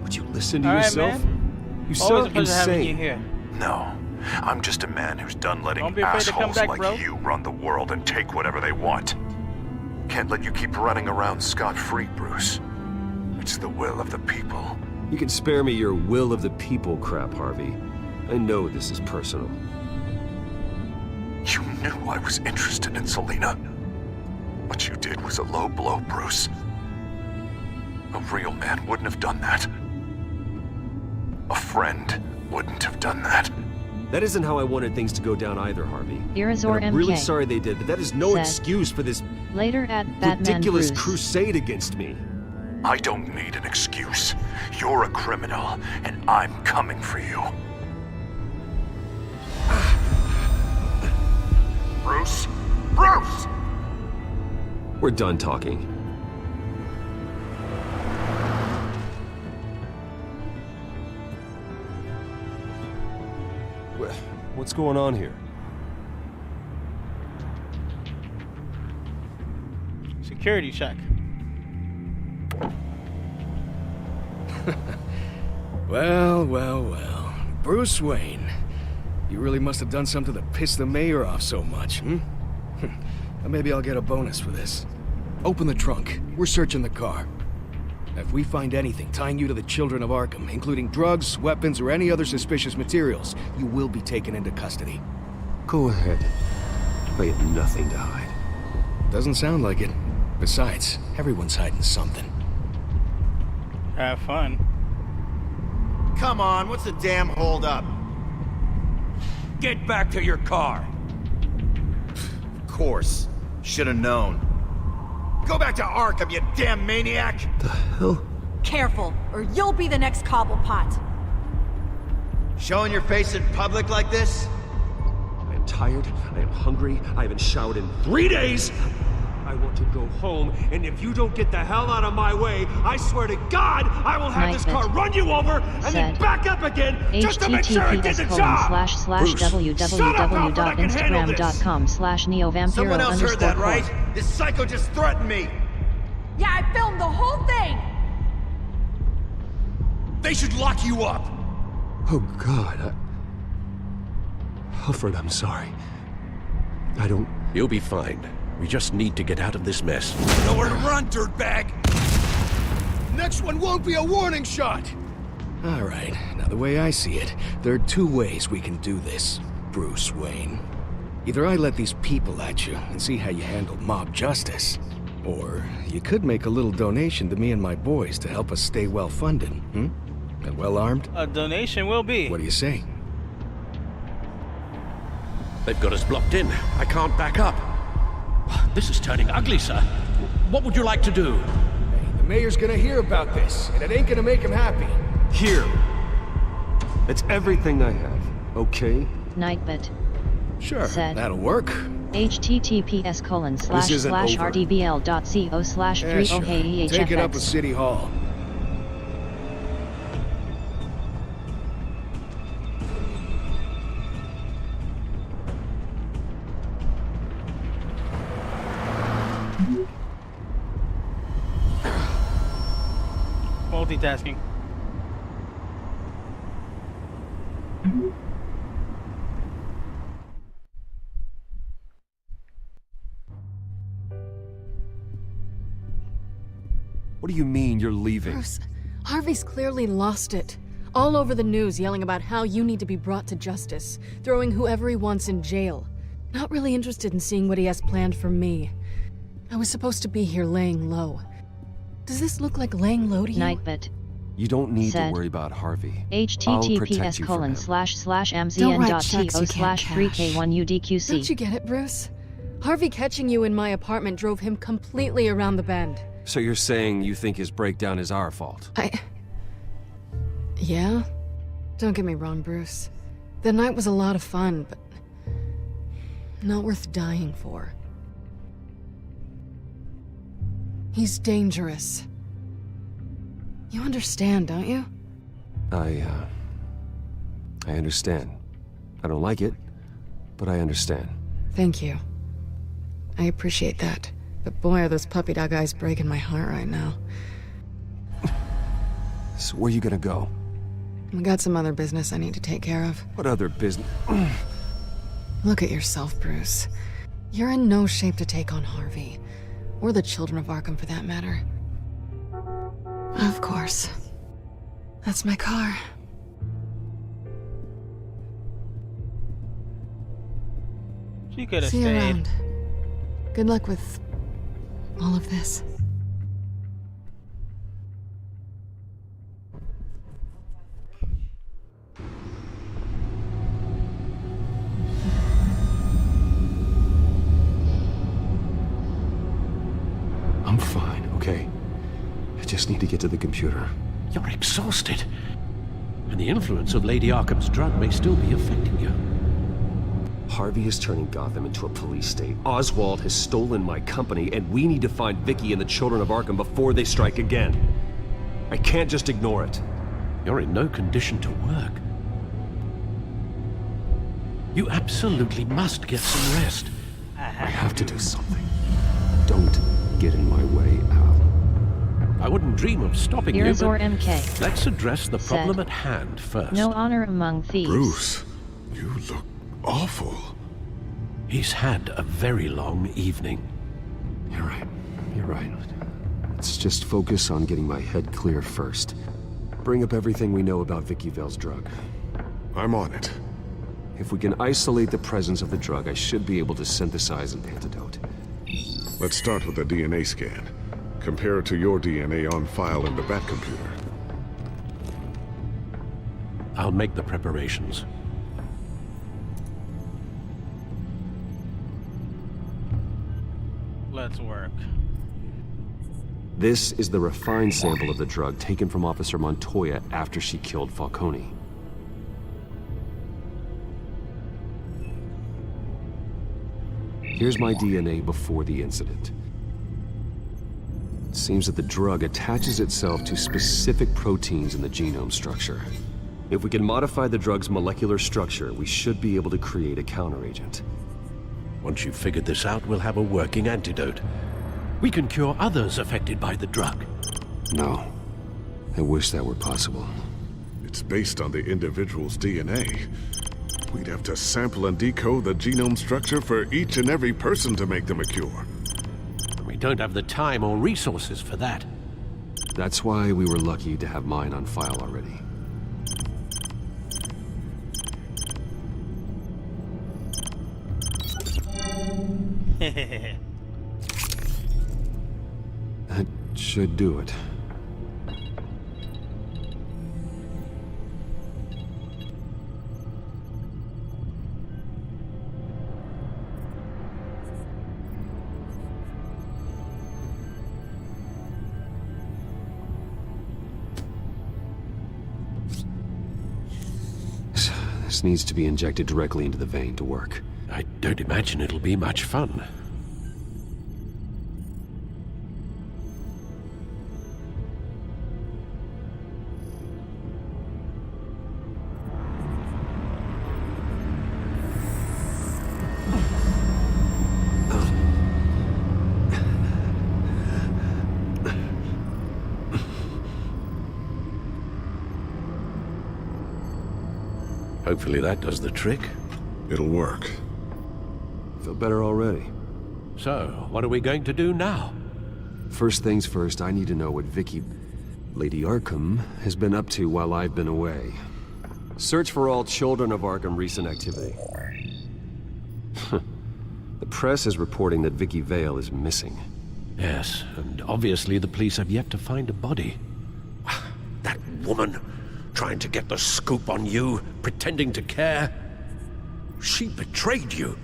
Would you listen to
All right,
yourself?
man.
You
Always a
sound
pleasure having you
insane.
here.
No, I'm just a man who's done letting
Don't be afraid to come
assholes
back,
like
bro.
you run the world and take whatever they want. Can't let you keep running around scot-free, Bruce. It's the will of the people.
You can spare me your will of the people crap, Harvey. I know this is personal.
You knew I was interested in Selina. What you did was a low blow, Bruce. A real man wouldn't have done that. A friend wouldn't have done that.
That isn't how I wanted things to go down either, Harvey.
Irazor
And I'm really
MK
sorry they did, but that is no
said,
excuse for this
later at Batman
ridiculous
Bruce.
crusade against me.
I don't need an excuse. You're a criminal, and I'm coming for you. Bruce? Bruce!
We're done talking. What's going on here?
Security check.
Well. Bruce Wayne. You really must have done something to piss the mayor off so much, hmm? Maybe I'll get a bonus for this. Open the trunk. We're searching the car. If we find anything tying you to the children of Arkham, including drugs, weapons, or any other suspicious materials, you will be taken into custody.
Go ahead. I have nothing to hide.
Doesn't sound like it. Besides, everyone's hiding something.
Have fun.
Come on, what's the damn holdup?
Get back to your car!
Of course. Should've known. Go back to Arkham, you damn maniac!
The hell?
Careful, or you'll be the next Cobblepot.
Showing your face in public like this?
I am tired, I am hungry, I haven't showered in 3 days! I want to go home, and if you don't get the hell out of my way, I swear to God, I will have this car run you over and then back up again just to make sure I did the job!
www.instagram.com/neovampiro_.
Someone else heard that, right? This psycho just threatened me!
Yeah, I filmed the whole thing!
They should lock you up!
Oh, God. Alfred, I'm sorry. I don't...
You'll be fine. We just need to get out of this mess.
Nowhere to run, dirtbag!
Next one won't be a warning shot! All right, now the way I see it, there are two ways we can do this, Bruce Wayne. Either I let these people at you and see how you handle mob justice, or you could make a little donation to me and my boys to help us stay well-funded, and well-armed?
A donation will be.
What do you say?
They've got us blocked in. I can't back up. This is turning ugly, sir. What would you like to do?
The mayor's gonna hear about this, and it ain't gonna make him happy.
Here. It's everything I have, okay?
Nightbit.
Sure,
said.
that'll work.
https://rdbl.co/30hey-hfx.
Take it up with City Hall.
Multitasking.
What do you mean you're leaving?
Bruce, Harvey's clearly lost it. All over the news yelling about how you need to be brought to justice, throwing whoever he wants in jail. Not really interested in seeing what he has planned for me. I was supposed to be here laying low. Does this look like laying low to you?
Nightbit.
You don't need
said.
to worry about Harvey.
https://mzn.co/3k1udqc. Don't you get it, Bruce? Harvey catching you in my apartment drove him completely around the bend.
So you're saying you think his breakdown is our fault?
Yeah? Don't get me wrong, Bruce. The night was a lot of fun, but not worth dying for. He's dangerous. You understand, don't you?
I understand. I don't like it, but I understand.
Thank you. I appreciate that. But boy, are those puppy dog eyes breaking my heart right now.
So where you gonna go?
I got some other business I need to take care of.
What other business?
Look at yourself, Bruce. You're in no shape to take on Harvey. Or the children of Arkham, for that matter. Of course. That's my car.
She could have
See you
stayed.
around. Good luck with all of this.
I'm fine, okay? I just need to get to the computer.
You're exhausted. And the influence of Lady Arkham's drug may still be affecting you.
Harvey is turning Gotham into a police state. Oswald has stolen my company, and we need to find Vicky and the children of Arkham before they strike again. I can't just ignore it.
You're in no condition to work. You absolutely must get some rest.
I have to do something. Don't get in my way, Al.
I wouldn't dream of stopping you, but
MK.
let's address the
said.
problem at hand first.
No honor among thieves.
Bruce, you look awful.
He's had a very long evening.
You're right. You're right. Let's just focus on getting my head clear first. Bring up everything we know about Vicky Vale's drug.
I'm on it.
If we can isolate the presence of the drug, I should be able to synthesize an antidote.
Let's start with a DNA scan. Compare it to your DNA on file in the Batcomputer.
I'll make the preparations.
Let's work.
This is the refined sample of the drug taken from Officer Montoya after she killed Falcone. Here's my DNA before the incident. It seems that the drug attaches itself to specific proteins in the genome structure. If we can modify the drug's molecular structure, we should be able to create a counteragent.
Once you've figured this out, we'll have a working antidote. We can cure others affected by the drug.
No. I wish that were possible.
It's based on the individual's DNA. We'd have to sample and decode the genome structure for each and every person to make them a cure.
We don't have the time or resources for that.
That's why we were lucky to have mine on file already. That should do it. This needs to be injected directly into the vein to work.
I don't imagine it'll be much fun. Hopefully that does the trick.
It'll work.
Feel better already.
So, what are we going to do now?
First things first, I need to know what Lady Arkham, has been up to while I've been away. Search for all children of Arkham recent activity. The press is reporting that Vicky Vale is missing.
Yes, and obviously the police have yet to find a body. That woman, trying to get the scoop on you, pretending to care. She betrayed you.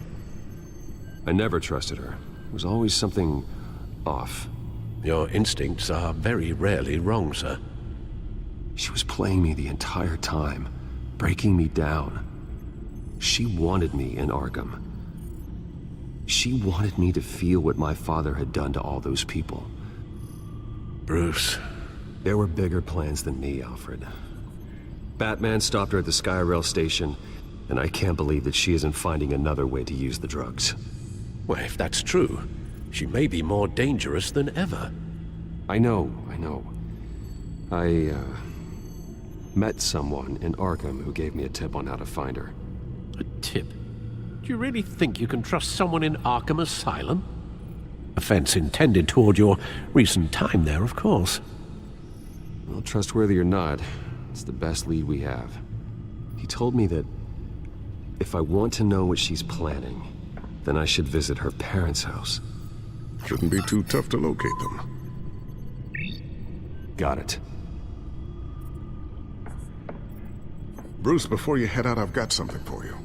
I never trusted her. There was always something off.
Your instincts are very rarely wrong, sir.
She was playing me the entire time, breaking me down. She wanted me in Arkham. She wanted me to feel what my father had done to all those people.
Bruce.
There were bigger plans than me, Alfred. Batman stopped her at the Skyrail station, and I can't believe that she isn't finding another way to use the drugs.
Well, if that's true, she may be more dangerous than ever.
I know. I met someone in Arkham who gave me a tip on how to find her.
A tip? Do you really think you can trust someone in Arkham Asylum? Offense intended toward your recent time there, of course.
Well, trustworthy or not, it's the best lead we have. He told me that if I want to know what she's planning, then I should visit her parents' house.
Shouldn't be too tough to locate them.
Got it.
Bruce, before you head out, I've got something for you.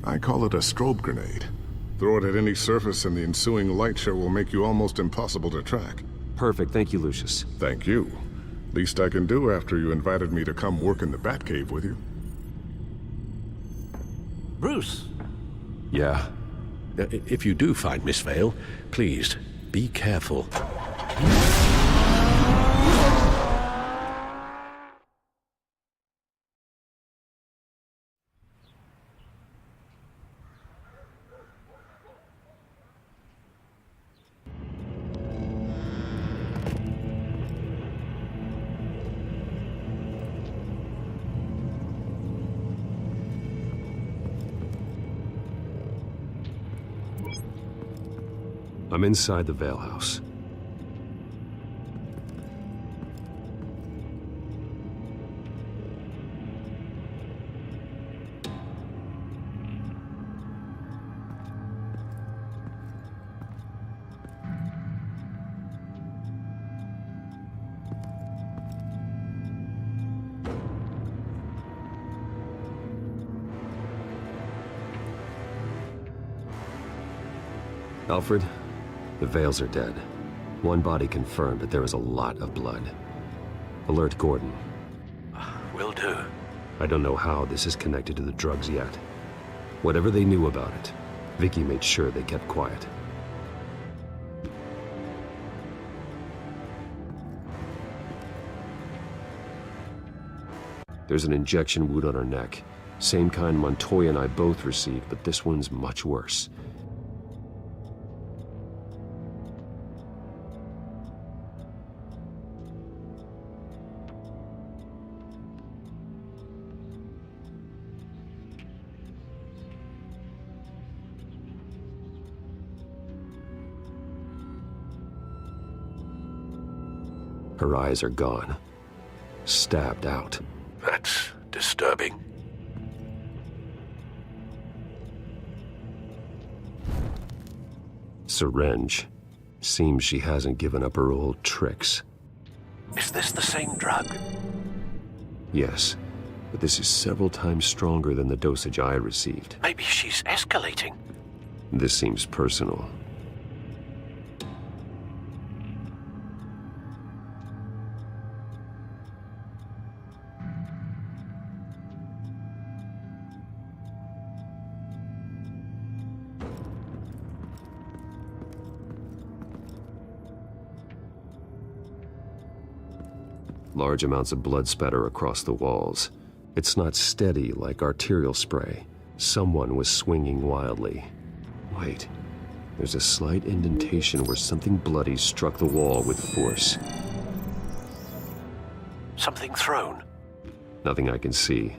I call it a strobe grenade. Throw it at any surface and the ensuing light show will make you almost impossible to track.
Perfect. Thank you, Lucius.
Thank you. Least I can do after you invited me to come work in the Batcave with you.
Bruce!
Yeah?
If you do find Miss Vale, please, be careful.
I'm inside the Vale House. Alfred? The Vales are dead. One body confirmed, but there is a lot of blood. Alert Gordon.
Will do.
I don't know how this is connected to the drugs yet. Whatever they knew about it, Vicky made sure they kept quiet. There's an injection wound on her neck. Same kind Montoya and I both received, but this one's much worse. Her eyes are gone. Stabbed out.
That's disturbing.
Syringe. Seems she hasn't given up her old tricks.
Is this the same drug?
Yes, but this is several times stronger than the dosage I received.
Maybe she's escalating.
This seems personal. Large amounts of blood spatter across the walls. It's not steady like arterial spray. Someone was swinging wildly. Wait, there's a slight indentation where something bloody struck the wall with force.
Something thrown?
Nothing I can see.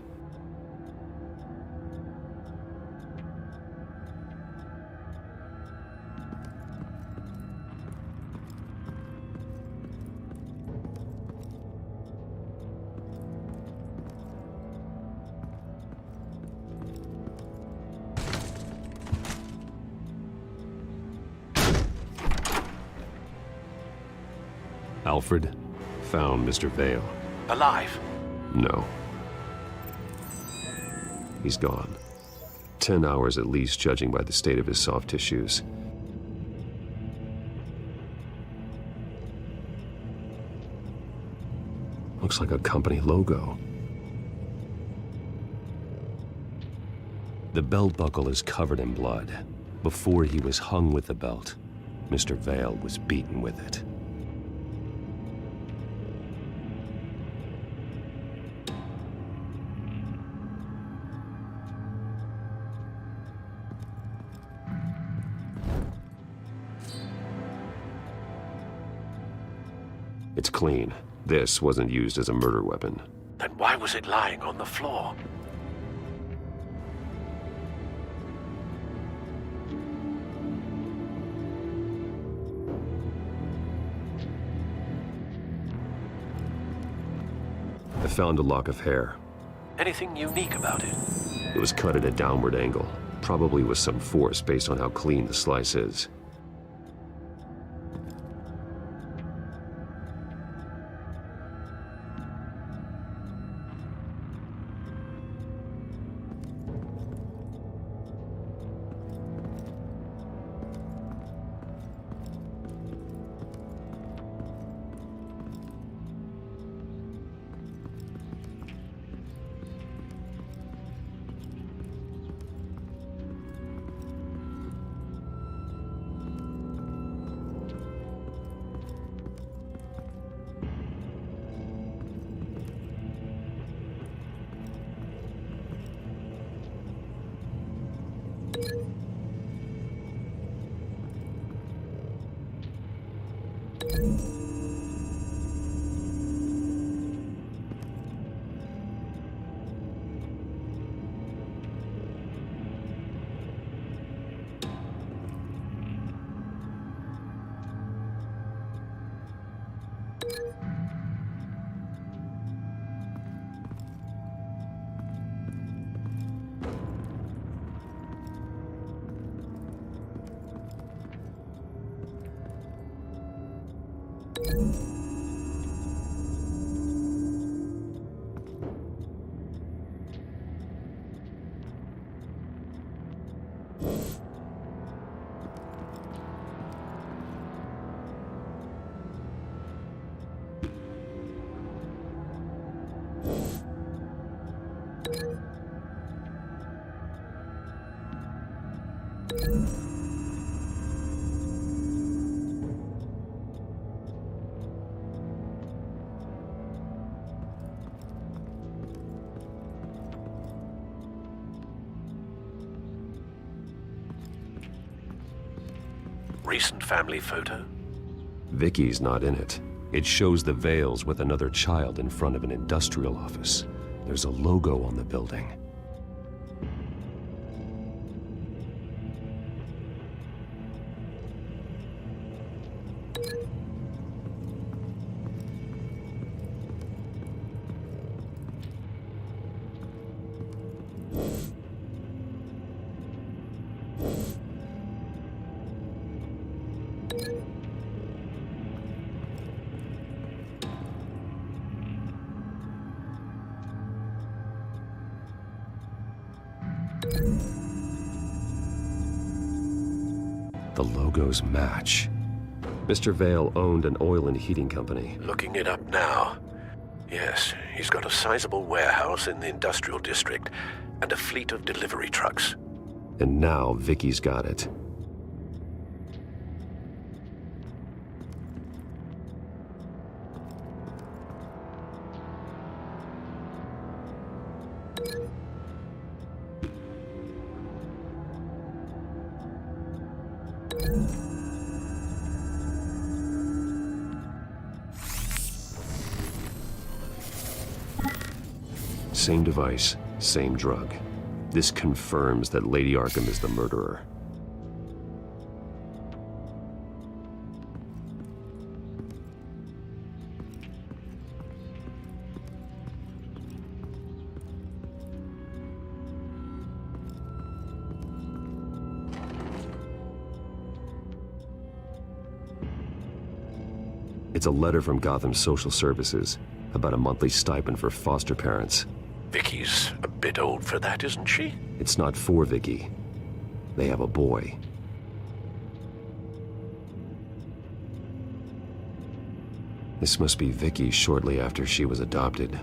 Alfred found Mr. Vale.
Alive?
No. He's gone. 10 hours at least, judging by the state of his soft tissues. Looks like a company logo. The belt buckle is covered in blood. Before he was hung with the belt, Mr. Vale was beaten with it. It's clean. This wasn't used as a murder weapon.
Then why was it lying on the floor?
I found a lock of hair.
Anything unique about it?
It was cut at a downward angle, probably with some force based on how clean the slice is.
Recent family photo?
Vicky's not in it. It shows the Vales with another child in front of an industrial office. There's a logo on the building. The logos match. Mr. Vale owned an oil and heating company.
Looking it up now. Yes, he's got a sizable warehouse in the industrial district and a fleet of delivery trucks.
And now Vicky's got it. Same device, same drug. This confirms that Lady Arkham is the murderer. It's a letter from Gotham Social Services about a monthly stipend for foster parents.
Vicky's a bit old for that, isn't she?
It's not for Vicky. They have a boy. This must be Vicky shortly after she was adopted.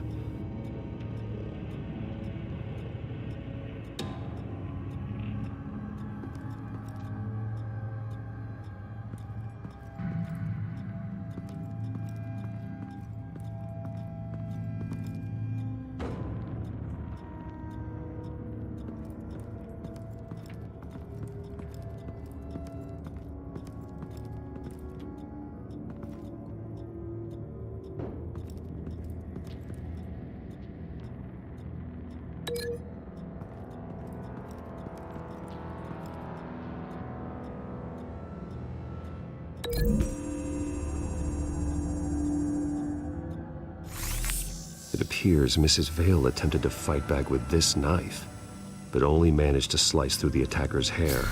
It appears Mrs. Vale attempted to fight back with this knife, but only managed to slice through the attacker's hair.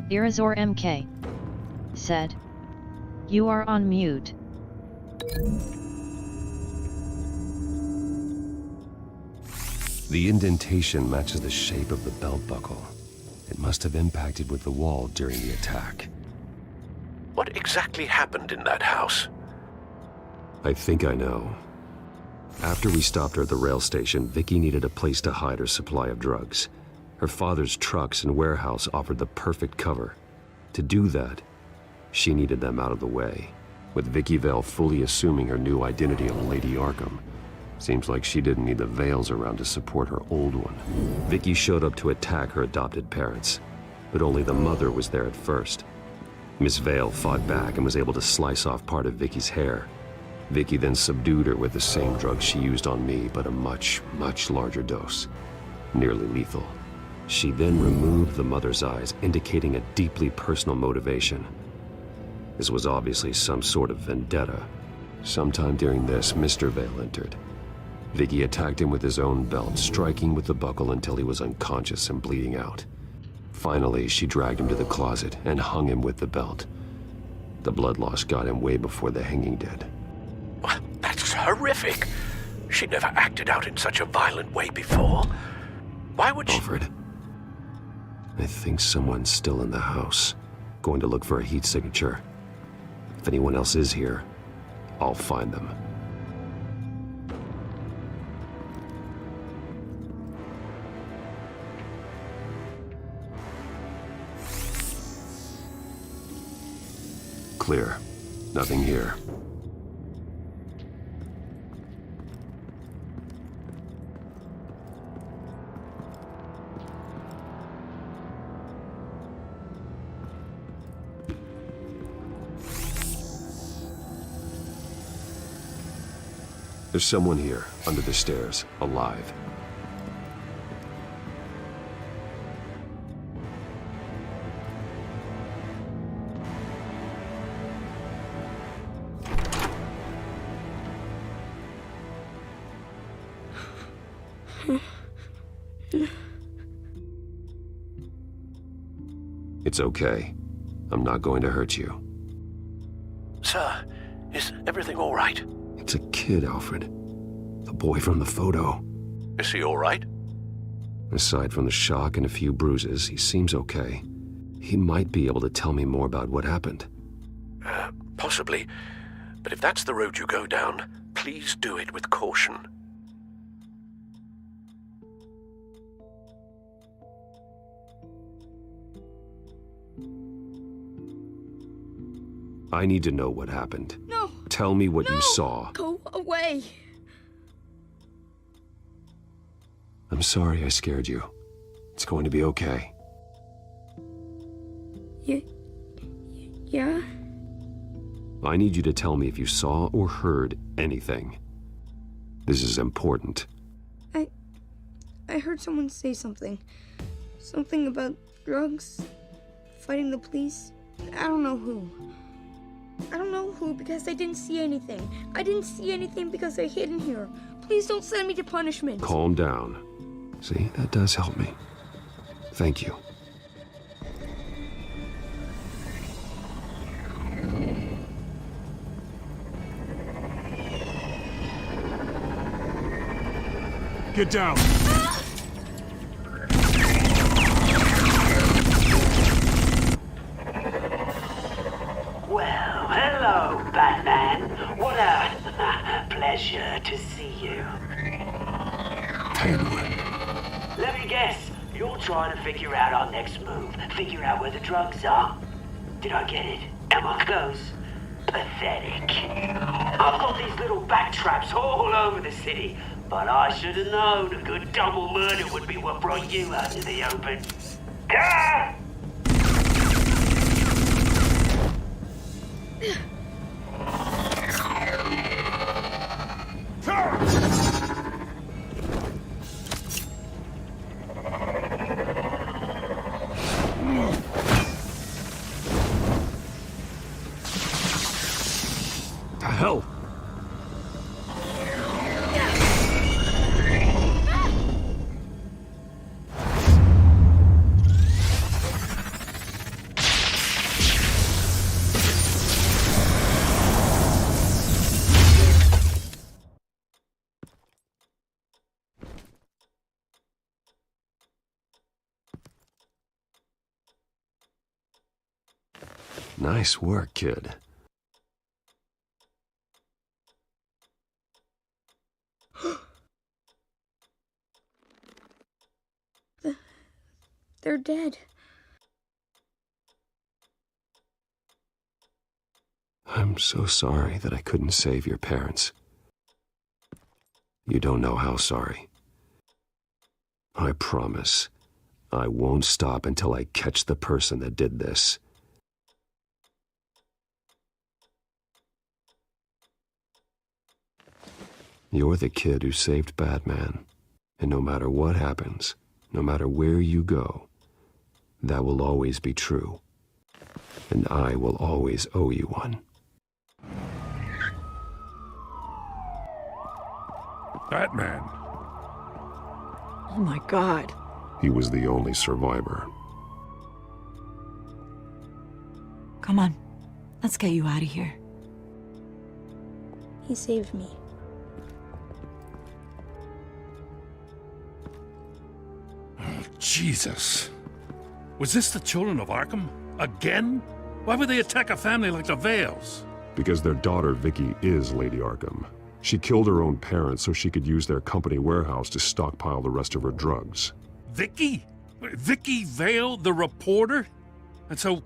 Irazor MK said, "You are on mute."
The indentation matches the shape of the belt buckle. It must have impacted with the wall during the attack.
What exactly happened in that house?
I think I know. After we stopped her at the rail station, Vicky needed a place to hide her supply of drugs. Her father's trucks and warehouse offered the perfect cover. To do that, she needed them out of the way, with Vicky Vale fully assuming her new identity of Lady Arkham. Seems like she didn't need the Vales around to support her old one. Vicky showed up to attack her adopted parents, but only the mother was there at first. Miss Vale fought back and was able to slice off part of Vicky's hair. Vicky then subdued her with the same drug she used on me, but a much, much larger dose. Nearly lethal. She then removed the mother's eyes, indicating a deeply personal motivation. This was obviously some sort of vendetta. Sometime during this, Mr. Vale entered. Vicky attacked him with his own belt, striking with the buckle until he was unconscious and bleeding out. Finally, she dragged him to the closet and hung him with the belt. The blood loss got him way before the hanging did.
That's horrific. She never acted out in such a violent way before. Why would she...
Alfred, I think someone's still in the house. Going to look for a heat signature. If anyone else is here, I'll find them. Clear. Nothing here. There's someone here, under the stairs, alive. It's okay. I'm not going to hurt you.
Sir, is everything all right?
It's a kid, Alfred. The boy from the photo.
Is he all right?
Aside from the shock and a few bruises, he seems okay. He might be able to tell me more about what happened.
Possibly. But if that's the road you go down, please do it with caution.
I need to know what happened.
No!
Tell me what you saw.
Go away!
I'm sorry I scared you. It's going to be okay.
Yeah?
I need you to tell me if you saw or heard anything. This is important.
I heard someone say something. Something about drugs, fighting the police. I don't know who. I don't know who because I didn't see anything. I didn't see anything because I hid in here. Please don't send me to punishment.
Calm down. See, that does help me. Thank you.
Get down.
Well, hello, Batman. What a pleasure to see you. Let me guess, you're trying to figure out our next move. Figure out where the drugs are. Did I get it? Am I close? Pathetic. I've got these little bat traps all over the city, but I should have known a good double murder would be what brought you out to the open. Ah!
The hell? Nice work, kid.
They're dead.
I'm so sorry that I couldn't save your parents. You don't know how sorry. I promise, I won't stop until I catch the person that did this. You're the kid who saved Batman, and no matter what happens, no matter where you go, that will always be true, and I will always owe you one.
Batman.
Oh my God.
He was the only survivor.
Come on. Let's get you out of here.
He saved me.
Oh, Jesus. Was this the children of Arkham? Again? Why would they attack a family like the Vales?
Because their daughter, Vicky, is Lady Arkham. She killed her own parents so she could use their company warehouse to stockpile the rest of her drugs.
Vicky? Vicky Vale, the reporter? And so,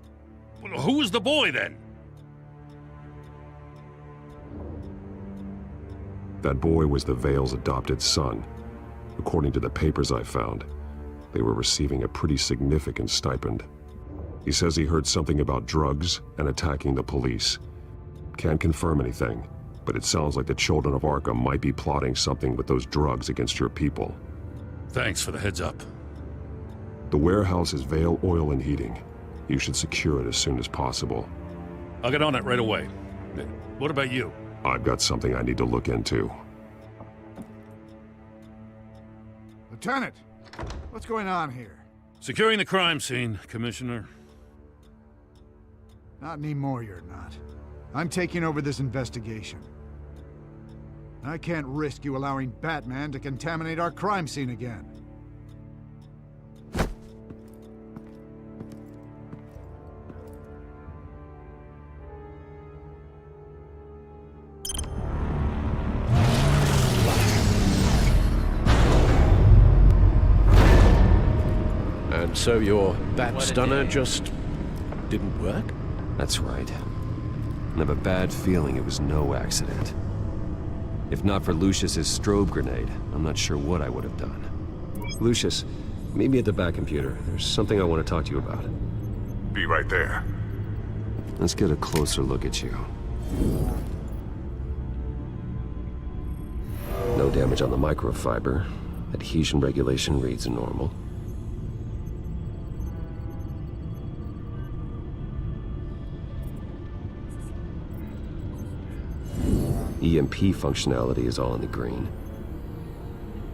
who was the boy then?
That boy was the Vale's adopted son. According to the papers I found, they were receiving a pretty significant stipend. He says he heard something about drugs and attacking the police. Can't confirm anything, but it sounds like the children of Arkham might be plotting something with those drugs against your people.
Thanks for the heads up.
The warehouse is Vale Oil and Heating. You should secure it as soon as possible.
I'll get on it right away. What about you?
I've got something I need to look into.
Lieutenant, what's going on here?
Securing the crime scene, Commissioner.
Not anymore, you're not. I'm taking over this investigation. I can't risk you allowing Batman to contaminate our crime scene again.
And so your bat stunner just didn't work?
That's right. I have a bad feeling it was no accident. If not for Lucius's strobe grenade, I'm not sure what I would have done. Lucius, meet me at the back computer. There's something I want to talk to you about.
Be right there.
Let's get a closer look at you. No damage on the microfiber. Adhesion regulation reads normal. EMP functionality is all in the green.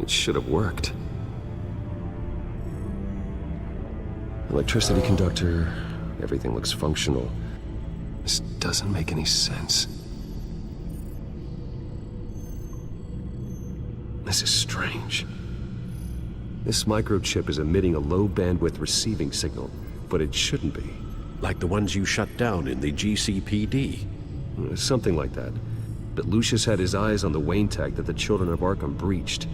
It should have worked. Electricity conductor, everything looks functional. This doesn't make any sense. This is strange. This microchip is emitting a low bandwidth receiving signal, but it shouldn't be.
Like the ones you shut down in the GCPD.
Something like that. But Lucius had his eyes on the Wayne tag that the children of Arkham breached.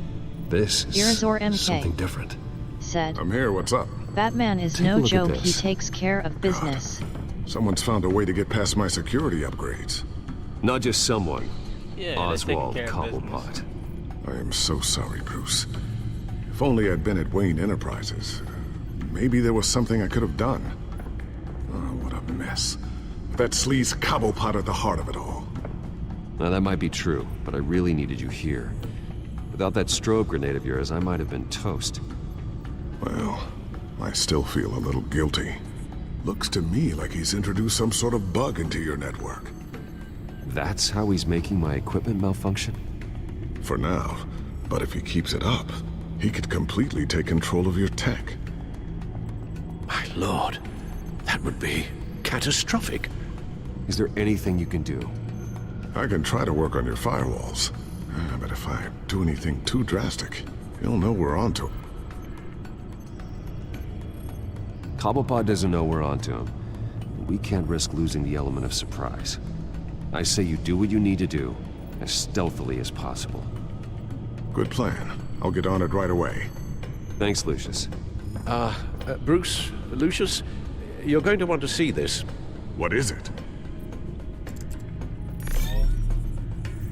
This is something different.
Said,
I'm here, what's up?
Batman is no joke, he takes care of business.
Someone's found a way to get past my security upgrades.
Not just someone.
Yeah,
Oswald Cobblepot.
I am so sorry, Bruce. If only I'd been at Wayne Enterprises. Maybe there was something I could have done. Oh, what a mess. That sleaze Cobblepot at the heart of it all.
Now, that might be true, but I really needed you here. Without that strobe grenade of yours, I might have been toast.
Well, I still feel a little guilty. Looks to me like he's introduced some sort of bug into your network.
That's how he's making my equipment malfunction?
For now, but if he keeps it up, he could completely take control of your tech.
My lord, that would be catastrophic.
Is there anything you can do?
I can try to work on your firewalls, but if I do anything too drastic, you'll know we're onto it.
Cobblepot doesn't know we're onto him. We can't risk losing the element of surprise. I say you do what you need to do, as stealthily as possible.
Good plan. I'll get on it right away.
Thanks, Lucius.
Bruce, Lucius, you're going to want to see this.
What is it?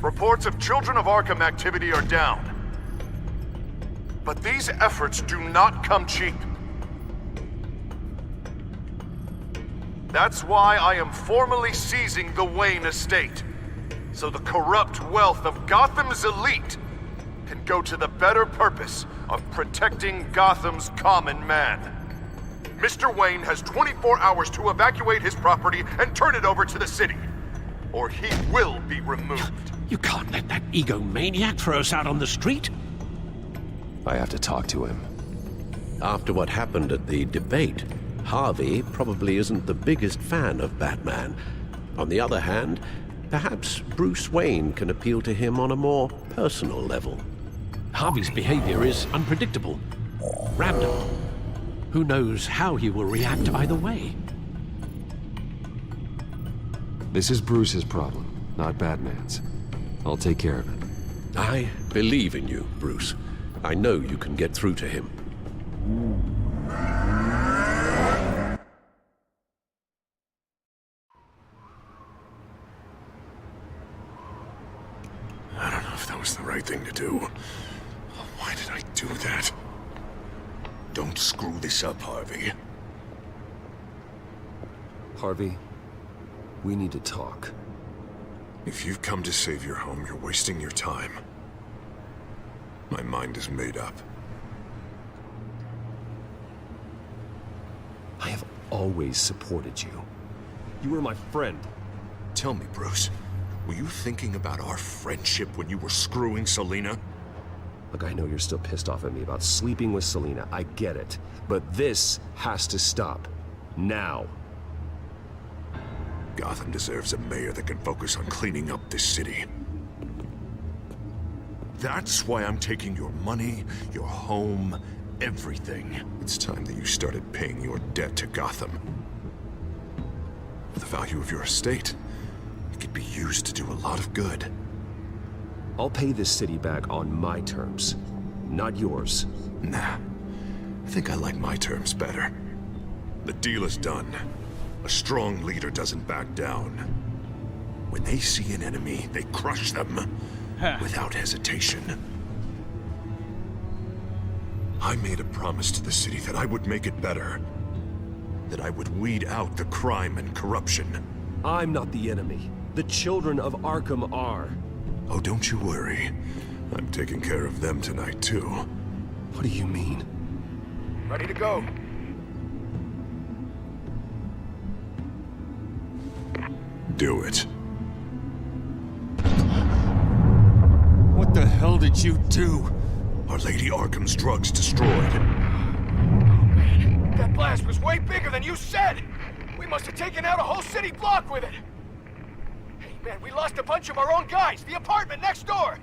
Reports of Children of Arkham activity are down. But these efforts do not come cheap. That's why I am formally seizing the Wayne estate, so the corrupt wealth of Gotham's elite can go to the better purpose of protecting Gotham's common man. Mr. Wayne has 24 hours to evacuate his property and turn it over to the city, or he will be removed.
You can't let that egomaniac throw us out on the street.
I have to talk to him.
After what happened at the debate, Harvey probably isn't the biggest fan of Batman. On the other hand, perhaps Bruce Wayne can appeal to him on a more personal level. Harvey's behavior is unpredictable, random. Who knows how he will react either way?
This is Bruce's problem, not Batman's. I'll take care of it.
I believe in you, Bruce. I know you can get through to him.
I don't know if that was the right thing to do. Why did I do that? Don't screw this up, Harvey.
Harvey, we need to talk.
If you've come to save your home, you're wasting your time. My mind is made up.
I have always supported you. You were my friend.
Tell me, Bruce, were you thinking about our friendship when you were screwing Selina?
Look, I know you're still pissed off at me about sleeping with Selina. I get it. But this has to stop. Now.
Gotham deserves a mayor that can focus on cleaning up this city. That's why I'm taking your money, your home, everything. It's time that you started paying your debt to Gotham. For the value of your estate, it could be used to do a lot of good.
I'll pay this city back on my terms, not yours.
Nah, I think I like my terms better. The deal is done. A strong leader doesn't back down. When they see an enemy, they crush them without hesitation. I made a promise to the city that I would make it better. That I would weed out the crime and corruption.
I'm not the enemy. The children of Arkham are.
Oh, don't you worry. I'm taking care of them tonight, too.
What do you mean?
Ready to go.
Do it.
What the hell did you do?
Our Lady Arkham's drugs destroyed.
That blast was way bigger than you said! We must have taken out a whole city block with it! Hey man, we lost a bunch of our own guys! The apartment next door!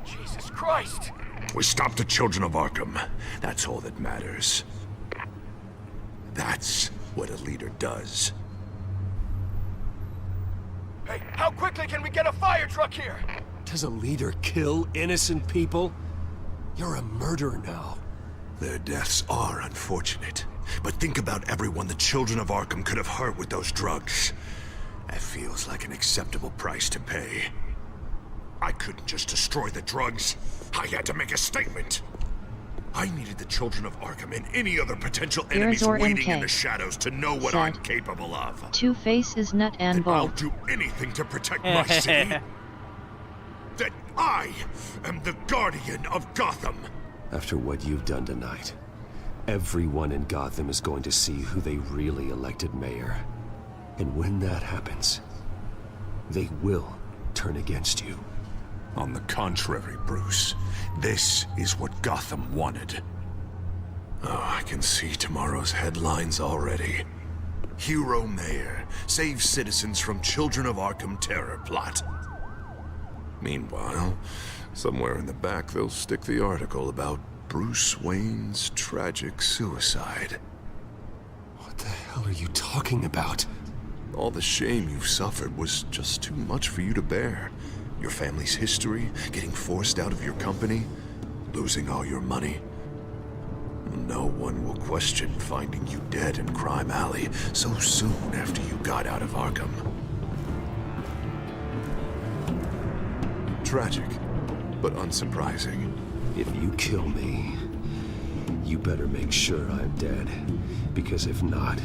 Jesus Christ!
We stopped the Children of Arkham. That's all that matters. That's what a leader does.
Hey, how quickly can we get a fire truck here?
Does a leader kill innocent people? You're a murderer now.
Their deaths are unfortunate. But think about everyone the Children of Arkham could have hurt with those drugs. That feels like an acceptable price to pay. I couldn't just destroy the drugs. I had to make a statement. I needed the Children of Arkham and any other potential enemies waiting in the shadows to know what I'm capable of.
Two-Face is nut and
I'll
bolt.
do anything to protect my city. That I am the guardian of Gotham.
After what you've done tonight, everyone in Gotham is going to see who they really elected mayor. And when that happens, they will turn against you.
On the contrary, Bruce, this is what Gotham wanted. Oh, I can see tomorrow's headlines already. Hero Mayor saves citizens from Children of Arkham terror plot. Meanwhile, somewhere in the back they'll stick the article about Bruce Wayne's tragic suicide.
What the hell are you talking about?
All the shame you've suffered was just too much for you to bear. Your family's history, getting forced out of your company, losing all your money. No one will question finding you dead in Crime Alley so soon after you got out of Arkham. Tragic, but unsurprising.
If you kill me, you better make sure I'm dead. Because if not,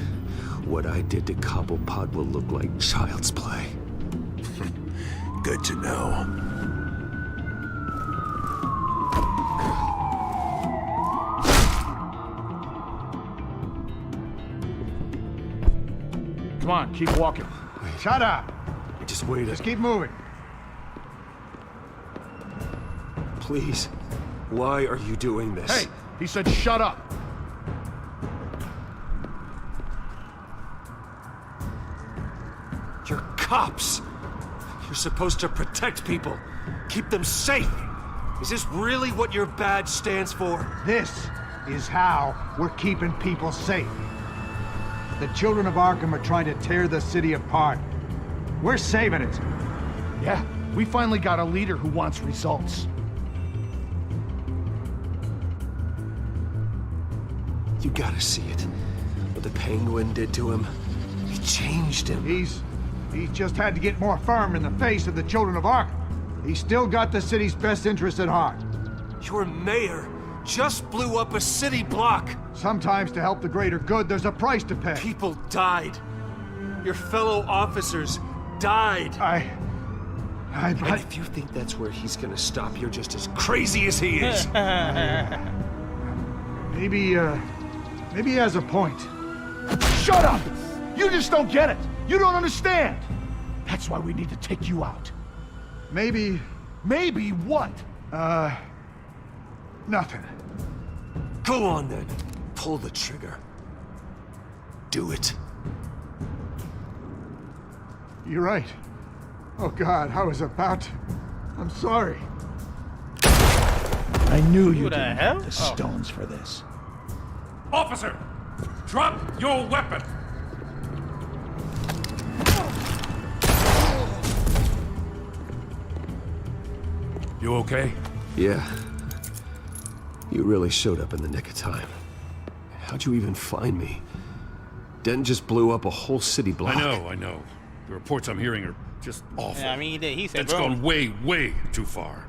what I did to Cobblepot will look like child's play.
Good to know.
Come on, keep walking. Shut up!
Just wait.
Just keep moving.
Please, why are you doing this?
Hey, he said shut up.
You're cops. You're supposed to protect people, keep them safe. Is this really what your badge stands for?
This is how we're keeping people safe. The children of Arkham are trying to tear the city apart. We're saving it.
Yeah, we finally got a leader who wants results.
You gotta see it. What the Penguin did to him. It changed him.
He's just had to get more firm in the face of the children of Arkham. He's still got the city's best interests at heart.
Your mayor just blew up a city block.
Sometimes to help the greater good, there's a price to pay.
People died. Your fellow officers died. And if you think that's where he's gonna stop, you're just as crazy as he is.
Maybe he has a point. Shut up! You just don't get it! You don't understand!
That's why we need to take you out.
Maybe...
Maybe what?
Nothing.
Go on then. Pull the trigger. Do it.
You're right. Oh God, I was about to... I'm sorry.
I knew you didn't
hell?
have the stones for this.
Officer! Drop your weapon! You okay?
Yeah. You really showed up in the nick of time. How'd you even find me? Denton just blew up a whole city block.
I know. The reports I'm hearing are just awful.
Yeah, I mean, he did. He said,
It's gone way, way too far.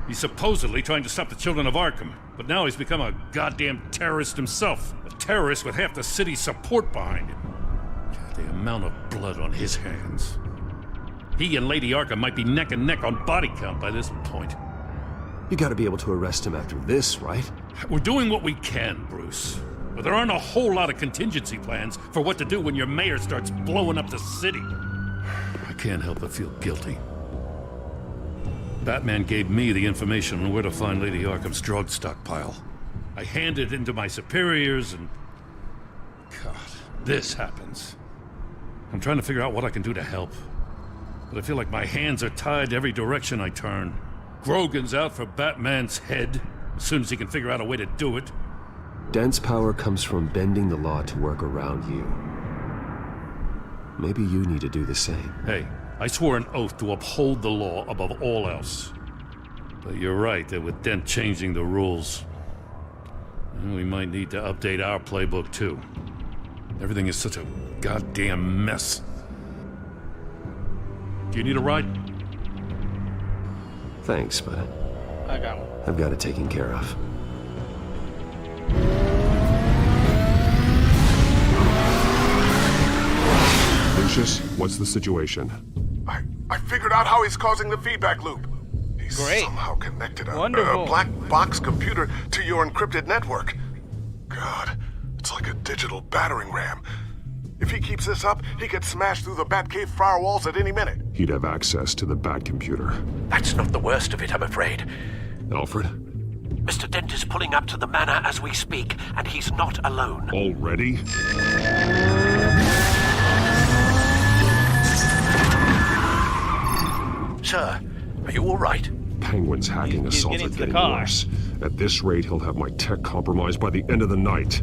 He's supposedly trying to stop the children of Arkham, but now he's become a goddamn terrorist himself. A terrorist with half the city's support behind him. The amount of blood on his hands. He and Lady Arkham might be neck and neck on body count by this point.
You gotta be able to arrest him after this, right?
We're doing what we can, Bruce. But there aren't a whole lot of contingency plans for what to do when your mayor starts blowing up the city. I can't help but feel guilty. Batman gave me the information on where to find Lady Arkham's drug stockpile. I handed it into my superiors and... God, this happens. I'm trying to figure out what I can do to help. But I feel like my hands are tied every direction I turn. Grogan's out for Batman's head, as soon as he can figure out a way to do it.
Dent's power comes from bending the law to work around you. Maybe you need to do the same.
Hey, I swore an oath to uphold the law above all else. But you're right that with Dent changing the rules, we might need to update our playbook too. Everything is such a goddamn mess. Do you need a ride?
Thanks, but
I got one.
I've got it taken care of.
Lucius, what's the situation?
I figured out how he's causing the feedback loop. He's
Great.
somehow connected a
Wonderful.
black box computer to your encrypted network. God, it's like a digital battering ram. If he keeps this up, he could smash through the Batcave firewalls at any minute.
He'd have access to the Bat computer.
That's not the worst of it, I'm afraid.
Alfred?
Mr. Dent is pulling up to the manor as we speak, and he's not alone.
Already?
Sir, are you all right?
Penguin's hacking
He's
assaults
getting
are
to the
getting
car.
worse. At this rate, he'll have my tech compromised by the end of the night.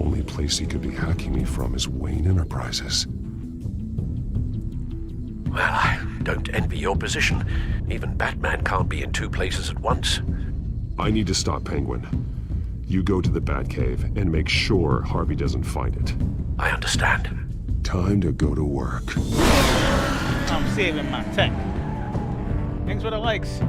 Only place he could be hacking me from is Wayne Enterprises.
Well, I don't envy your position. Even Batman can't be in two places at once.
I need to stop Penguin. You go to the Batcave and make sure Harvey doesn't find it.
I understand.
Time to go to work.
I'm saving my tech. Thanks for the likes.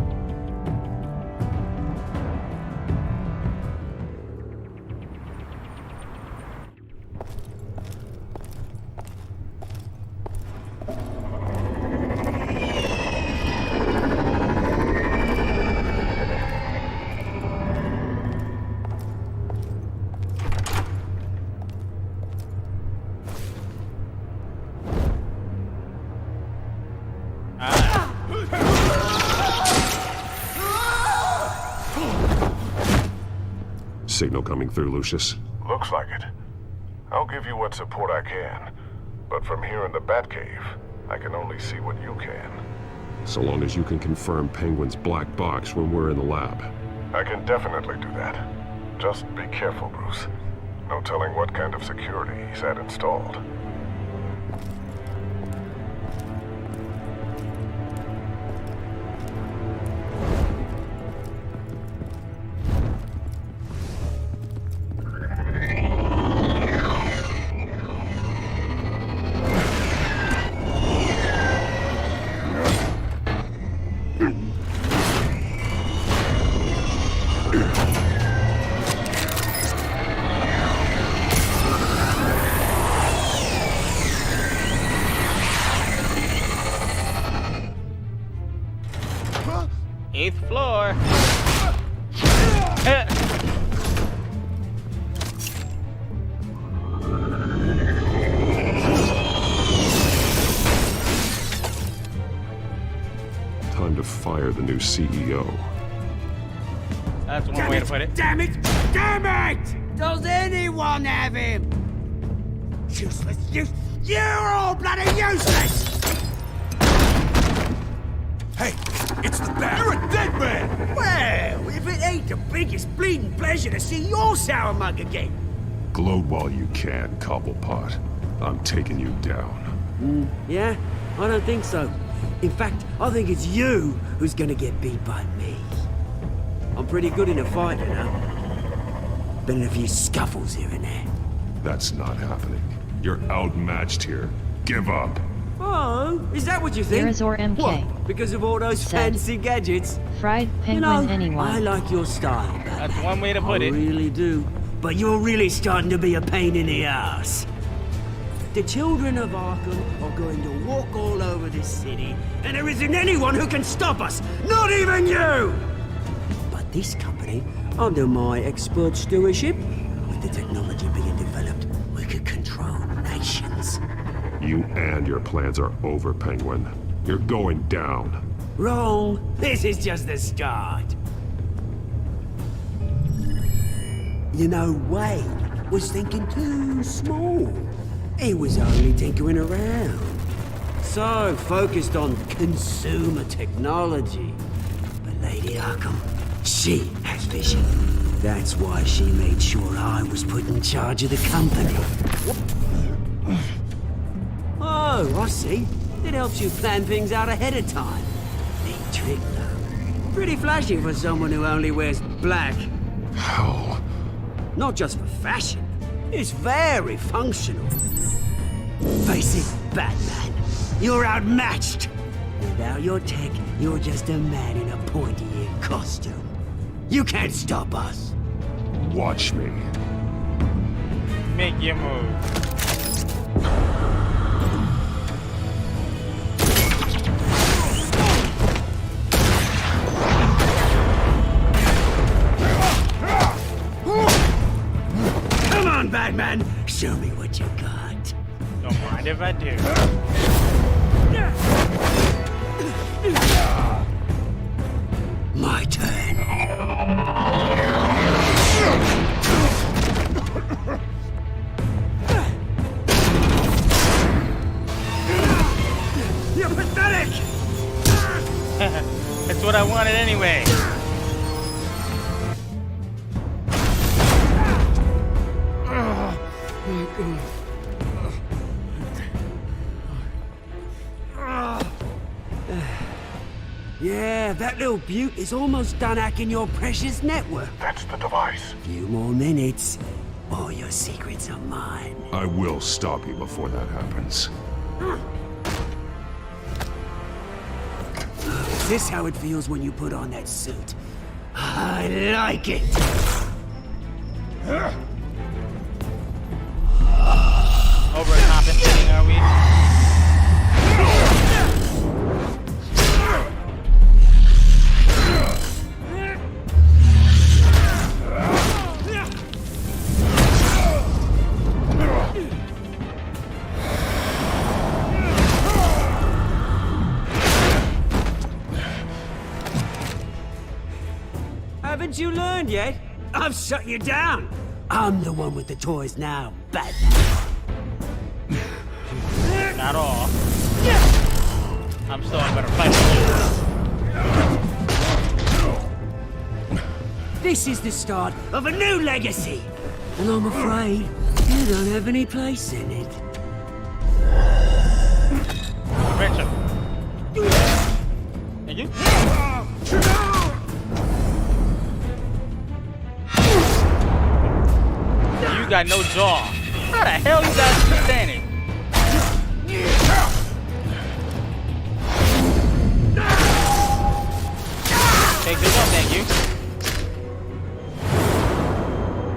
Signal coming through, Lucius.
Looks like it. I'll give you what support I can. But from here in the Batcave, I can only see what you can.
So long as you can confirm Penguin's black box when we're in the lab.
I can definitely do that. Just be careful, Bruce. No telling what kind of security he's had installed.
Eighth floor.
Time to fire the new CEO.
That's one way to put it.
Damn it! Damn it! Does anyone have him? Useless, you're all bloody useless!
Hey, it's the Bat. You're a dead man!
Well, if it ain't the biggest bleeding pleasure to see your sour mug again.
Gloat while you can, Cobblepot. I'm taking you down.
Yeah? I don't think so. In fact, I think it's you who's gonna get beat by me. I'm pretty good in a fight, you know. Been in a few scuffles here and there.
That's not happening. You're outmatched here. Give up.
Oh, is that what you think?
Arizor MK.
What? Because of all those
Said,
fancy gadgets?
Fried penguin,
you know,
anyone.
I like your style, Batman.
That's one way to put it.
I really do. But you're really starting to be a pain in the ass. The children of Arkham are going to walk all over this city, and there isn't anyone who can stop us, not even you! But this company, under my expert stewardship, with the technology being developed, we could control nations.
You and your plans are over, Penguin. You're going down.
Wrong. This is just the start. You know, Wayne was thinking too small. He was only tinkering around. So focused on consumer technology. But Lady Arkham, she has vision. That's why she made sure I was put in charge of the company. Oh, I see. It helps you plan things out ahead of time. Neat trick, though. Pretty flashy for someone who only wears black.
Hell.
Not just for fashion. It's very functional. Face it, Batman. You're outmatched. Without your tech, you're just a man in a pointy-eared costume. You can't stop us.
Watch me.
Make your move.
Come on, Batman. Show me what you got.
Don't mind if I do.
My turn. You're pathetic!
That's what I wanted anyway.
Yeah, that little beaut is almost done hacking your precious network.
That's the device.
Few more minutes. All your secrets are mine.
I will stop you before that happens.
Is this how it feels when you put on that suit? I like it!
Overcompensating, are we?
Haven't you learned yet? I've shut you down. I'm the one with the toys now, Batman.
Not all. I'm still a better fighter.
This is the start of a new legacy. And I'm afraid you don't have any place in it.
Richard. And you? You got no jaw. How the hell you guys keep standing? Take this up, thank you.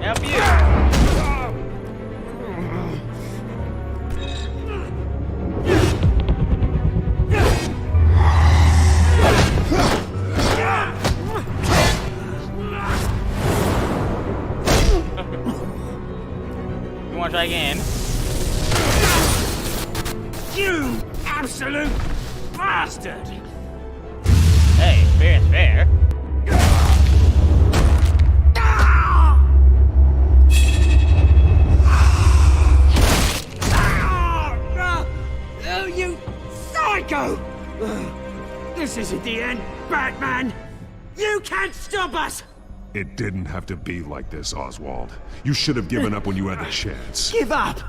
Help you. You wanna try again?
You absolute bastard!
Hey, fair is fair.
Oh, you psycho! This isn't the end, Batman! You can't stop us!
It didn't have to be like this, Oswald. You should have given up when you had the chance.
Give up!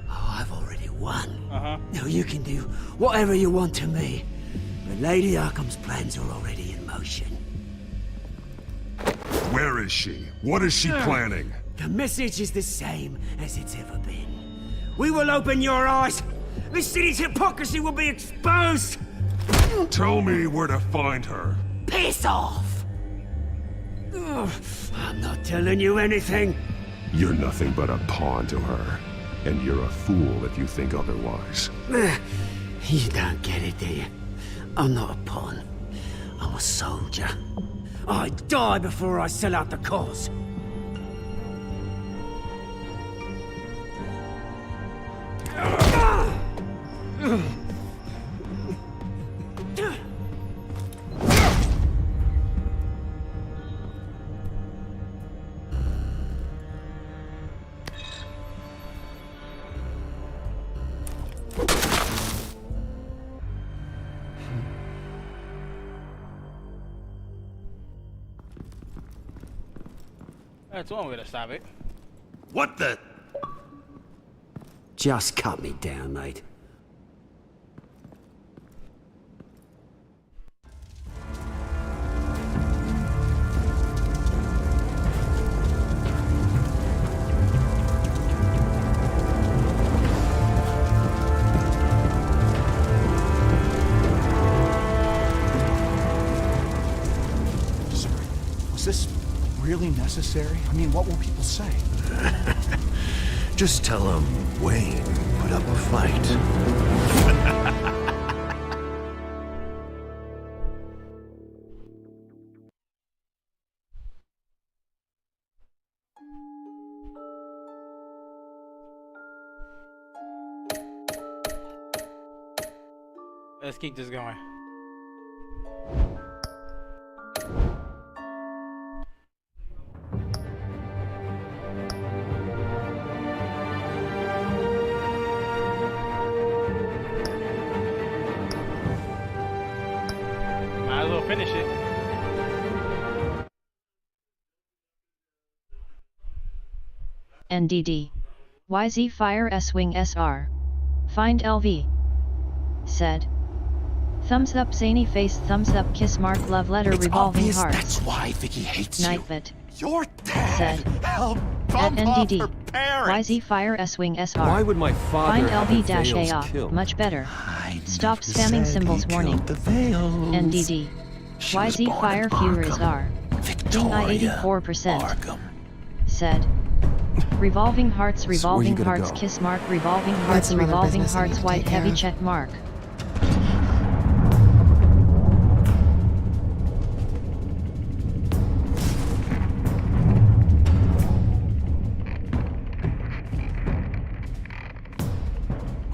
Oh, I've already won. Now you can do whatever you want to me. But Lady Arkham's plans are already in motion.
Where is she? What is she planning?
The message is the same as it's ever been. We will open your eyes. The city's hypocrisy will be exposed.
Tell me where to find her.
Piss off! Ugh, I'm not telling you anything.
You're nothing but a pawn to her. And you're a fool if you think otherwise.
You don't get it, do you? I'm not a pawn. I'm a soldier. I die before I sell out the cause.
That's one way to stop it.
What the?
Just cut me down, mate.
Was this really necessary? I mean, what will people say?
Just tell them Wayne put up a fight.
Let's keep this going. Might as well finish it.
NDD. YZ Fire S Wing SR. Find LV. Said. Thumbs up, zany face, thumbs up, kiss mark, love letter,
It's
revolving
obvious
hearts.
that's why Vicky hates you.
Nightbit.
Your dad
Said.
helped
At
bump off
NDD.
her parents.
YZ Fire S-Wing SR.
Why would my father
Find
have the
LB-A
Veils
off.
killed?
Much better. Stop spamming symbols warning. NDD. YZ Fire Furious R. DI 84%. Said. Revolving hearts, revolving hearts, kiss mark, revolving hearts,
some other
revolving
business I
hearts,
need to
white
take care
heavy
of.
check mark.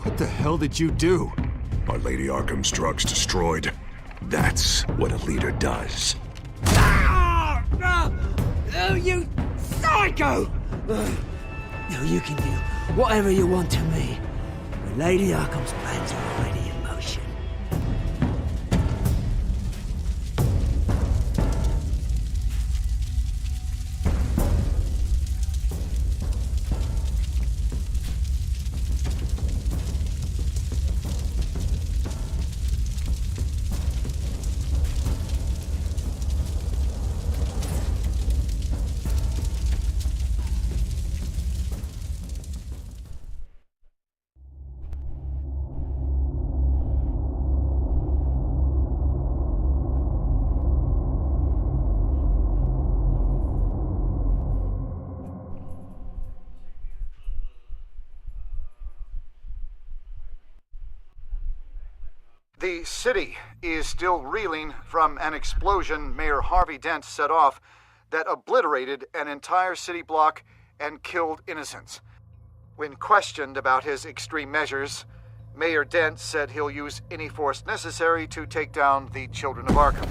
What the hell did you do?
Are Lady Arkham's drugs destroyed? That's what a leader does.
Oh, you psycho! No, you can do whatever you want to me. But Lady Arkham's plans are already in motion.
The city is still reeling from an explosion Mayor Harvey Dent set off that obliterated an entire city block and killed innocents. When questioned about his extreme measures, Mayor Dent said he'll use any force necessary to take down the Children of Arkham.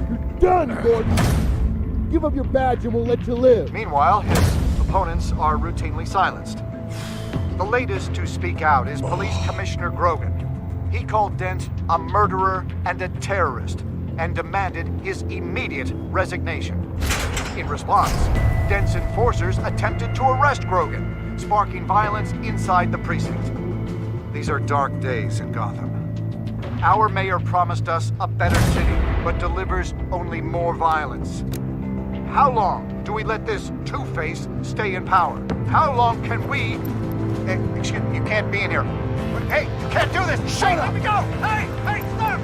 You're done, Gordon! Give up your badge and we'll let you live.
Meanwhile, his opponents are routinely silenced. The latest to speak out is Police Commissioner Grogan. He called Dent a murderer and a terrorist and demanded his immediate resignation. In response, Dent's enforcers attempted to arrest Grogan, sparking violence inside the precinct. These are dark days in Gotham. Our mayor promised us a better city, but delivers only more violence. How long do we let this Two-Face stay in power? How long can we... Excuse me, you can't be in here. Hey, you can't do this! Shut up! Let me go! Hey, stop!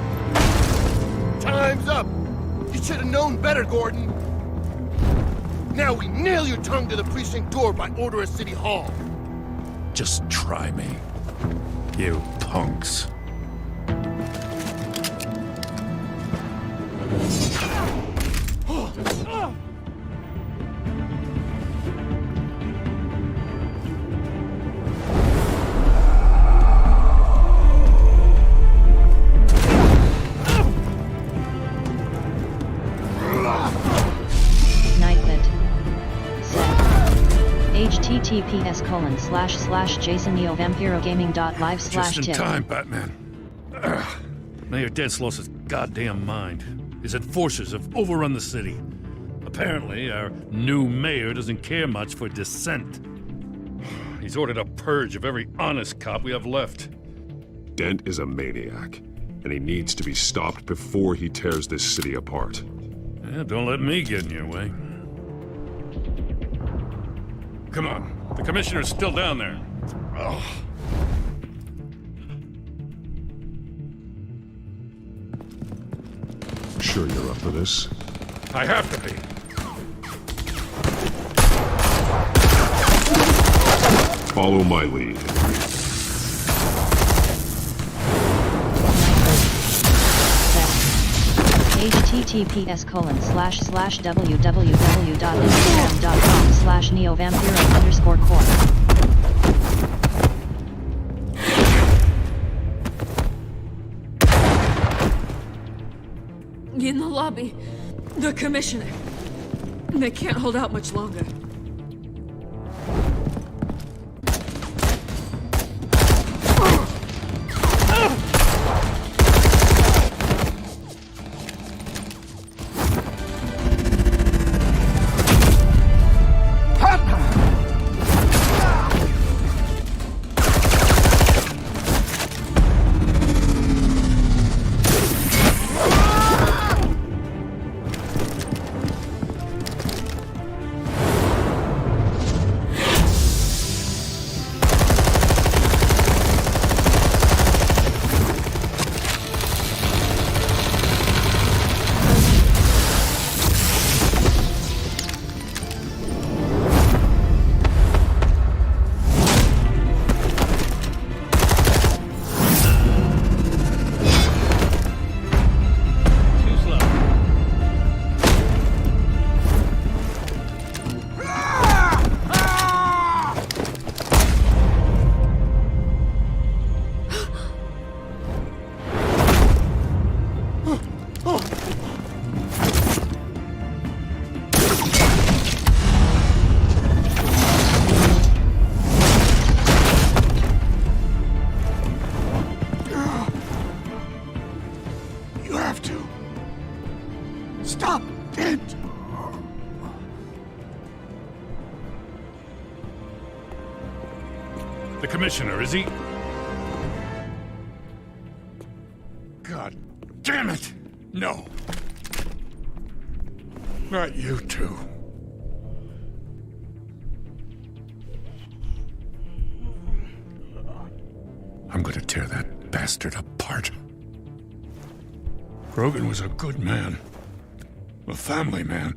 Time's up! You should have known better, Gordon. Now we nail your tongue to the precinct door by order of City Hall.
Just try me, you punks.
https://jasonneovampirogaming.live/tip.
Just in time, Batman. Mayor Dent's lost his goddamn mind. His enforcers have overrun the city. Apparently, our new mayor doesn't care much for dissent. He's ordered a purge of every honest cop we have left.
Dent is a maniac, and he needs to be stopped before he tears this city apart.
Yeah, don't let me get in your way. Come on, the commissioner's still down there. Ugh.
Sure you're up for this?
I have to be.
Follow my lead.
https://www.instagram.com/neovampiro_corp.
In the lobby, the commissioner. They can't hold out much longer.
The commissioner, is he?
God damn it! No. Not you two. I'm gonna tear that bastard apart. Grogan was a good man. A family man.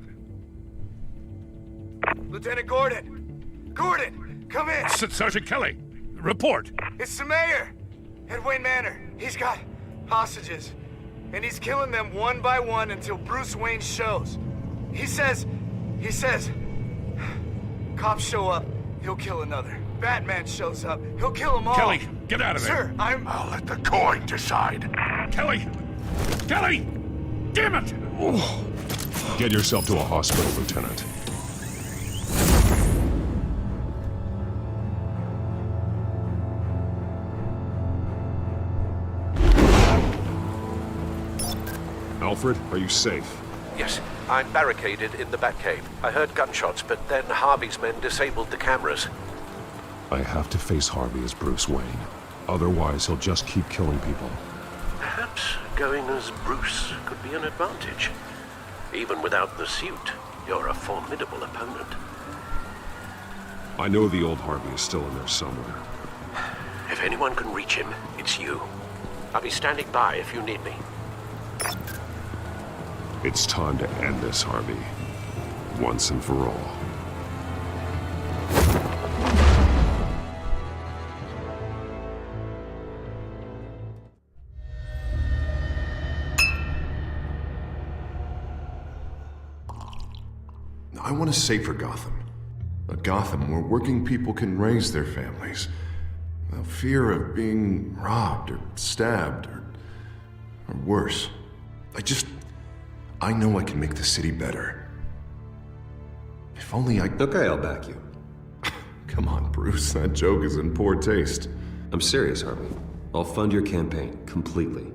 Lieutenant Gordon! Gordon! Come in!
Sergeant Kelly! Report!
It's the mayor! At Wayne Manor. He's got hostages. And he's killing them one by one until Bruce Wayne shows. He says... Cops show up, he'll kill another. Batman shows up, he'll kill them all.
Kelly, get out of there!
Sir,
I'll let the coin decide.
Kelly! Kelly! Damn it!
Get yourself to a hospital, Lieutenant. Alfred, are you safe?
Yes, I'm barricaded in the Batcave. I heard gunshots, but then Harvey's men disabled the cameras.
I have to face Harvey as Bruce Wayne. Otherwise, he'll just keep killing people.
Perhaps going as Bruce could be an advantage. Even without the suit, you're a formidable opponent.
I know the old Harvey is still in there somewhere.
If anyone can reach him, it's you. I'll be standing by if you need me.
It's time to end this, Harvey. Once and for all.
I want a safer Gotham. A Gotham where working people can raise their families without fear of being robbed or stabbed or worse. I know I can make the city better. If only I...
Okay, I'll back you.
Come on, Bruce. That joke is in poor taste.
I'm serious, Harvey. I'll fund your campaign, completely.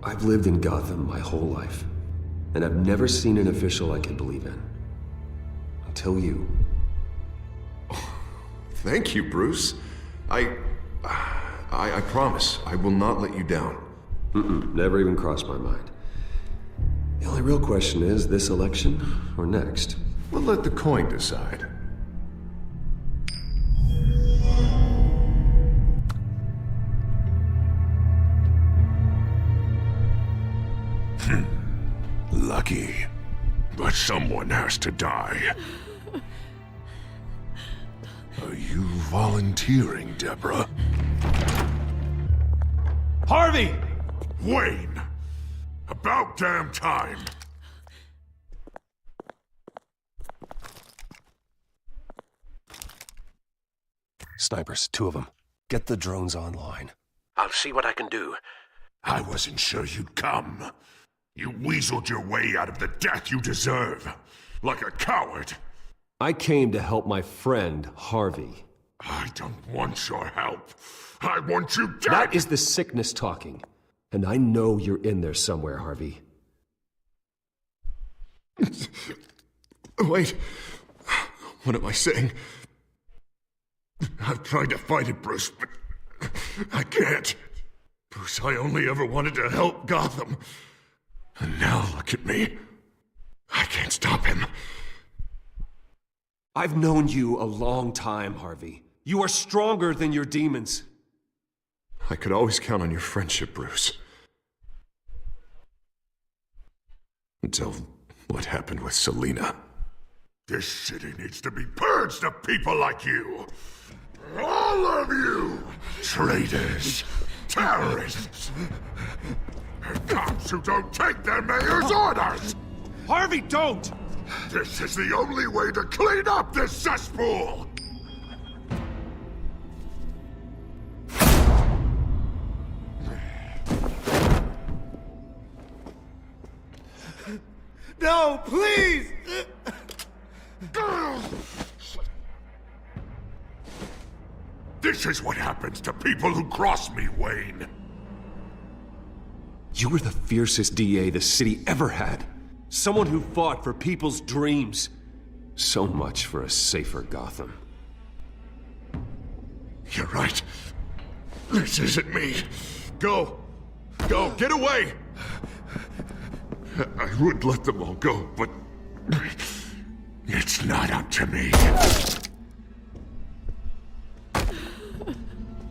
I've lived in Gotham my whole life, and I've never seen an official I can believe in. Until you.
Thank you, Bruce. I promise, I will not let you down.
Never even crossed my mind. The only real question is, this election or next?
We'll let the coin decide.
Lucky. But someone has to die. Are you volunteering, Deborah?
Harvey!
Wayne! About damn time!
Snipers, 2 of them. Get the drones online.
I'll see what I can do.
I wasn't sure you'd come. You weaseled your way out of the death you deserve. Like a coward.
I came to help my friend, Harvey.
I don't want your help. I want you dead!
That is the sickness talking. And I know you're in there somewhere, Harvey.
Wait. What am I saying? I've tried to fight it, Bruce, but I can't. Bruce, I only ever wanted to help Gotham. And now look at me. I can't stop him.
I've known you a long time, Harvey. You are stronger than your demons.
I could always count on your friendship, Bruce. Until what happened with Selina.
This city needs to be purged of people like you. All of you! Traitors! Terrorists! And cops who don't take their mayor's orders!
Harvey, don't!
This is the only way to clean up this cesspool!
No, please!
This is what happens to people who cross me, Wayne.
You were the fiercest DA the city ever had. Someone who fought for people's dreams. So much for a safer Gotham.
You're right. This isn't me. Go! Go! Get away! I would let them all go, but... it's not up to me.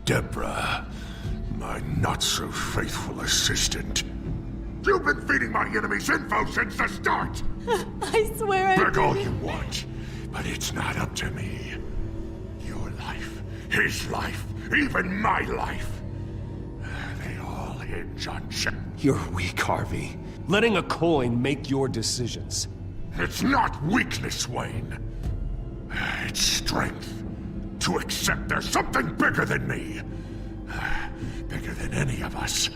Deborah, my not-so-faithful assistant. You've been feeding my enemies info since the start!
I swear I
Beg all
didn't.
you want, but it's not up to me. Your life, his life, even my life. They all hinge on
You're weak, Harvey. Letting a coin make your decisions.
It's not weakness, Wayne. It's strength. To accept there's something bigger than me. Bigger than any of us.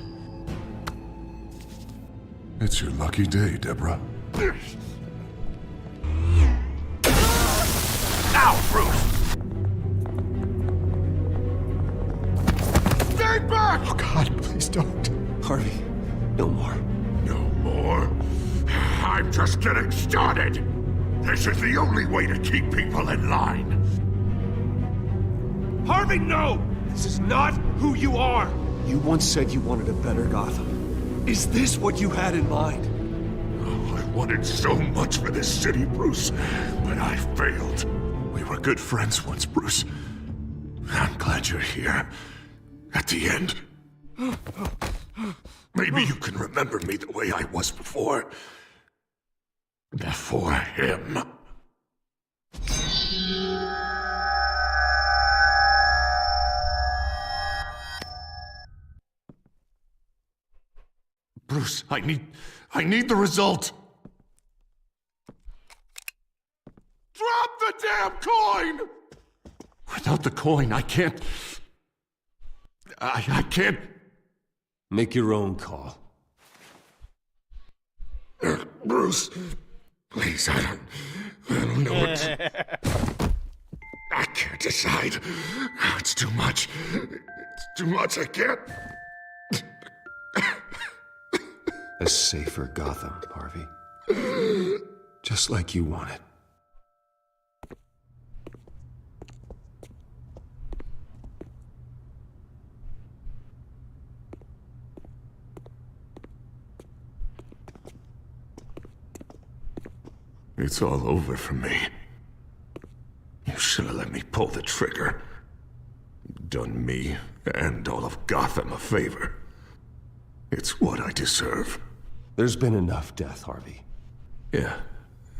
It's your lucky day, Deborah.
Now, Bruce! Stay back!
Oh God, please don't.
Harvey, no more.
No more? I'm just getting started. This is the only way to keep people in line.
Harvey, no! This is not who you are! You once said you wanted a better Gotham. Is this what you had in mind?
Oh, I wanted so much for this city, Bruce, but I failed. We were good friends once, Bruce. I'm glad you're here. At the end. Maybe you can remember me the way I was before. Before him. Bruce, I need the result. Drop the damn coin! Without the coin, I can't... I can't...
Make your own call.
Bruce, please, I don't know what to... I can't decide. It's too much. It's too much, I can't...
A safer Gotham, Harvey. Just like you wanted.
It's all over for me. You should have let me pull the trigger. Done me and all of Gotham a favor. It's what I deserve.
There's been enough death, Harvey.
Yeah,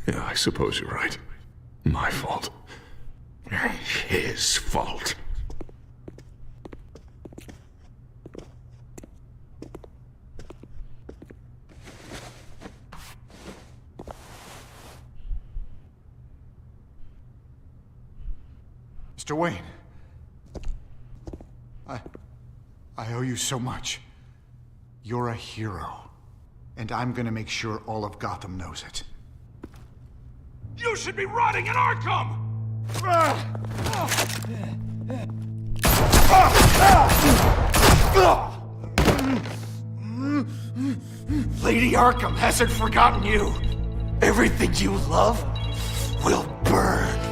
I suppose you're right. My fault. His fault.
Mr. Wayne. I owe you so much. You're a hero. And I'm gonna make sure all of Gotham knows it.
You should be rotting in Arkham!
Lady Arkham hasn't forgotten you. Everything you love will burn.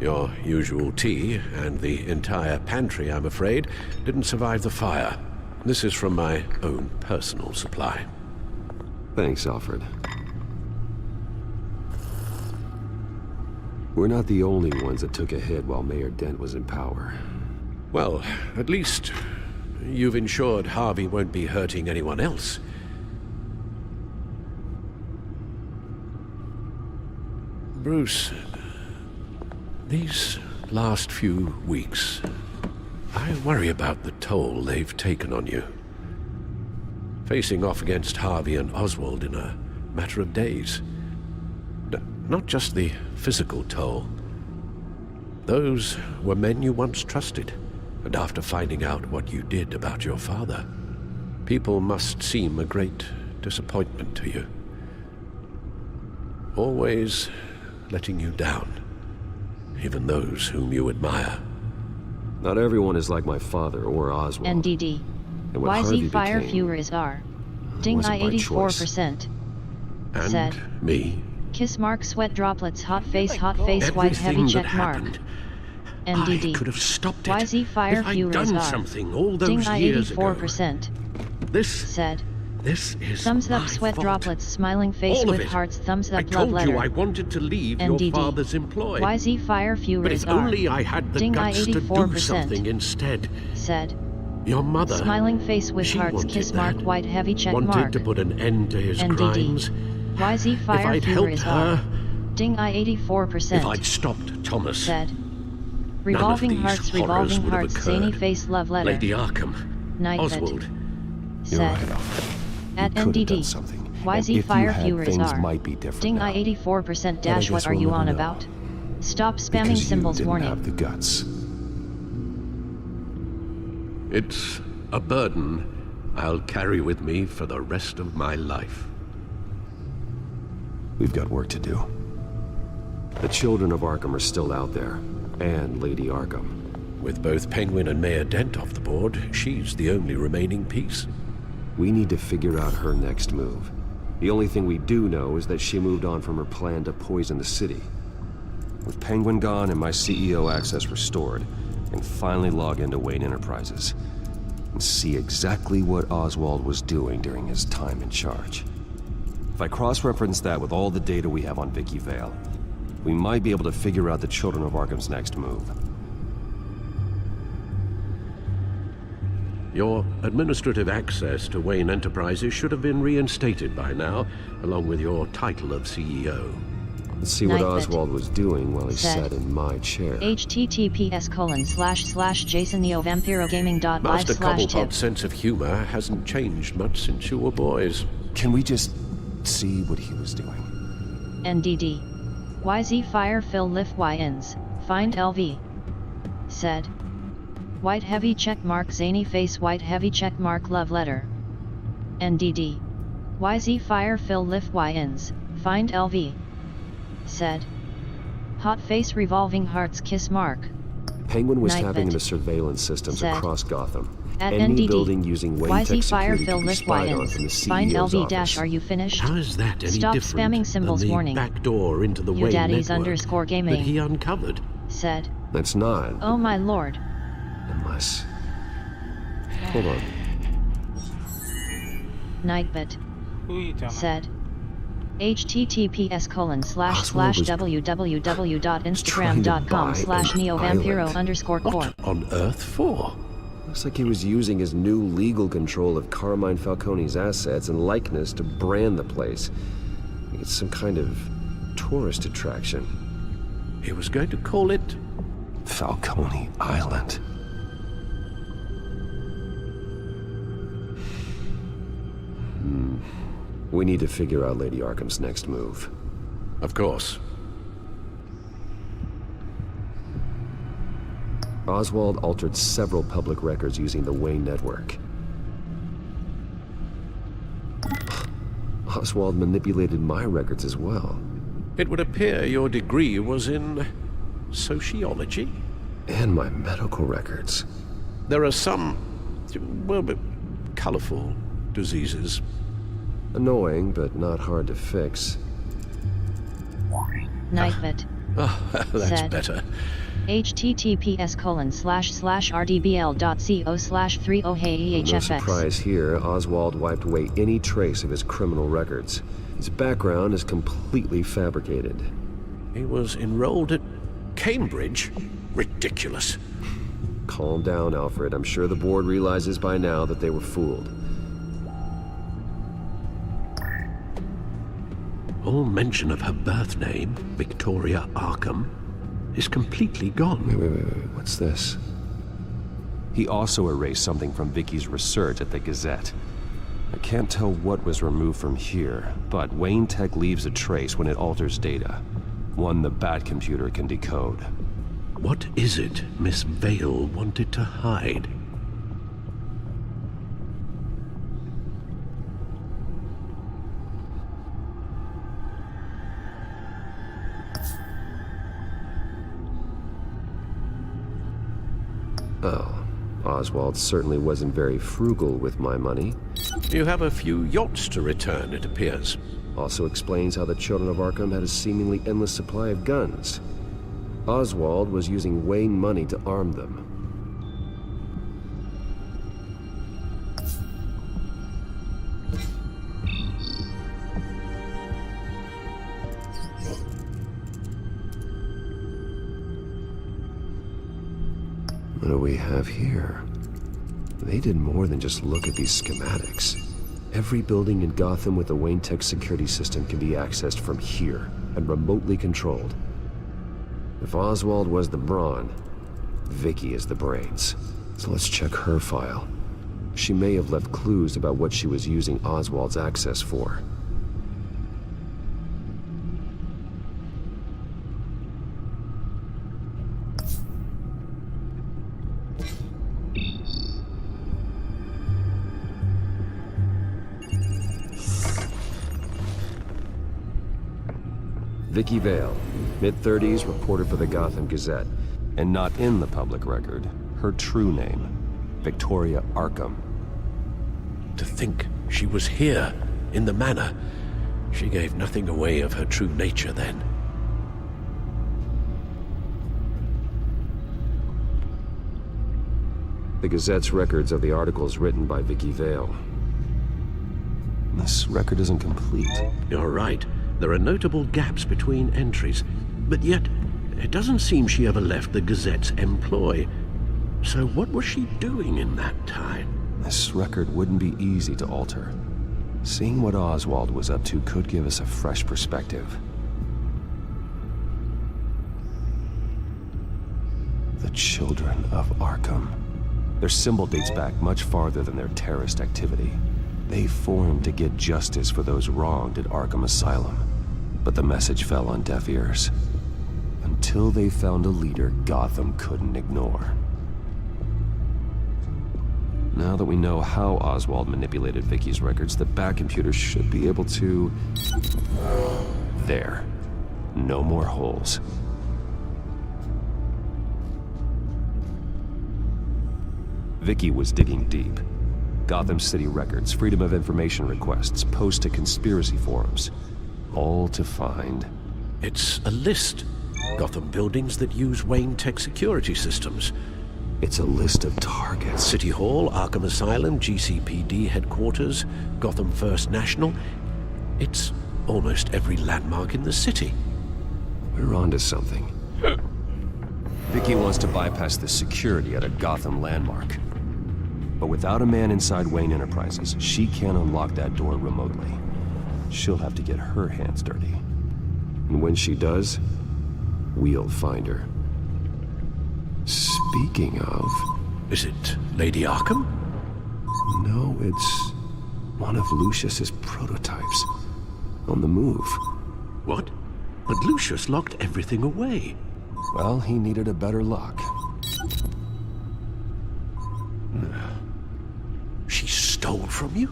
Your usual tea and the entire pantry, I'm afraid, didn't survive the fire. This is from my own personal supply.
Thanks, Alfred. We're not the only ones that took a hit while Mayor Dent was in power.
Well, at least you've ensured Harvey won't be hurting anyone else. Bruce, these last few weeks, I worry about the toll they've taken on you. Facing off against Harvey and Oswald in a matter of days. Not just the physical toll, Those were men you once trusted, and after finding out what you did about your father, people must seem a great disappointment to you. Always letting you down, even those whom you admire.
Not everyone is like my father or Oswald.
NDD.
And what Harvey
YZ Fire
became
Viewers are. Ding I
wasn't my choice.
84%.
And
Said.
me.
Kiss mark, sweat droplets, hot face, white heavy
Everything
check
that
mark.
happened,
NDD.
I could have stopped it.
YZ Fire
if I'd
Viewers
done
are.
something all those
Ding I
years
84%.
This
said.
This is
Thumbs up,
my
sweat
fault.
droplets, smiling face
All of
with
it.
hearts, thumbs
I
up, love
told
letter.
you I wanted to leave
NDD.
your father's employ.
YZ Fire Viewers
But if
are.
only I had the
Ding I
guts to do
84%.
something instead.
Said.
Your mother.
Smiling face with
she
hearts,
wanted
kiss mark,
that.
white heavy check
wanted
mark.
to put an end to his
NDD.
crimes.
YZ
If
Fire
I'd helped
Viewers
her,
are. Ding I 84%.
if I'd stopped Thomas,
said.
none
Revolving
of these
hearts,
horrors
revolving
would have
hearts,
occurred.
zany face, love letter.
Lady Arkham,
Night
Oswald.
Said. At
You could have done
NDD.
something.
YZ
And if
Fire
you had,
Viewers
things
are.
might be different
Ding
now.
I 84%
But I
dash. What
guess
are
we'll
you
never
on
know.
about? Stop spamming
Because
symbols
you didn't
warning.
have the guts.
It's a burden I'll carry with me for the rest of my life.
We've got work to do. The children of Arkham are still out there, and Lady Arkham.
With both Penguin and Mayor Dent off the board, she's the only remaining piece.
We need to figure out her next move. The only thing we do know is that she moved on from her plan to poison the city. With Penguin gone and my CEO access restored, I can finally log into Wayne Enterprises and see exactly what Oswald was doing during his time in charge. If I cross-reference that with all the data we have on Vicky Vale, we might be able to figure out the Children of Arkham's next move.
Your administrative access to Wayne Enterprises should have been reinstated by now, along with your title of CEO.
Let's see what
Night
Oswald was doing while he
said.
sat in my chair.
https://jasonneovampirogaming.live/tip.
Master Cobblepot's sense of humor hasn't changed much since you were boys.
Can we just see what he was doing?
NDD. YZ Fire Fill Lift YNs. Find LV. Said. White heavy check mark, zany face, white heavy check mark, love letter. NDD. YZ Fire Fill Lift YNs. Find LV. Said. Hot face, revolving hearts, kiss mark.
Penguin was
Night
tapping
Vet.
into surveillance systems
Said.
across Gotham.
At
Any
NDD.
building using Wayne
YZ
Tech
Fire
security
Fill
can be
Lift
spied on
YNs.
from the
Find
CEO's
LV
office.
dash. Are you finished?
How is that any
Stop
different
spamming symbols
than the
warning.
back door into the
You
Wayne
daddies
network
underscore gaming.
that he uncovered?
Said.
That's not.
Oh my lord.
Unless... Hold on.
Nightbit.
Who are you talking
said. https://www.instagram.com/neovampiro_core.
What on earth for?
Looks like he was using his new legal control of Carmine Falcone's assets and likeness to brand the place. It's some kind of tourist attraction.
He was going to call it
Falcone Island. We need to figure out Lady Arkham's next move.
Of course.
Oswald altered several public records using the Wayne network. Oswald manipulated my records as well.
It would appear your degree was in sociology?
And my medical records.
There are some, well, colorful diseases.
Annoying, but not hard to fix.
Nightbit.
Oh, that's
said.
better.
https://rdbl.co/30hey/HFX.
No surprise here, Oswald wiped away any trace of his criminal records. His background is completely fabricated.
He was enrolled at Cambridge? Ridiculous.
Calm down, Alfred. I'm sure the board realizes by now that they were fooled.
All mention of her birth name, Victoria Arkham, is completely gone.
Wait. What's this? He also erased something from Vicky's research at the Gazette. I can't tell what was removed from here, but Wayne Tech leaves a trace when it alters data. One the Bat computer can decode.
What is it Miss Vale wanted to hide?
Oh, Oswald certainly wasn't very frugal with my money.
You have a few yachts to return, it appears.
Also explains how the Children of Arkham had a seemingly endless supply of guns. Oswald was using Wayne money to arm them. What do we have here? They did more than just look at these schematics. Every building in Gotham with a Wayne Tech security system can be accessed from here and remotely controlled. If Oswald was the brawn, Vicky is the brains. So let's check her file. She may have left clues about what she was using Oswald's access for. Vicky Vale, mid-30s, reporter for the Gotham Gazette, and not in the public record, her true name, Victoria Arkham.
To think she was here, in the manor. She gave nothing away of her true nature then.
The Gazette's records of the articles written by Vicky Vale. This record isn't complete.
You're right. There are notable gaps between entries, but yet it doesn't seem she ever left the Gazette's employ. So what was she doing in that time?
This record wouldn't be easy to alter. Seeing what Oswald was up to could give us a fresh perspective. The Children of Arkham. Their symbol dates back much farther than their terrorist activity. They formed to get justice for those wronged at Arkham Asylum. But the message fell on deaf ears. Until they found a leader Gotham couldn't ignore. Now that we know how Oswald manipulated Vicky's records, the Bat computer should be able to... There. No more holes. Vicky was digging deep. Gotham City records, Freedom of Information requests, posts to conspiracy forums. All to find...
It's a list. Gotham buildings that use Wayne Tech security systems.
It's a list of targets.
City Hall, Arkham Asylum, GCPD headquarters, Gotham First National. It's almost every landmark in the city.
We're onto something. Vicky wants to bypass the security at a Gotham landmark. But without a man inside Wayne Enterprises, she can't unlock that door remotely. She'll have to get her hands dirty. And when she does, we'll find her. Speaking of...
Is it Lady Arkham?
No, it's one of Lucius's prototypes. On the move.
What? But Lucius locked everything away.
Well, he needed a better lock.
She stole from you?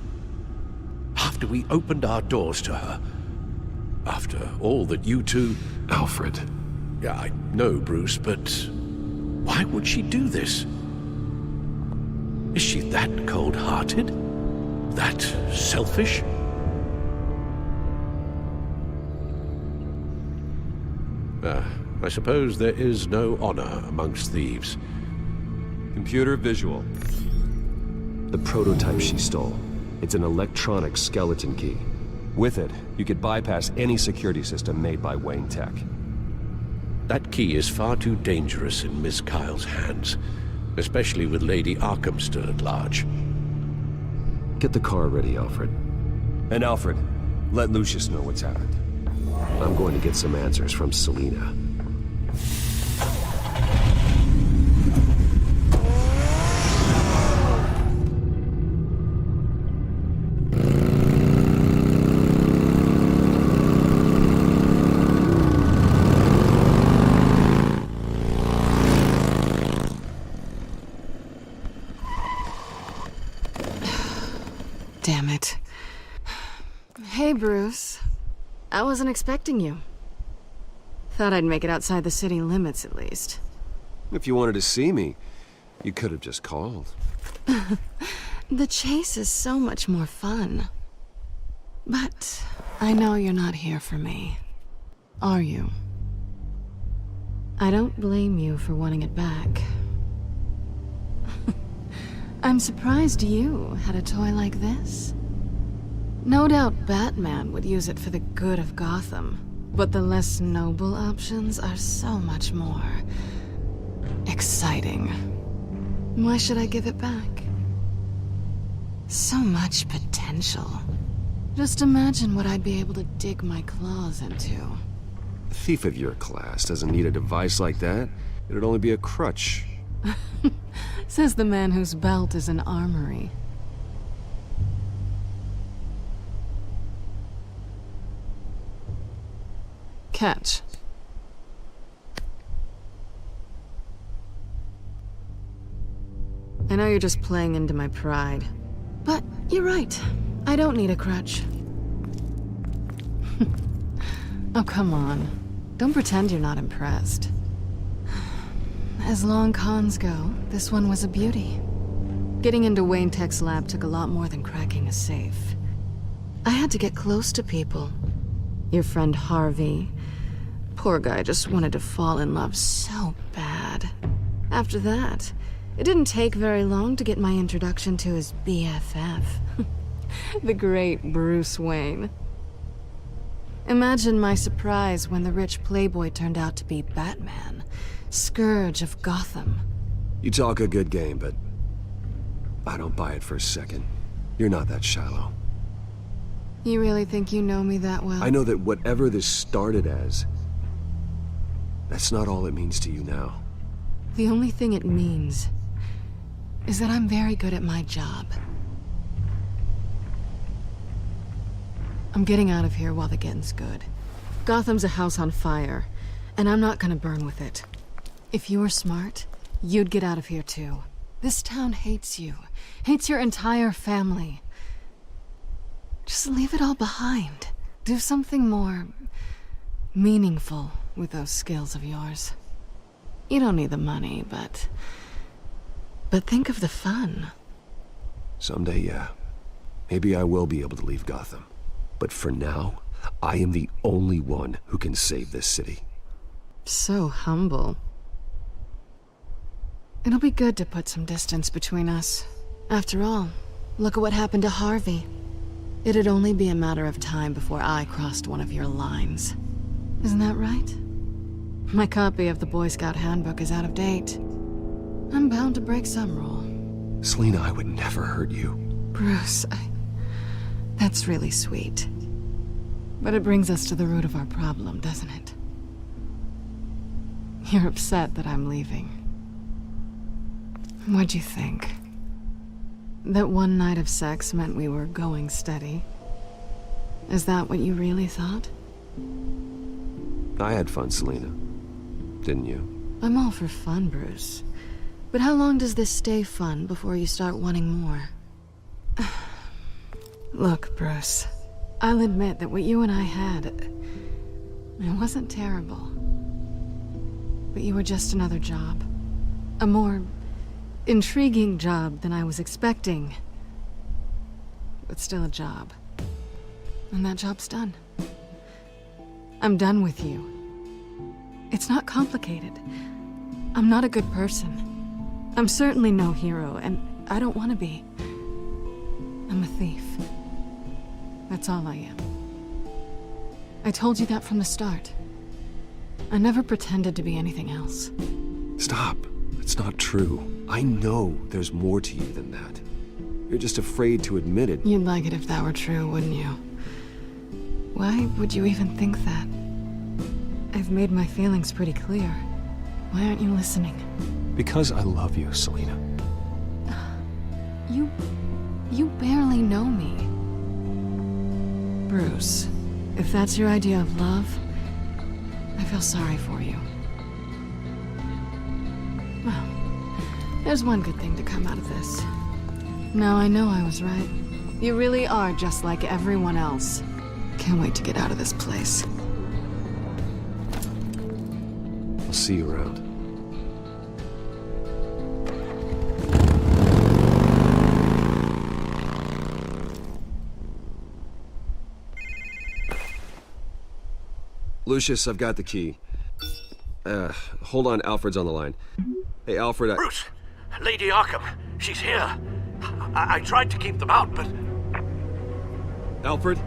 After we opened our doors to her? After all that you two...
Alfred.
Yeah, I know, Bruce, but... why would she do this? Is she that cold-hearted? That selfish? I suppose there is no honor amongst thieves.
Computer visual. The prototype she stole. It's an electronic skeleton key. With it, you could bypass any security system made by Wayne Tech.
That key is far too dangerous in Miss Kyle's hands, especially with Lady Arkham still at large.
Get the car ready, Alfred. And Alfred, let Lucius know what's happened. I'm going to get some answers from Selina.
I wasn't expecting you. Thought I'd make it outside the city limits, at least.
If you wanted to see me, you could have just called.
The chase is so much more fun. But I know you're not here for me. Are you? I don't blame you for wanting it back. I'm surprised you had a toy like this. No doubt Batman would use it for the good of Gotham, but the less noble options are so much more exciting. Why should I give it back? So much potential. Just imagine what I'd be able to dig my claws into.
A thief of your class doesn't need a device like that. It'd only be a crutch.
Says the man whose belt is an armory. Catch. I know you're just playing into my pride. But you're right. I don't need a crutch. Oh, come on. Don't pretend you're not impressed. As long cons go, this one was a beauty. Getting into Wayne Tech's lab took a lot more than cracking a safe. I had to get close to people. Your friend Harvey. Poor guy just wanted to fall in love so bad. After that, it didn't take very long to get my introduction to his BFF. The great Bruce Wayne. Imagine my surprise when the rich playboy turned out to be Batman, Scourge of Gotham.
You talk a good game, but I don't buy it for a second. You're not that shallow.
You really think you know me that well?
I know that whatever this started as, that's not all it means to you now.
The only thing it means is that I'm very good at my job. I'm getting out of here while the getting's good. Gotham's a house on fire, and I'm not gonna burn with it. If you were smart, you'd get out of here too. This town hates you, hates your entire family. Just leave it all behind. Do something more meaningful with those skills of yours. You don't need the money, but think of the fun.
Someday, yeah. Maybe I will be able to leave Gotham. But for now, I am the only one who can save this city.
So humble. It'll be good to put some distance between us. After all, look at what happened to Harvey. It'd only be a matter of time before I crossed one of your lines. Isn't that right? My copy of the Boy Scout Handbook is out of date. I'm bound to break some rule.
Selina, I would never hurt you.
Bruce, that's really sweet. But it brings us to the root of our problem, doesn't it? You're upset that I'm leaving. What'd you think? That one night of sex meant we were going steady? Is that what you really thought?
I had fun, Selina. Didn't you?
I'm all for fun, Bruce. But how long does this stay fun before you start wanting more? Look, Bruce. I'll admit that what you and I had, it wasn't terrible. But you were just another job. A more intriguing job than I was expecting. But still a job. And that job's done. I'm done with you. It's not complicated. I'm not a good person. I'm certainly no hero, and I don't want to be. I'm a thief. That's all I am. I told you that from the start. I never pretended to be anything else.
Stop. It's not true. I know there's more to you than that. You're just afraid to admit it.
You'd like it if that were true, wouldn't you? Why would you even think that? I've made my feelings pretty clear. Why aren't you listening?
Because I love you, Selina.
You barely know me. Bruce, if that's your idea of love, I feel sorry for you. Well, there's one good thing to come out of this. Now I know I was right. You really are just like everyone else.
Can't wait to get out of this place.
I'll see you around. Lucius, I've got the key. Hold on, Alfred's on the line. Hey, Alfred,
Bruce! Lady Arkham, she's here. I tried to keep them out, but...
Alfred?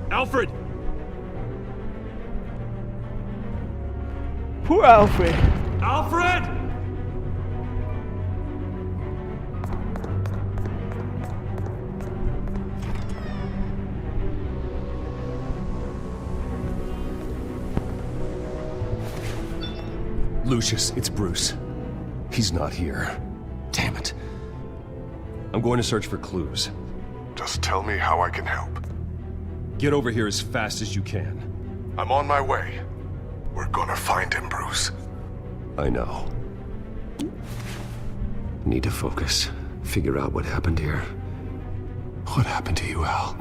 Alfred!
Poor Alfred.
Alfred! Lucius, it's Bruce. He's not here. Damn it. I'm going to search for clues.
Just tell me how I can help.
Get over here as fast as you can.
I'm on my way. We're gonna find him, Bruce.
I know. Need to focus. Figure out what happened here. What happened to you, Al?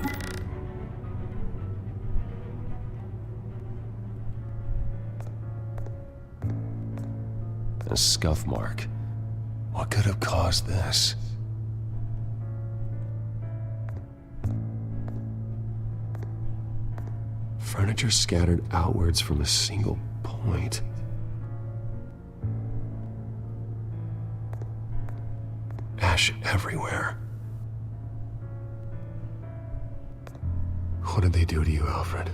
A scuff mark. What could have caused this? Furniture scattered outwards from a single point. Ash everywhere. What did they do to you, Alfred?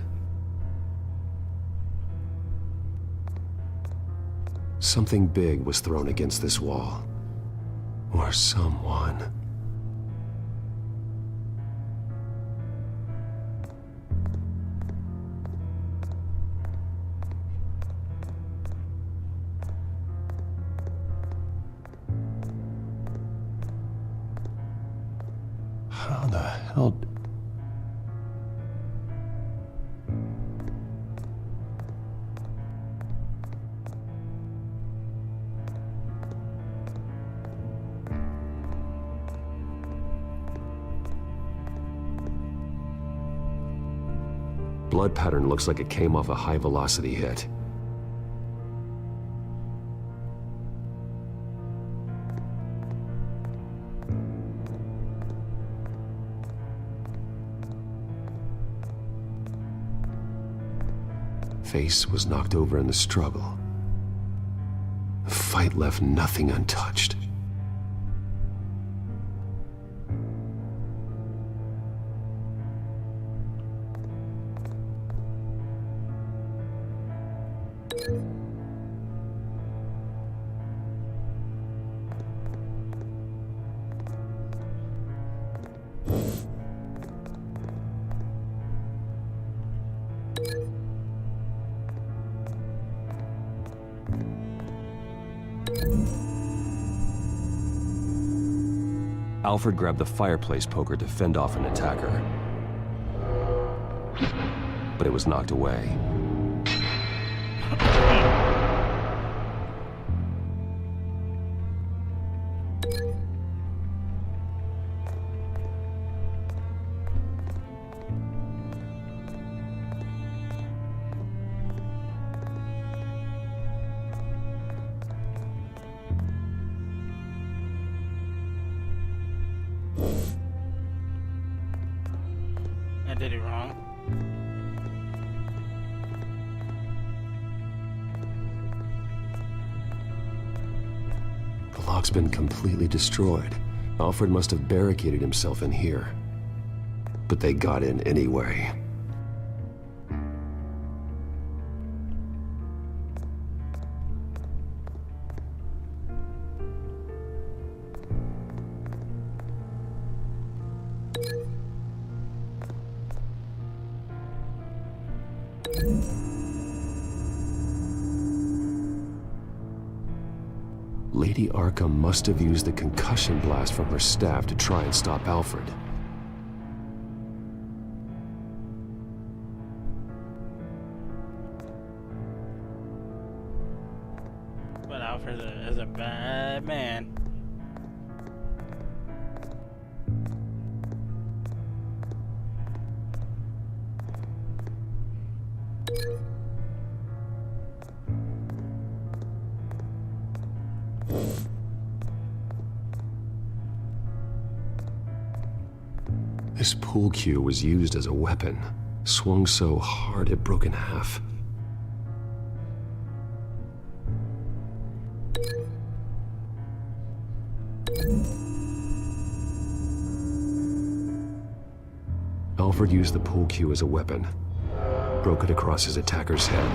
Something big was thrown against this wall. Or someone. How the hell... Blood pattern looks like it came off a high-velocity hit. Face was knocked over in the struggle. The fight left nothing untouched. Alfred grabbed the fireplace poker to fend off an attacker. But it was knocked away.
I did it wrong.
The lock's been completely destroyed. Alfred must have barricaded himself in here. But they got in anyway. Lady Arkham must have used the concussion blast from her staff to try and stop Alfred.
But Alfred is a bad man.
This pool cue was used as a weapon, swung so hard it broke in half. Alfred used the pool cue as a weapon, broke it across his attacker's head.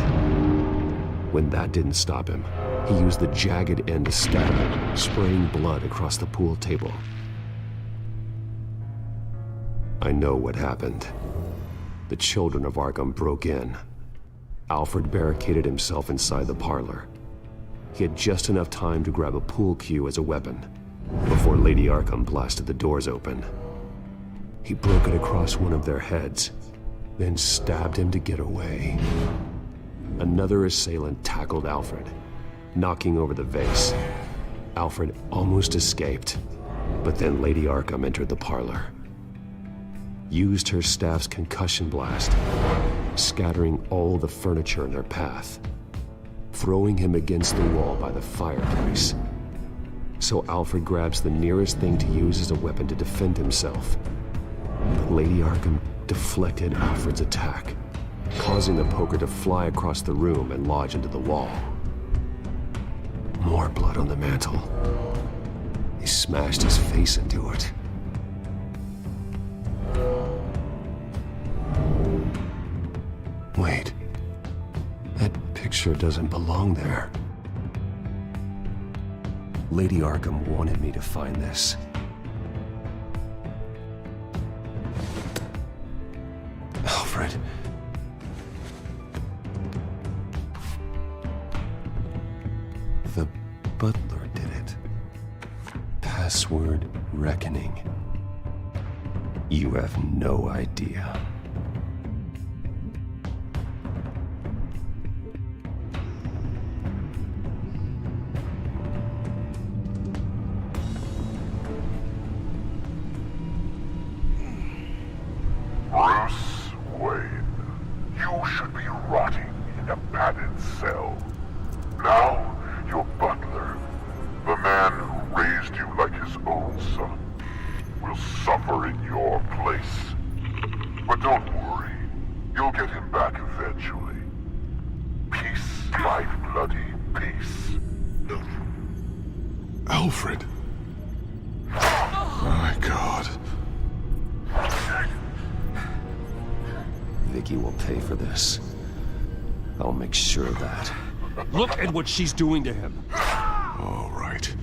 When that didn't stop him, he used the jagged end to stab him, spraying blood across the pool table. I know what happened. The children of Arkham broke in. Alfred barricaded himself inside the parlor. He had just enough time to grab a pool cue as a weapon before Lady Arkham blasted the doors open. He broke it across one of their heads, then stabbed him to get away. Another assailant tackled Alfred, knocking over the vase. Alfred almost escaped, but then Lady Arkham entered the parlor. Used her staff's concussion blast, scattering all the furniture in their path, throwing him against the wall by the fireplace. So Alfred grabs the nearest thing to use as a weapon to defend himself. But Lady Arkham deflected Alfred's attack, causing the poker to fly across the room and lodge into the wall. More blood on the mantel. He smashed his face into it. Wait, that picture doesn't belong there. Lady Arkham wanted me to find this. Alfred. The butler did it. Password reckoning. You have no idea.
Bruce Wayne, you should be rotting in a padded cell. Now, your butler, the man who raised you like his own son, will suffer in your place. But don't worry, you'll get him back eventually. Peace, my bloody peace.
Alfred. My God.
Vicky will pay for this. I'll make sure of that.
Look at what she's doing to him. All right.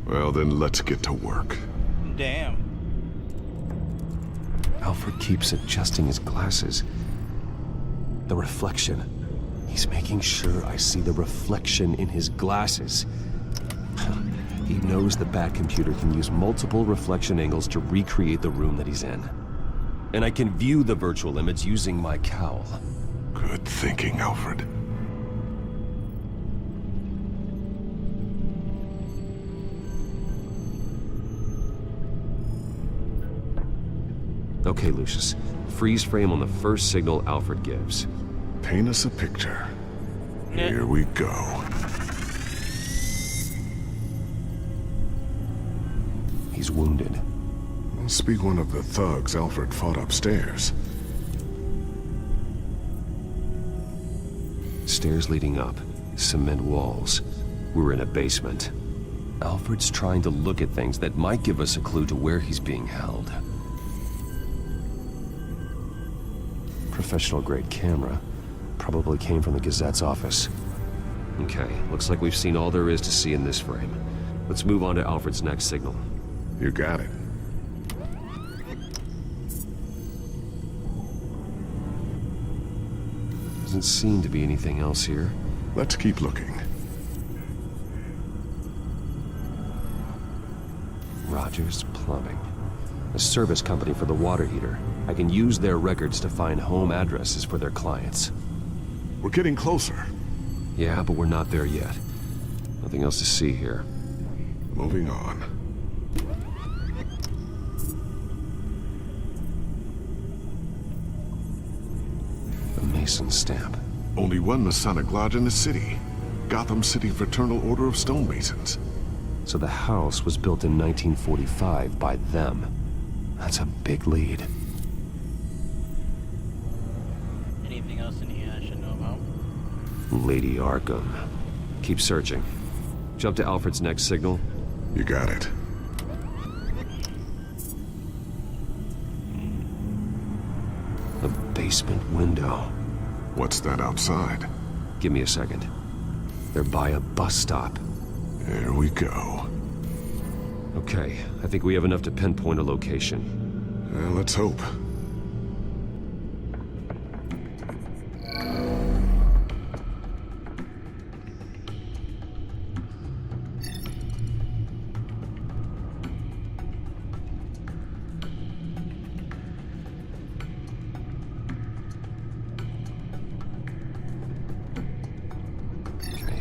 Well, then let's get to work.
Damn.
Alfred keeps adjusting his glasses. The reflection. He's making sure I see the reflection in his glasses. He knows the Batcomputer can use multiple reflection angles to recreate the room that he's in. And I can view the virtual image using my cowl.
Good thinking, Alfred.
Okay, Lucius. Freeze frame on the first signal Alfred gives.
Paint us a picture. Here we go.
He's wounded.
Must be one of the thugs Alfred fought upstairs.
Stairs leading up. Cement walls. We're in a basement. Alfred's trying to look at things that might give us a clue to where he's being held. Professional-grade camera. Probably came from the Gazette's office. Okay, looks like we've seen all there is to see in this frame. Let's move on to Alfred's next signal.
You got it.
Doesn't seem to be anything else here.
Let's keep looking.
Rogers Plumbing. A service company for the water heater. I can use their records to find home addresses for their clients.
We're getting closer.
Yeah, but we're not there yet. Nothing else to see here.
Moving on.
The Mason stamp.
Only one Masonic lodge in the city. Gotham City Fraternal Order of Stonemasons.
So the house was built in 1945 by them. That's a big lead.
Anything else in here I should know about?
Lady Arkham. Keep searching. Jump to Alfred's next signal.
You got it.
A basement window.
What's that outside?
Give me a second. They're by a bus stop.
Here we go.
Okay, I think we have enough to pinpoint a location.
Let's hope.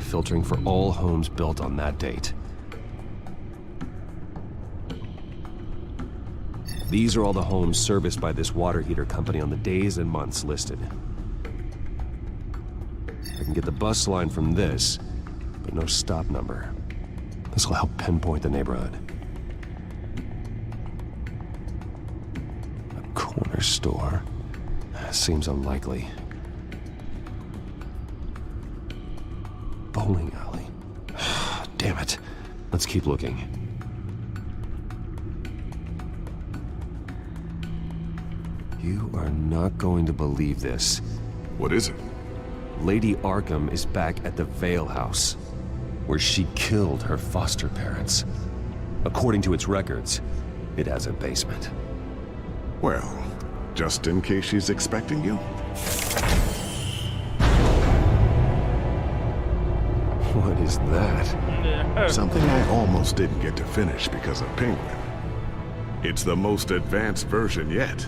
Filtering for all homes built on that date. These are all the homes serviced by this water heater company on the days and months listed. I can get the bus line from this, but no stop number. This will help pinpoint the neighborhood. A corner store? Seems unlikely. Bowling alley. Damn it. Let's keep looking. You are not going to believe this.
What is it?
Lady Arkham is back at the Vale House, where she killed her foster parents. According to its records, it has a basement.
Well, just in case she's expecting you?
What is that?
Something I almost didn't get to finish because of Penguin. It's the most advanced version yet.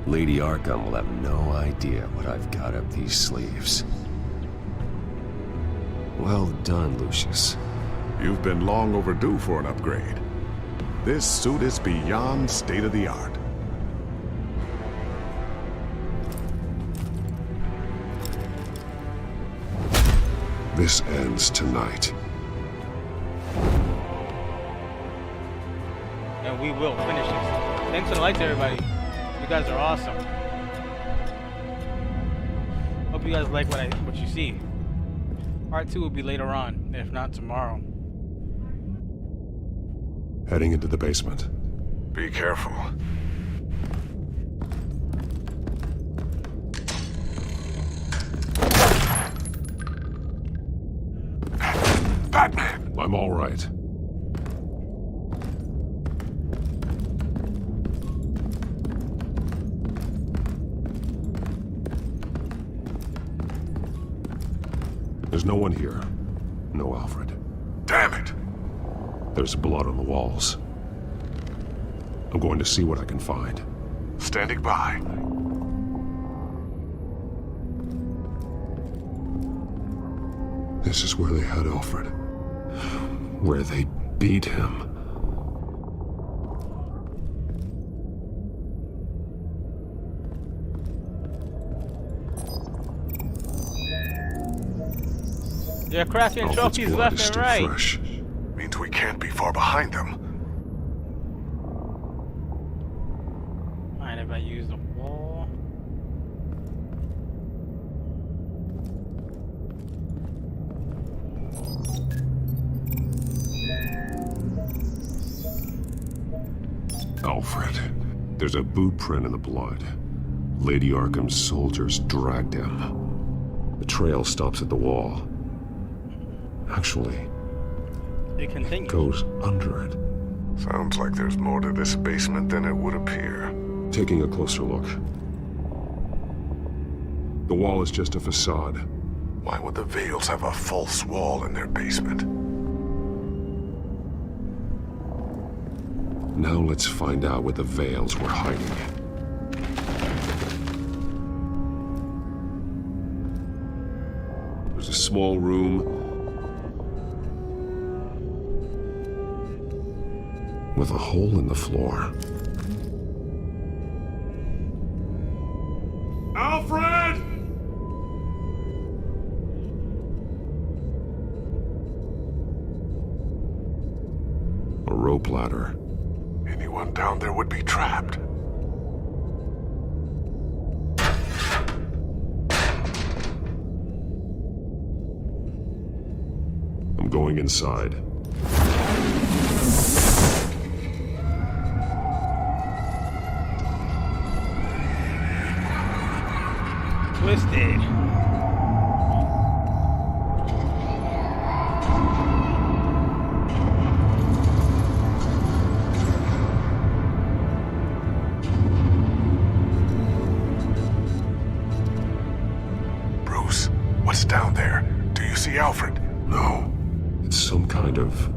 Lady Arkham will have no idea what I've got up these sleeves. Well done, Lucius.
You've been long overdue for an upgrade. This suit is beyond state-of-the-art.
This ends tonight.
And we will finish this. Thanks for the likes, everybody. You guys are awesome. Hope you guys like what you see. Part 2 will be later on, if not tomorrow.
Heading into the basement.
Be careful. Batman!
I'm all right. There's no one here. No Alfred.
Damn it!
There's blood on the walls. I'm going to see what I can find.
Standing by.
This is where they had Alfred. Where they beat him.
They're crafting trophies left and right.
Fresh. Means we can't be far behind them.
Mind if I use the wall?
Alfred. There's a boot print in the blood. Lady Arkham's soldiers dragged him. The trail stops at the wall. Actually,
it
goes under it.
Sounds like there's more to this basement than it would appear.
Taking a closer look. The wall is just a facade.
Why would the Vales have a false wall in their basement?
Now let's find out what the Vales were hiding. There's a small room with a hole in the floor.
Alfred!
rope ladder.
Anyone down there would be trapped.
I'm going inside.
Twisted.
Bruce, what's down there? Do you see Alfred?
No. It's some kind of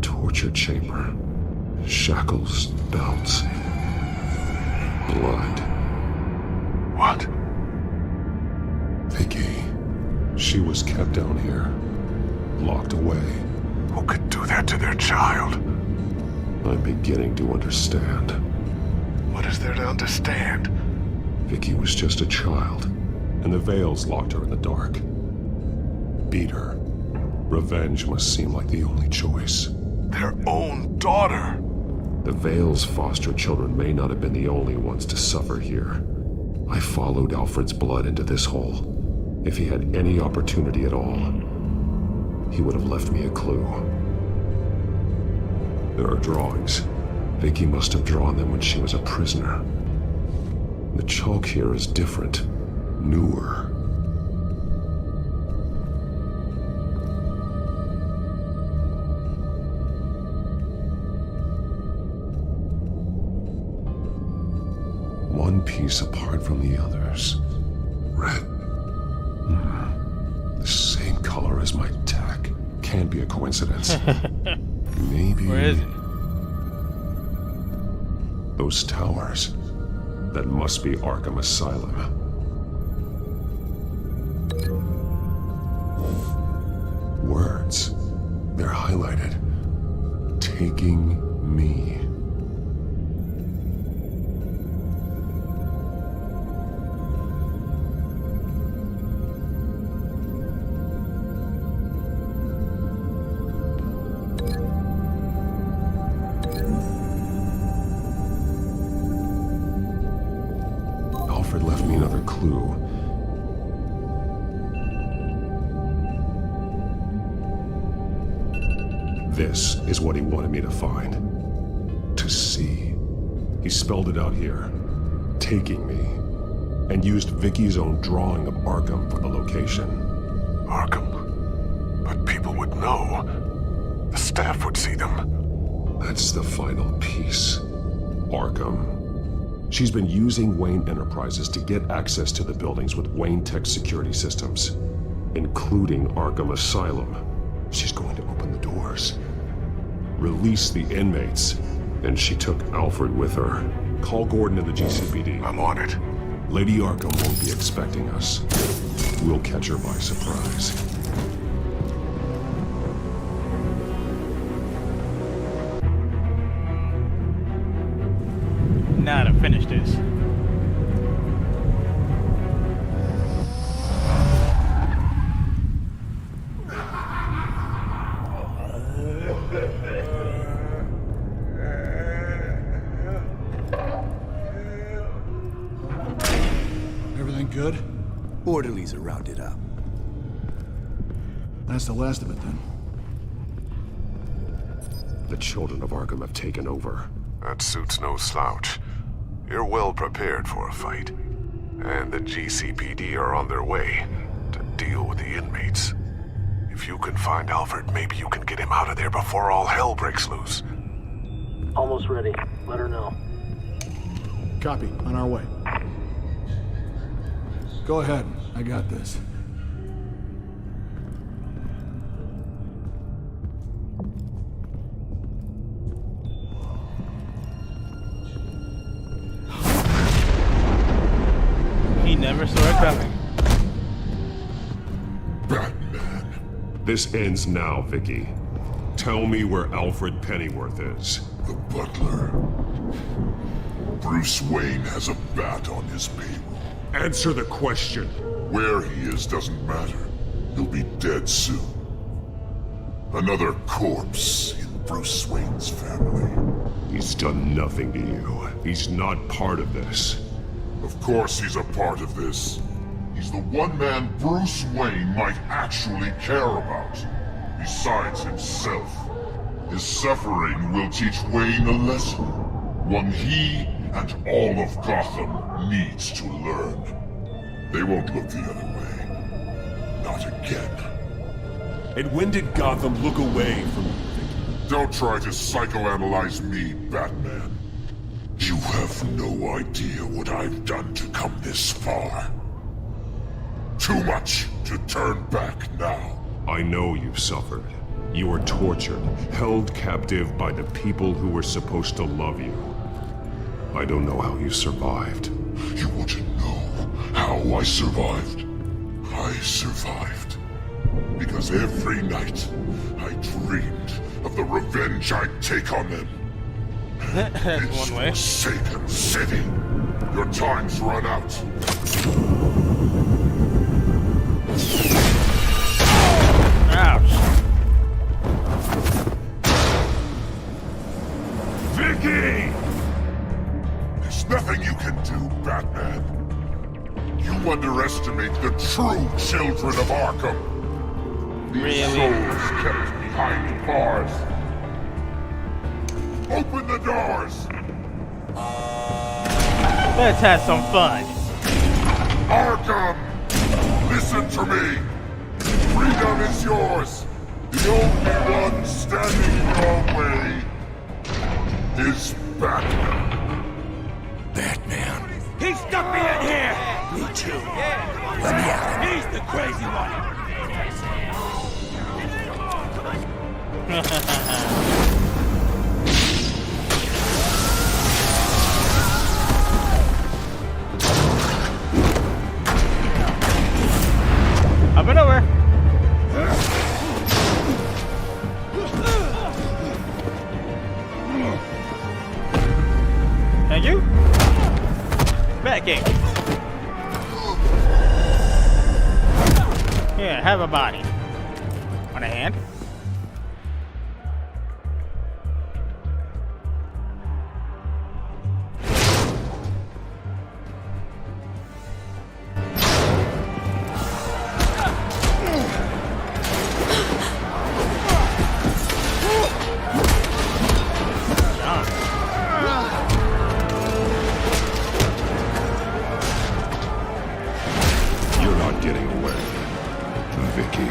torture chamber. Shackles, belts, blood.
What?
Vicky. She was kept down here, locked away.
Who could do that to their child?
I'm beginning to understand.
What is there to understand?
Vicky was just a child, and the Veils locked her in the dark. Beat her. Revenge must seem like the only choice.
Their own daughter!
The Veils' foster children may not have been the only ones to suffer here. I followed Alfred's blood into this hole. If he had any opportunity at all, he would have left me a clue. There are drawings. Vicky must have drawn them when she was a prisoner. The chalk here is different, newer. One piece apart from the others. Red. The same color as my tech. Can't be a coincidence. Maybe...
Where is it?
Those towers. That must be Arkham Asylum. Words. They're highlighted. Taking me. Alfred left me another clue. This is what he wanted me to find. To see. He spelled it out here. Taking me. And used Vicky's own drawing of Arkham for the location.
Arkham? But people would know. The staff would see them.
That's the final piece. Arkham. She's been using Wayne Enterprises to get access to the buildings with Wayne Tech security systems, including Arkham Asylum. She's going to open the doors, release the inmates, and she took Alfred with her. Call Gordon in the GCPD.
I'm on it.
Lady Arkham won't be expecting us. We'll catch her by surprise.
Now to finish this.
Everything good?
Orderlies are rounded up.
That's the last of it, then.
The children of Arkham have taken over.
That suit's no slouch. You're well prepared for a fight. And the GCPD are on their way to deal with the inmates. If you can find Alfred, maybe you can get him out of there before all hell breaks loose.
Almost ready. Let her know.
Copy. On our way. Go ahead. I got this.
He never saw it coming.
Batman. This ends now, Vicky. Tell me where Alfred Pennyworth is.
The butler. Bruce Wayne has a bat on his payroll.
Answer the question.
Where he is doesn't matter. He'll be dead soon. Another corpse in Bruce Wayne's family.
He's done nothing to you. He's not part of this.
Of course he's a part of this. He's the one man Bruce Wayne might actually care about. Besides himself. His suffering will teach Wayne a lesson. One he and all of Gotham needs to learn. They won't look the other way. Not again.
And when did Gotham look away from you?
Don't try to psychoanalyze me, Batman. You have no idea what I've done to come this far. Too much to turn back now.
I know you've suffered. You were tortured, held captive by the people who were supposed to love you. I don't know how you survived.
You want to know how I survived? I survived because every night I dreamed of the revenge I'd take on them. This
one way.
Forsaken city. Your time's run out.
Ouch.
Vicky! There's nothing you can do, Batman. You underestimate the true children of Arkham. These souls kept behind bars. Open the doors!
Let's have some fun.
Arkham! Listen to me! Freedom is yours! The only one standing in your way is Batman.
Batman.
He stuck me in here! Me too. Let me out. He's the crazy one.
Up and over. Thank you. Backing. Here, have a body. On a hand.
You're not getting away, Vicky.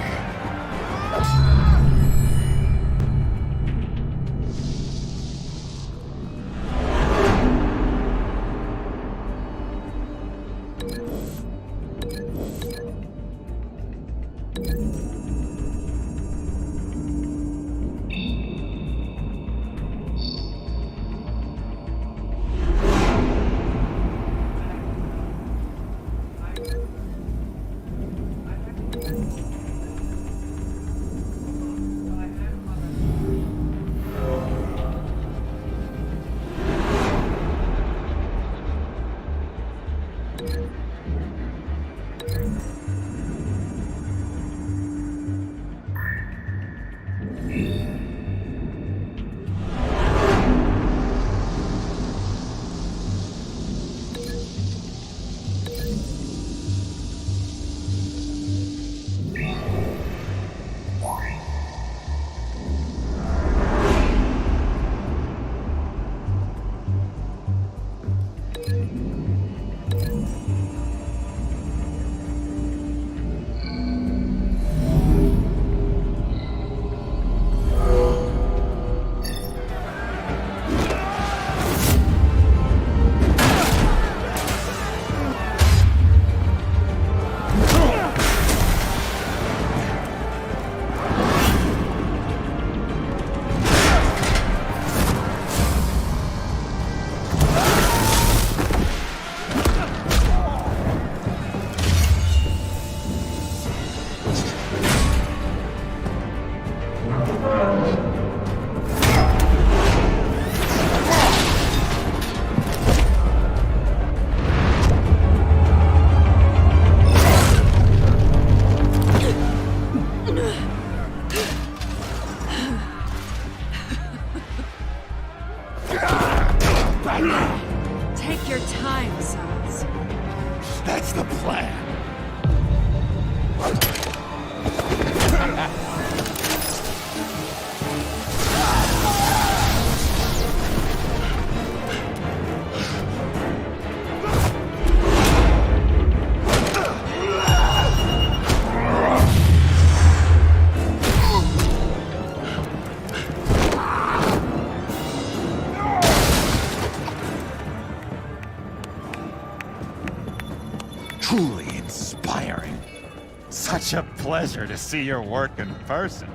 Such a pleasure to see your work in person.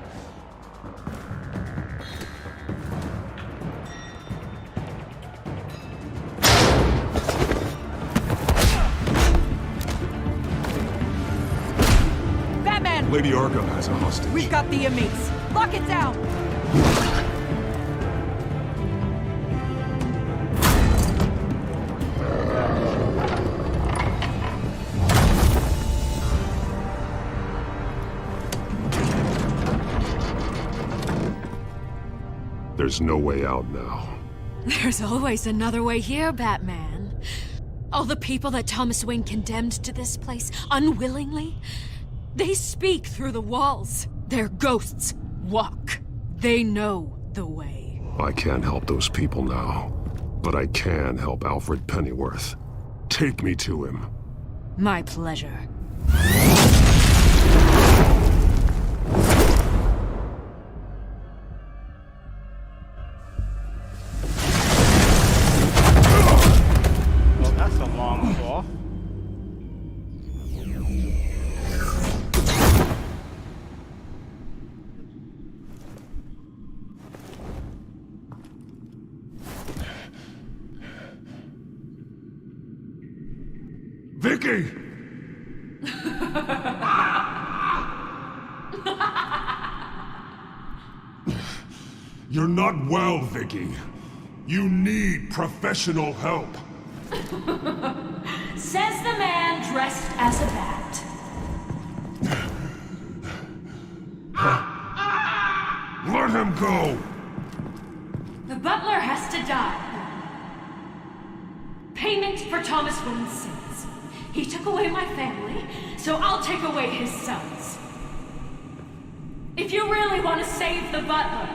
Batman!
Lady Arkham has a hostage.
We've got the inmates. Lock it down!
There's no way out now.
There's always another way here, Batman. All the people that Thomas Wayne condemned to this place unwillingly, they speak through the walls. Their ghosts walk. They know the way.
I can't help those people now, but I can help Alfred Pennyworth. Take me to him.
My pleasure.
Well, that's a long fall.
Vicky! You're not well, Vicky. You need professional help.
Says the man dressed as a bat.
Let him go!
The butler has to die. Payment for Thomas Wayne's sins. He took away my family, so I'll take away his sons. If you really want to save the butler,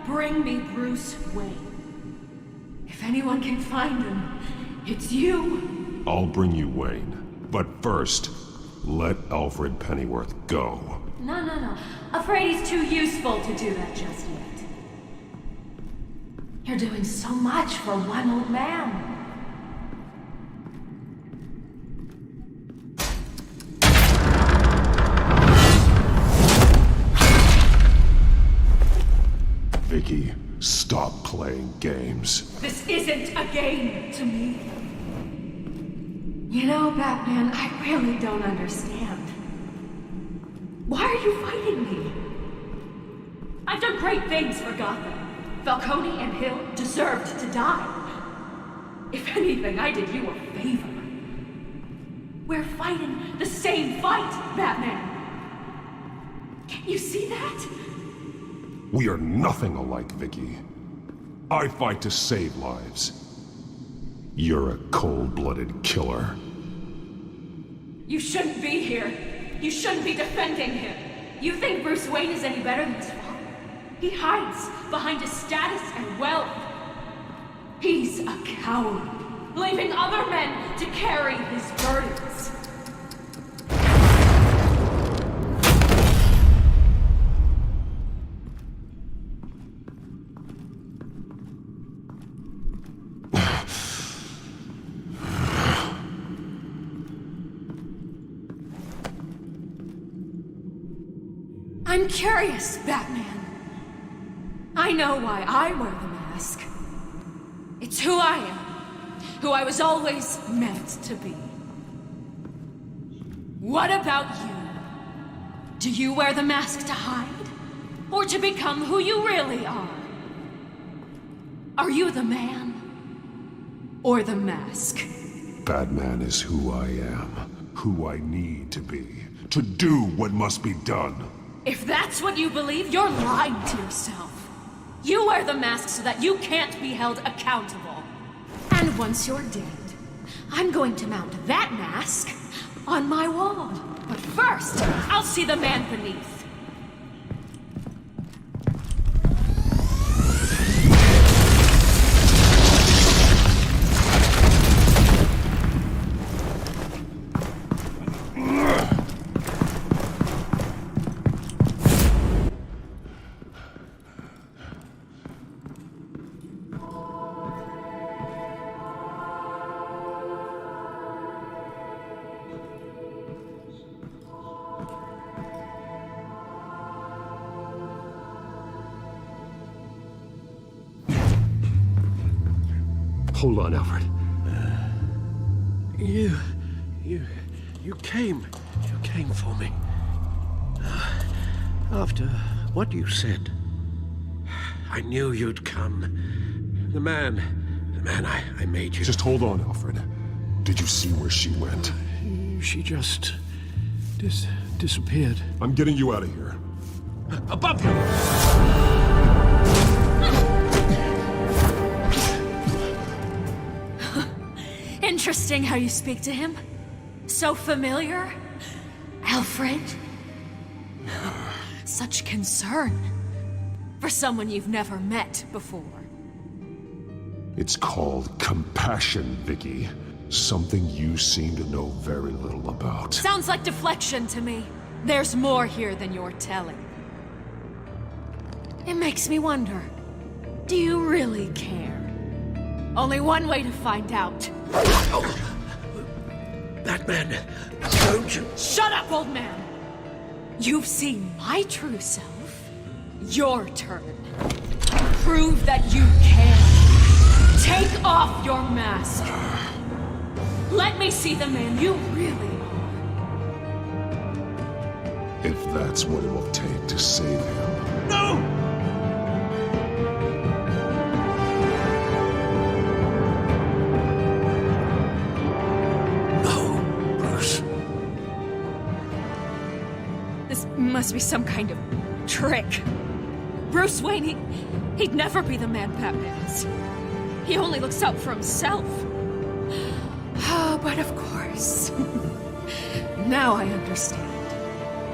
bring me Bruce Wayne. If anyone can find him, it's you.
I'll bring you Wayne. But first, let Alfred Pennyworth go.
No. Afraid he's too useful to do that just yet. You're doing so much for one old man.
Vicky, stop playing games.
This isn't a game to me. You know, Batman, I really don't understand. Why are you fighting me? I've done great things for Gotham. Falcone and Hill deserved to die. If anything, I did you a favor. We're fighting the same fight, Batman. Can't you see that?
We are nothing alike, Vicky. I fight to save lives. You're a cold-blooded killer.
You shouldn't be here. You shouldn't be defending him. You think Bruce Wayne is any better than his father? He hides behind his status and wealth. He's a coward, leaving other men to carry his burdens. I'm curious, Batman. I know why I wear the mask. It's who I am. Who I was always meant to be. What about you? Do you wear the mask to hide? Or to become who you really are? Are you the man? Or the mask?
Batman is who I am. Who I need to be. To do what must be done.
If that's what you believe, you're lying to yourself. You wear the mask so that you can't be held accountable. And once you're dead, I'm going to mount that mask on my wall. But first, I'll see the man beneath.
Hold on, Alfred.
You came for me. After what you said, I knew you'd come. The man I made you.
Just hold on, Alfred. Did you see where she went?
She just disappeared.
I'm getting you out of here.
Above you!
Interesting how you speak to him. So familiar. Alfred. Such concern. For someone you've never met before.
It's called compassion, Vicky. Something you seem to know very little about.
Sounds like deflection to me. There's more here than you're telling. It makes me wonder. Do you really care? Only one way to find out.
Batman, don't you...
Shut up, old man! You've seen my true self. Your turn. Prove that you can. Take off your mask. Let me see the man you really are.
If that's what it will take to save him.
No!
Must be some kind of trick. Bruce Wayne, he'd never be the man Batman is. He only looks out for himself. But of course. Now I understand.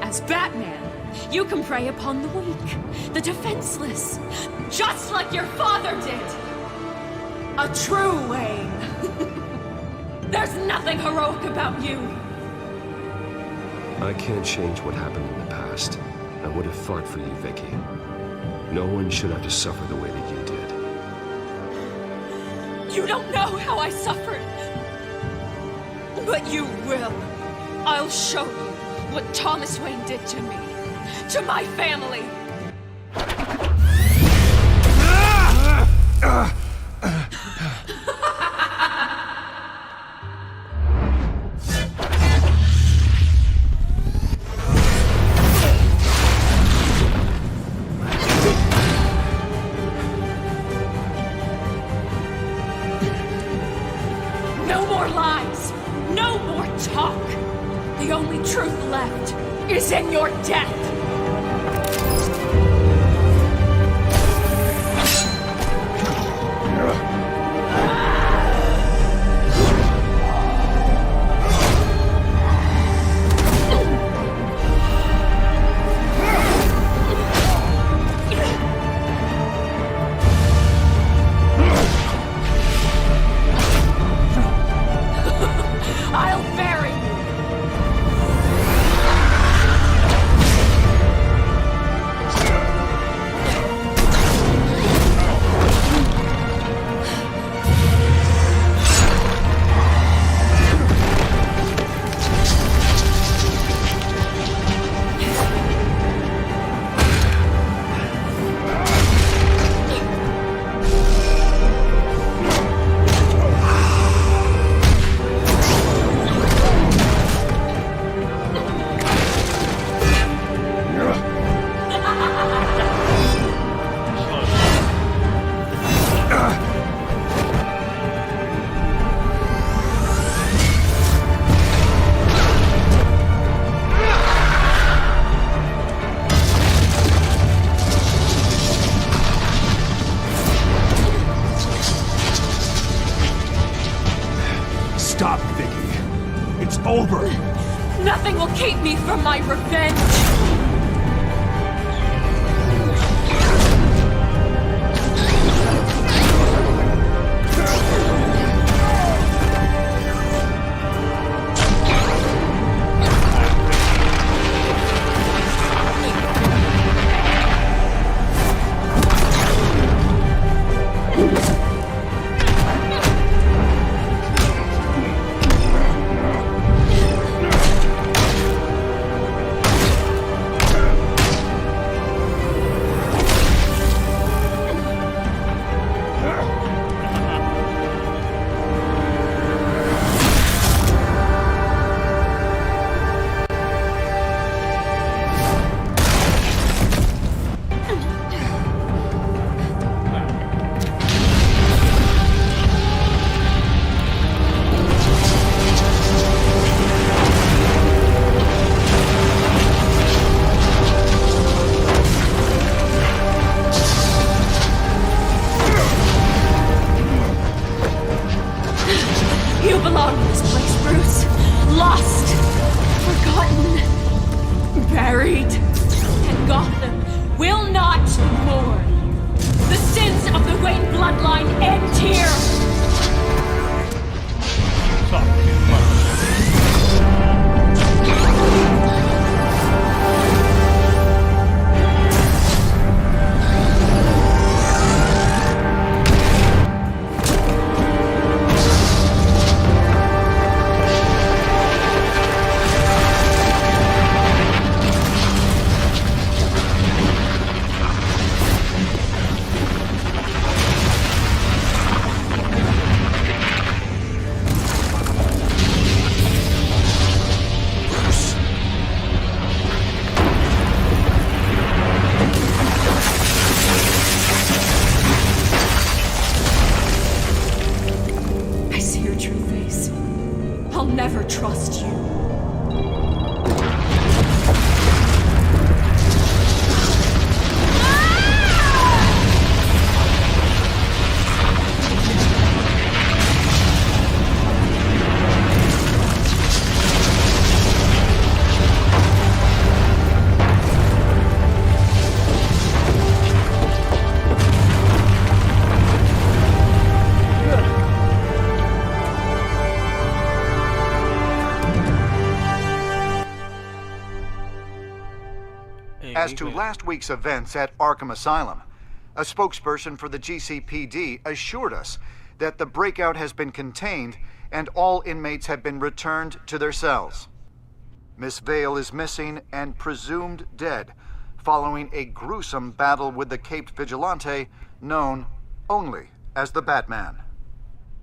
As Batman, you can prey upon the weak, the defenseless, just like your father did. A true Wayne. There's nothing heroic about you.
I can't change what happened in the past. I would have fought for you, Vicky. No one should have to suffer the way that you did.
You don't know how I suffered. But you will. I'll show you what Thomas Wayne did to me. To my family. No more lies. No more talk. The only truth left is in your death. I'll bury you.
Stop, Vicky. It's over.
Nothing will keep me from my revenge.
As to last week's events at Arkham Asylum, a spokesperson for the GCPD assured us that the breakout has been contained and all inmates have been returned to their cells. Miss Vale is missing and presumed dead, following a gruesome battle with the caped vigilante known only as the Batman.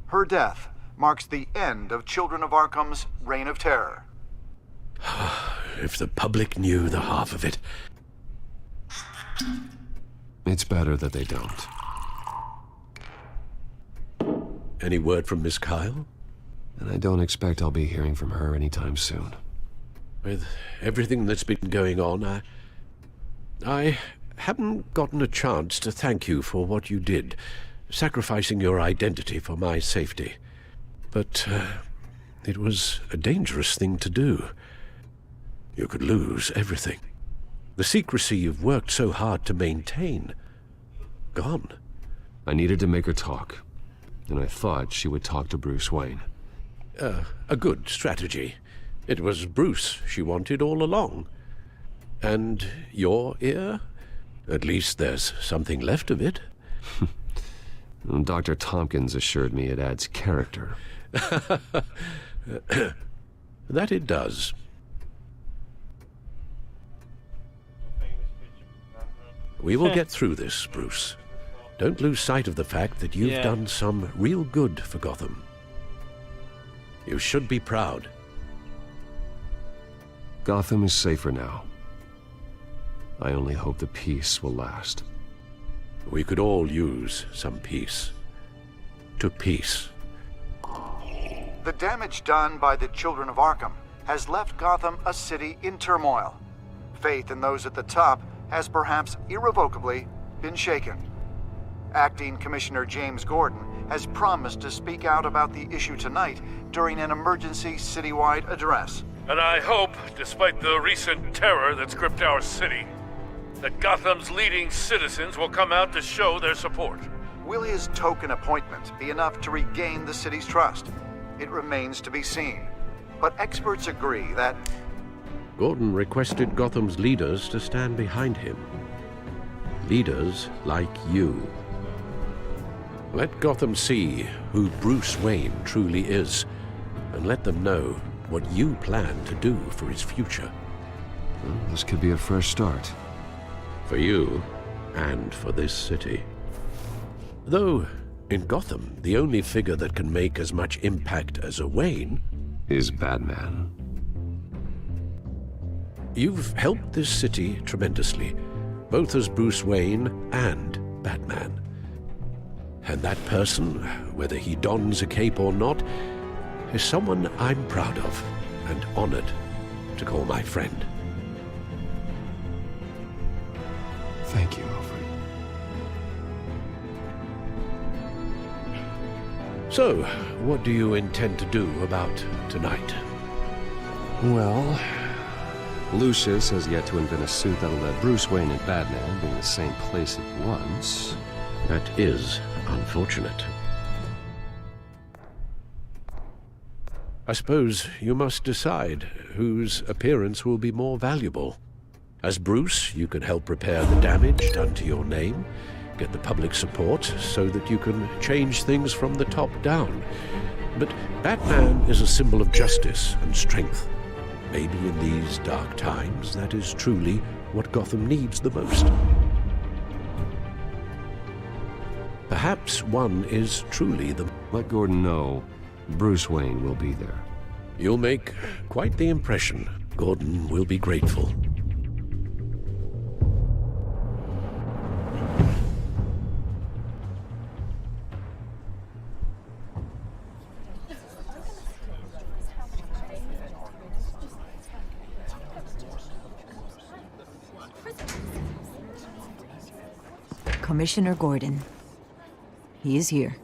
Her death marks the end of Children of Arkham's reign of terror.
If the public knew the half of it.
It's better that they don't.
Any word from Miss Kyle?
And I don't expect I'll be hearing from her anytime soon.
With everything that's been going on, I haven't gotten a chance to thank you for what you did, sacrificing your identity for my safety. But it was a dangerous thing to do. You could lose everything. The secrecy you've worked so hard to maintain. Gone.
I needed to make her talk, and I thought she would talk to Bruce Wayne.
A good strategy. It was Bruce she wanted all along. And your ear? At least there's something left of it.
Dr. Tompkins assured me it adds character.
That it does. We will get through this, Bruce. Don't lose sight of the fact that you've done some real good for Gotham. You should be proud.
Gotham is safer now. I only hope the peace will last.
We could all use some peace. To peace.
The damage done by the Children of Arkham has left Gotham a city in turmoil. Faith in those at the top has perhaps irrevocably been shaken. Acting Commissioner James Gordon has promised to speak out about the issue tonight during an emergency citywide address.
And I hope, despite the recent terror that's gripped our city, that Gotham's leading citizens will come out to show their support.
Will his token appointment be enough to regain the city's trust? It remains to be seen. But experts agree that
Gordon requested Gotham's leaders to stand behind him. Leaders like you. Let Gotham see who Bruce Wayne truly is, and let them know what you plan to do for his future.
Well, this could be a fresh start.
For you, and for this city. Though, in Gotham, the only figure that can make as much impact as a Wayne
is Batman.
You've helped this city tremendously, both as Bruce Wayne and Batman. And that person, whether he dons a cape or not, is someone I'm proud of and honored to call my friend.
Thank you, Alfred.
So, what do you intend to do about tonight?
Well, Lucius has yet to invent a suit that'll let Bruce Wayne and Batman be in the same place at once.
That is unfortunate. I suppose you must decide whose appearance will be more valuable. As Bruce, you can help repair the damage done to your name, get the public support so that you can change things from the top down. But Batman is a symbol of justice and strength. Maybe in these dark times, that is truly what Gotham needs the most. Perhaps one is truly the...
Let Gordon know Bruce Wayne will be there.
You'll make quite the impression. Gordon will be grateful.
Commissioner Gordon. He is here.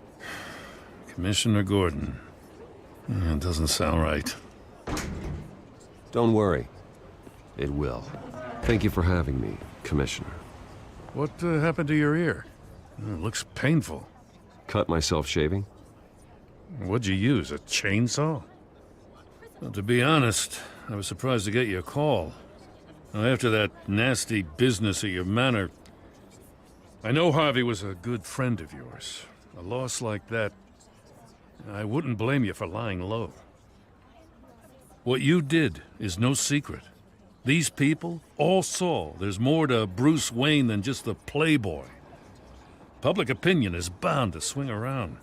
Commissioner Gordon. It doesn't sound right.
Don't worry. It will. Thank you for having me, Commissioner.
What happened to your ear? It looks painful.
Cut myself shaving?
What'd you use, a chainsaw? Well, to be honest, I was surprised to get your call. After that nasty business of your manor, I know Harvey was a good friend of yours. A loss like that, I wouldn't blame you for lying low. What you did is no secret. These people all saw there's more to Bruce Wayne than just the playboy. Public opinion is bound to swing around.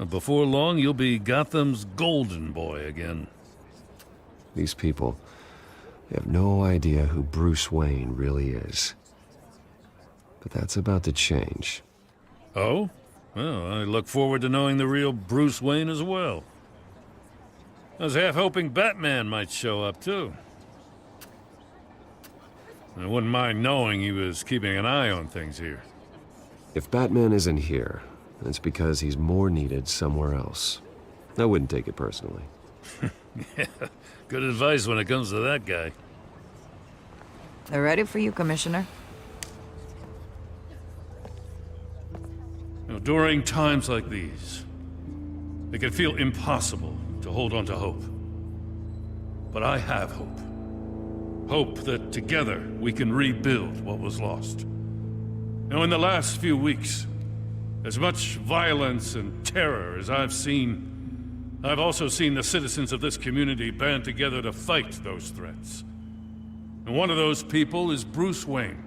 Before long, you'll be Gotham's golden boy again.
These people, they have no idea who Bruce Wayne really is. But that's about to change.
Oh? Well, I look forward to knowing the real Bruce Wayne as well. I was half hoping Batman might show up, too. I wouldn't mind knowing he was keeping an eye on things here.
If Batman isn't here, it's because he's more needed somewhere else. I wouldn't take it personally.
Yeah, good advice when it comes to that guy.
They're ready for you, Commissioner.
During times like these, it can feel impossible to hold on to hope. But I have hope. Hope that together we can rebuild what was lost. Now, in the last few weeks, as much violence and terror as I've seen, I've also seen the citizens of this community band together to fight those threats. And one of those people is Bruce Wayne.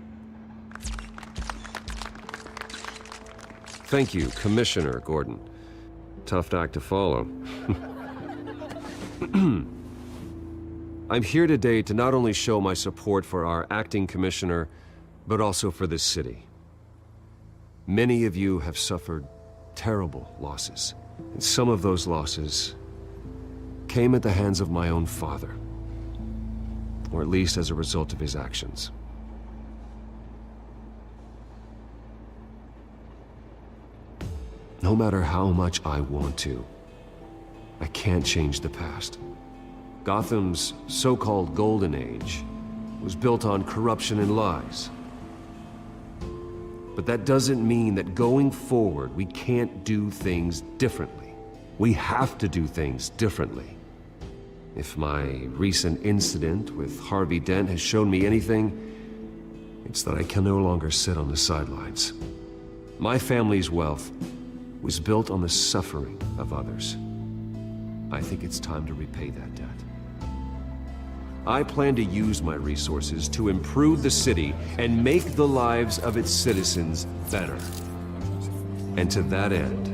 Thank you, Commissioner Gordon. Tough act to follow. I'm here today to not only show my support for our acting commissioner, but also for this city. Many of you have suffered terrible losses, and some of those losses came at the hands of my own father, or at least as a result of his actions. No matter how much I want to, I can't change the past. Gotham's so-called Golden Age was built on corruption and lies. But that doesn't mean that going forward we can't do things differently. We have to do things differently. If my recent incident with Harvey Dent has shown me anything, it's that I can no longer sit on the sidelines. My family's wealth was built on the suffering of others. I think it's time to repay that debt. I plan to use my resources to improve the city and make the lives of its citizens better. And to that end,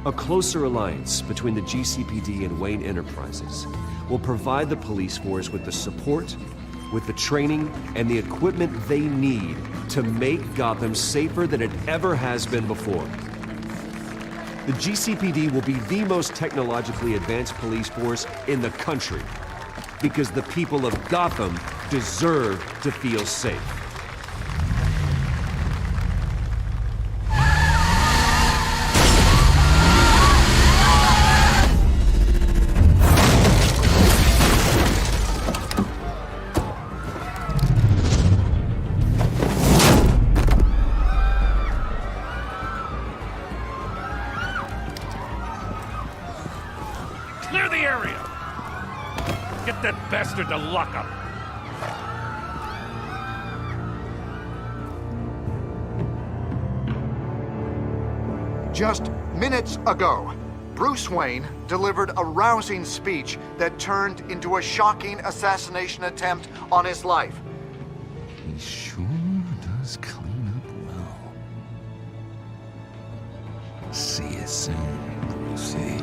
a closer alliance between the GCPD and Wayne Enterprises will provide the police force with the support, with the training, and the equipment they need to make Gotham safer than it ever has been before. The GCPD will be the most technologically advanced police force in the country, because the people of Gotham deserve to feel safe.
Clear the area! Get that bastard to lock up!
Just minutes ago, Bruce Wayne delivered a rousing speech that turned into a shocking assassination attempt on his life.
He sure does clean up well. See you soon, Brucey.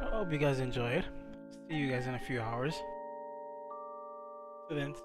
I hope you guys enjoyed. See you guys in a few hours. Till then.